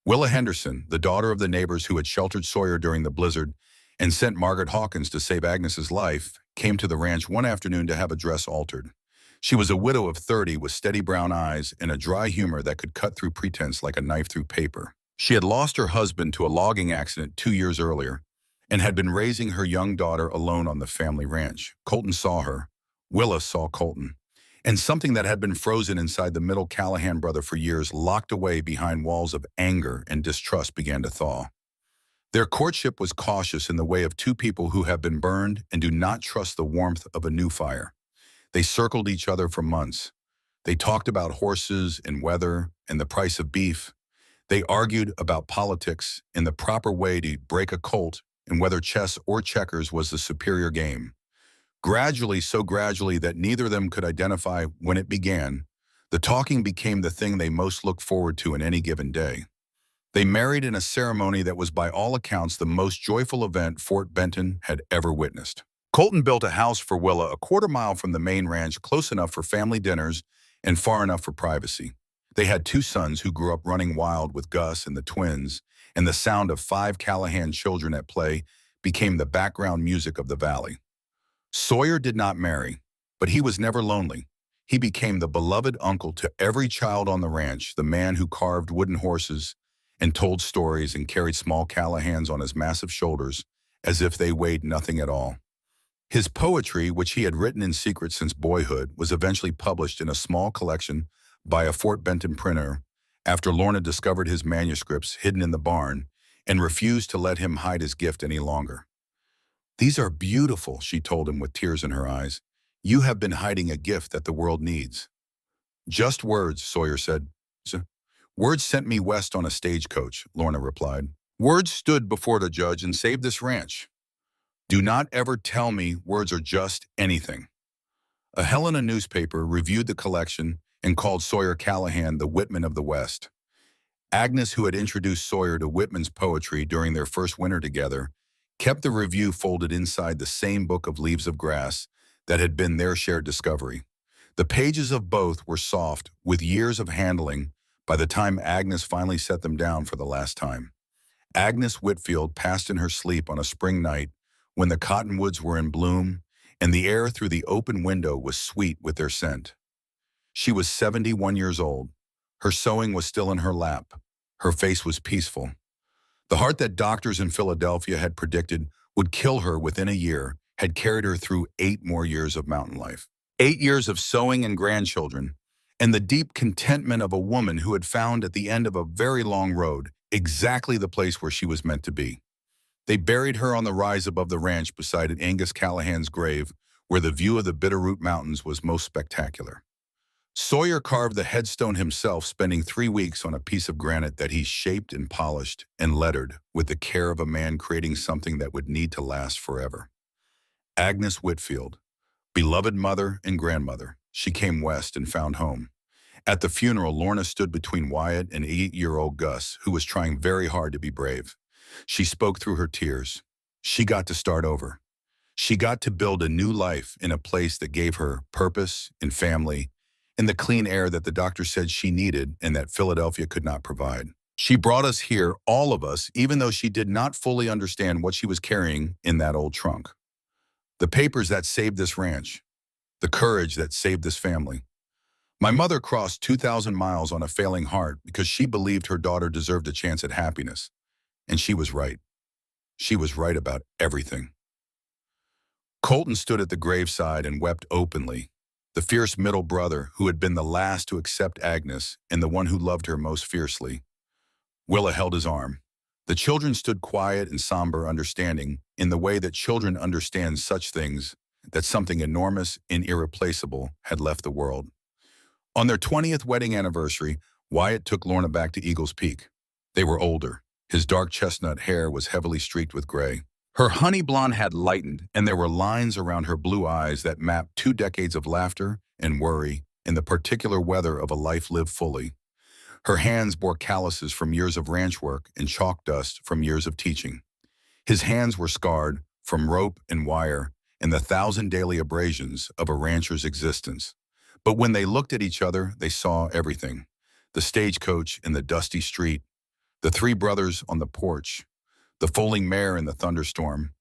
Willa Henderson, the daughter of the neighbors who had sheltered Sawyer during the blizzard and sent Margaret Hawkins to save Agnes's life, came to the ranch one afternoon to have a dress altered. She was a widow of 30 with steady brown eyes and a dry humor that could cut through pretense like a knife through paper. She had lost her husband to a logging accident 2 years earlier and had been raising her young daughter alone on the family ranch. Colton saw her. Willa saw Colton. And something that had been frozen inside the middle Callahan brother for years, locked away behind walls of anger and distrust, began to thaw. Their courtship was cautious, in the way of two people who have been burned and do not trust the warmth of a new fire. They circled each other for months. They talked about horses and weather and the price of beef. They argued about politics and the proper way to break a colt and whether chess or checkers was the superior game. Gradually, so gradually that neither of them could identify when it began, the talking became the thing they most looked forward to in any given day. They married in a ceremony that was by all accounts the most joyful event Fort Benton had ever witnessed. Colton built a house for Willa a quarter-mile from the main ranch, close enough for family dinners and far enough for privacy. They had 2 sons who grew up running wild with Gus and the twins, and the sound of 5 Callahan children at play became the background music of the valley. Sawyer did not marry, but he was never lonely. He became the beloved uncle to every child on the ranch, the man who carved wooden horses and told stories and carried small Callahans on his massive shoulders as if they weighed nothing at all. His poetry, which he had written in secret since boyhood, was eventually published in a small collection by a Fort Benton printer after Lorna discovered his manuscripts hidden in the barn and refused to let him hide his gift any longer. "These are beautiful," she told him with tears in her eyes. "You have been hiding a gift that the world needs." "Just words," Sawyer said. "Words sent me west on a stagecoach," Lorna replied. "Words stood before the judge and saved this ranch. Do not ever tell me words are just anything." A Helena newspaper reviewed the collection and called Sawyer Callahan the Whitman of the West. Agnes, who had introduced Sawyer to Whitman's poetry during their first winter together, kept the review folded inside the same book of leaves of grass that had been their shared discovery. The pages of both were soft, with years of handling, by the time Agnes finally set them down for the last time. Agnes Whitfield passed in her sleep on a spring night when the cottonwoods were in bloom and the air through the open window was sweet with their scent. She was 71 years old. Her sewing was still in her lap. Her face was peaceful. The heart that doctors in Philadelphia had predicted would kill her within a year had carried her through 8 more years of mountain life. 8 years of sewing and grandchildren, and the deep contentment of a woman who had found at the end of a very long road exactly the place where she was meant to be. They buried her on the rise above the ranch beside Angus Callahan's grave, where the view of the Bitterroot Mountains was most spectacular. Sawyer carved the headstone himself, spending 3 weeks on a piece of granite that he shaped and polished and lettered with the care of a man creating something that would need to last forever. Agnes Whitfield, beloved mother and grandmother, she came west and found home. At the funeral, Lorna stood between Wyatt and 8-year-old Gus, who was trying very hard to be brave. She spoke through her tears. She got to start over. She got to build a new life in a place that gave her purpose and family and the clean air that the doctor said she needed and that Philadelphia could not provide. She brought us here, all of us, even though she did not fully understand what she was carrying in that old trunk. The papers that saved this ranch. The courage that saved this family. My mother crossed 2,000 miles on a failing heart because she believed her daughter deserved a chance at happiness. And she was right. She was right about everything. Colton stood at the graveside and wept openly. The fierce middle brother who had been the last to accept Agnes and the one who loved her most fiercely. Willa held his arm. The children stood quiet and somber, understanding, in the way that children understand such things, that something enormous and irreplaceable had left the world. On their 20th wedding anniversary, Wyatt took Lorna back to Eagles Peak. They were older. His dark chestnut hair was heavily streaked with gray. Her honey blonde had lightened, and there were lines around her blue eyes that mapped 2 decades of laughter and worry and the particular weather of a life lived fully. Her hands bore calluses from years of ranch work and chalk dust from years of teaching. His hands were scarred from rope and wire and the 1,000 daily abrasions of a rancher's existence. But when they looked at each other, they saw everything. The stagecoach in the dusty street, the 3 brothers on the porch, the foaling mare in the thunderstorm,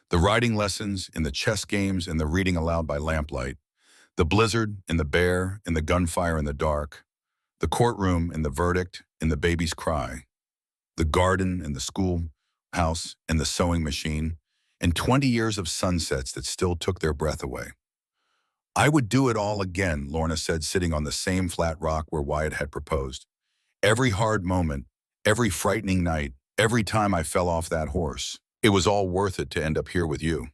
the riding lessons in the chess games and the reading aloud by lamplight, the blizzard and the bear and the gunfire in the dark, the courtroom and the verdict and the baby's cry, the garden and the schoolhouse and the sewing machine, and 20 years of sunsets that still took their breath away. "I would do it all again," Lorna said, sitting on the same flat rock where Wyatt had proposed. "Every hard moment, every frightening night, every time I fell off that horse, it was all worth it to end up here with you."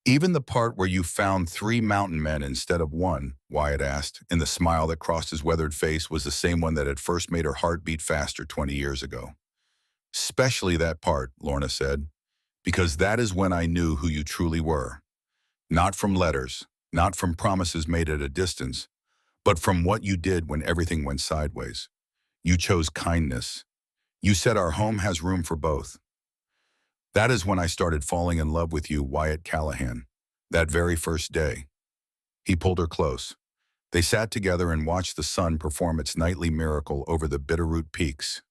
"Even the part where you found 3 mountain men instead of 1, Wyatt asked, and the smile that crossed his weathered face was the same one that had first made her heart beat faster 20 years ago. "Especially that part," Lorna said, "because that is when I knew who you truly were. Not from letters, not from promises made at a distance, but from what you did when everything went sideways. You chose kindness. You said our home has room for both. That is when I started falling in love with you, Wyatt Callahan, that very first day." He pulled her close. They sat together and watched the sun perform its nightly miracle over the Bitterroot Peaks.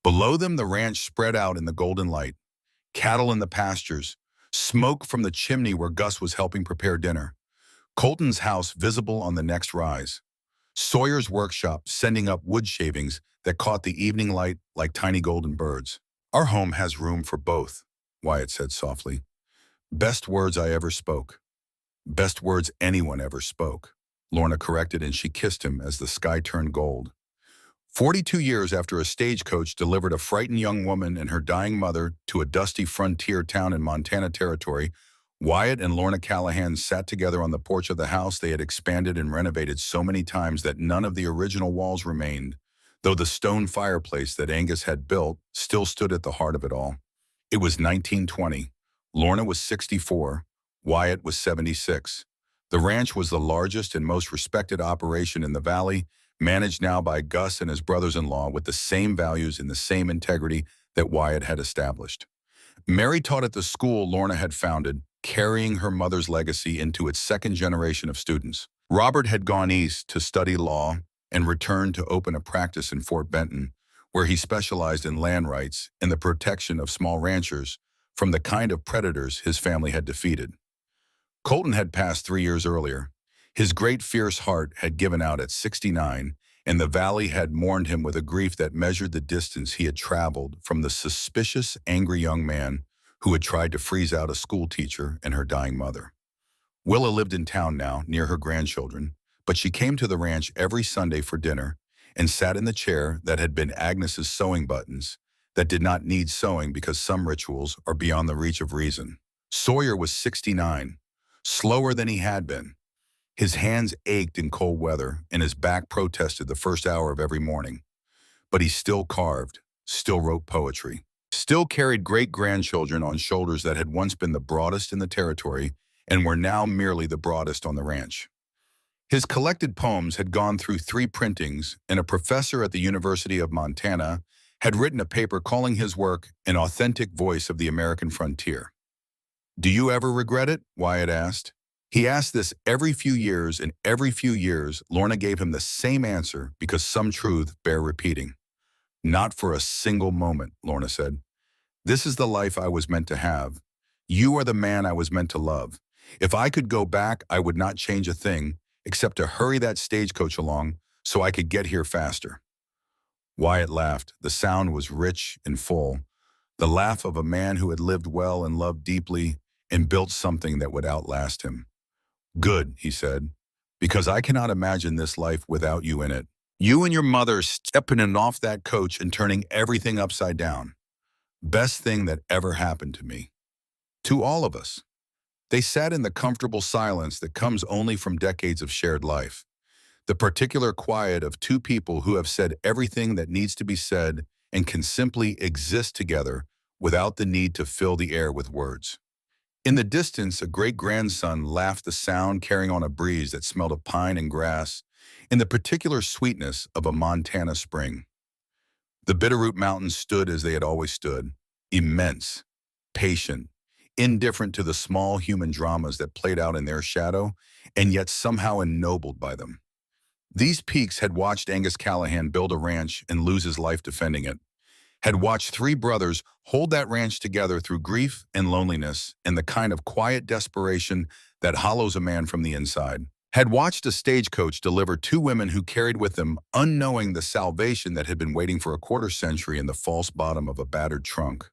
Below them, the ranch spread out in the golden light, cattle in the pastures, smoke from the chimney where Gus was helping prepare dinner. Colton's house visible on the next rise. Sawyer's workshop sending up wood shavings that caught the evening light like tiny golden birds. Our home has room for both, Wyatt said softly. Best words I ever spoke. Best words anyone ever spoke. Lorna corrected and she kissed him as the sky turned gold. 42 years after a stagecoach delivered a frightened young woman and her dying mother to a dusty frontier town in Montana Territory, Wyatt and Lorna Callahan sat together on the porch of the house they had expanded and renovated so many times that none of the original walls remained, though the stone fireplace that Angus had built still stood at the heart of it all. It was 1920. Lorna was 64. Wyatt was 76. The ranch was the largest and most respected operation in the valley, managed now by Gus and his brothers-in-law with the same values and the same integrity that Wyatt had established. Mary taught at the school Lorna had founded, carrying her mother's legacy into its second generation of students. Robert had gone east to study law and returned to open a practice in Fort Benton, where he specialized in land rights and the protection of small ranchers from the kind of predators his family had defeated. Colton had passed 3 years earlier. His great fierce heart had given out at 69, and the valley had mourned him with a grief that measured the distance he had traveled from the suspicious, angry young man who had tried to freeze out a school teacher and her dying mother. Willa lived in town now, near her grandchildren, but she came to the ranch every Sunday for dinner and sat in the chair that had been Agnes's sewing buttons that did not need sewing because some rituals are beyond the reach of reason. Sawyer was 69, slower than he had been. His hands ached in cold weather, and his back protested the first hour of every morning. But he still carved, still wrote poetry, still carried great-grandchildren on shoulders that had once been the broadest in the territory and were now merely the broadest on the ranch. His collected poems had gone through 3 printings, and a professor at the University of Montana had written a paper calling his work an authentic voice of the American frontier. "Do you ever regret it?" Wyatt asked. He asked this every few years, and every few years, Lorna gave him the same answer because some truth bear repeating. "Not for a single moment," Lorna said. "This is the life I was meant to have. You are the man I was meant to love. If I could go back, I would not change a thing, except to hurry that stagecoach along so I could get here faster." Wyatt laughed. The sound was rich and full, the laugh of a man who had lived well and loved deeply and built something that would outlast him. "Good," he said, "because I cannot imagine this life without you in it. You and your mother stepping in off that coach and turning everything upside down. Best thing that ever happened to me. To all of us." They sat in the comfortable silence that comes only from decades of shared life. The particular quiet of 2 people who have said everything that needs to be said and can simply exist together without the need to fill the air with words. In the distance, a great-grandson laughed the sound carrying on a breeze that smelled of pine and grass in the particular sweetness of a Montana spring. The Bitterroot Mountains stood as they had always stood, immense, patient, indifferent to the small human dramas that played out in their shadow, and yet somehow ennobled by them. These peaks had watched Angus Callahan build a ranch and lose his life defending it, had watched 3 brothers hold that ranch together through grief and loneliness and the kind of quiet desperation that hollows a man from the inside, had watched a stagecoach deliver 2 women who carried with them unknowing the salvation that had been waiting for a quarter-century in the false bottom of a battered trunk.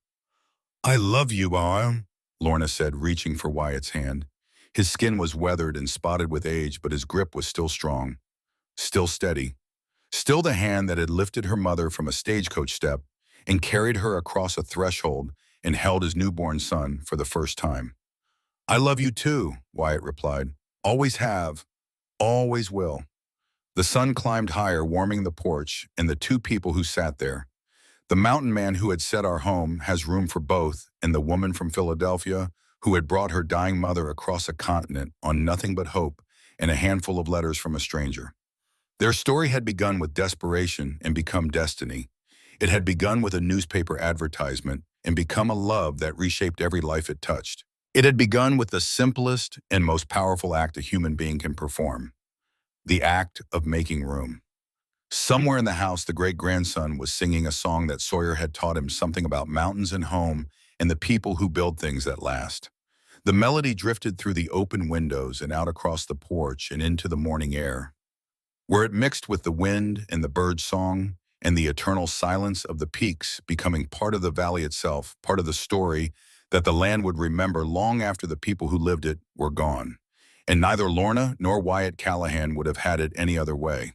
"I love you, Bob," Lorna said, reaching for Wyatt's hand. His skin was weathered and spotted with age, but his grip was still strong, still steady, still the hand that had lifted her mother from a stagecoach step and carried her across a threshold and held his newborn son for the first time. "I love you too," Wyatt replied. "Always have, always will." The sun climbed higher, warming the porch and the 2 people who sat there. The mountain man who had set our home has room for both, and the woman from Philadelphia who had brought her dying mother across a continent on nothing but hope and a handful of letters from a stranger. Their story had begun with desperation and become destiny. It had begun with a newspaper advertisement and become a love that reshaped every life it touched. It had begun with the simplest and most powerful act a human being can perform, the act of making room. Somewhere in the house, the great-grandson was singing a song that Sawyer had taught him something about mountains and home and the people who build things that last. The melody drifted through the open windows and out across the porch and into the morning air, where it mixed with the wind and the bird song and the eternal silence of the peaks, becoming part of the valley itself, part of the story that the land would remember long after the people who lived it were gone. And neither Lorna nor Wyatt Callahan would have had it any other way.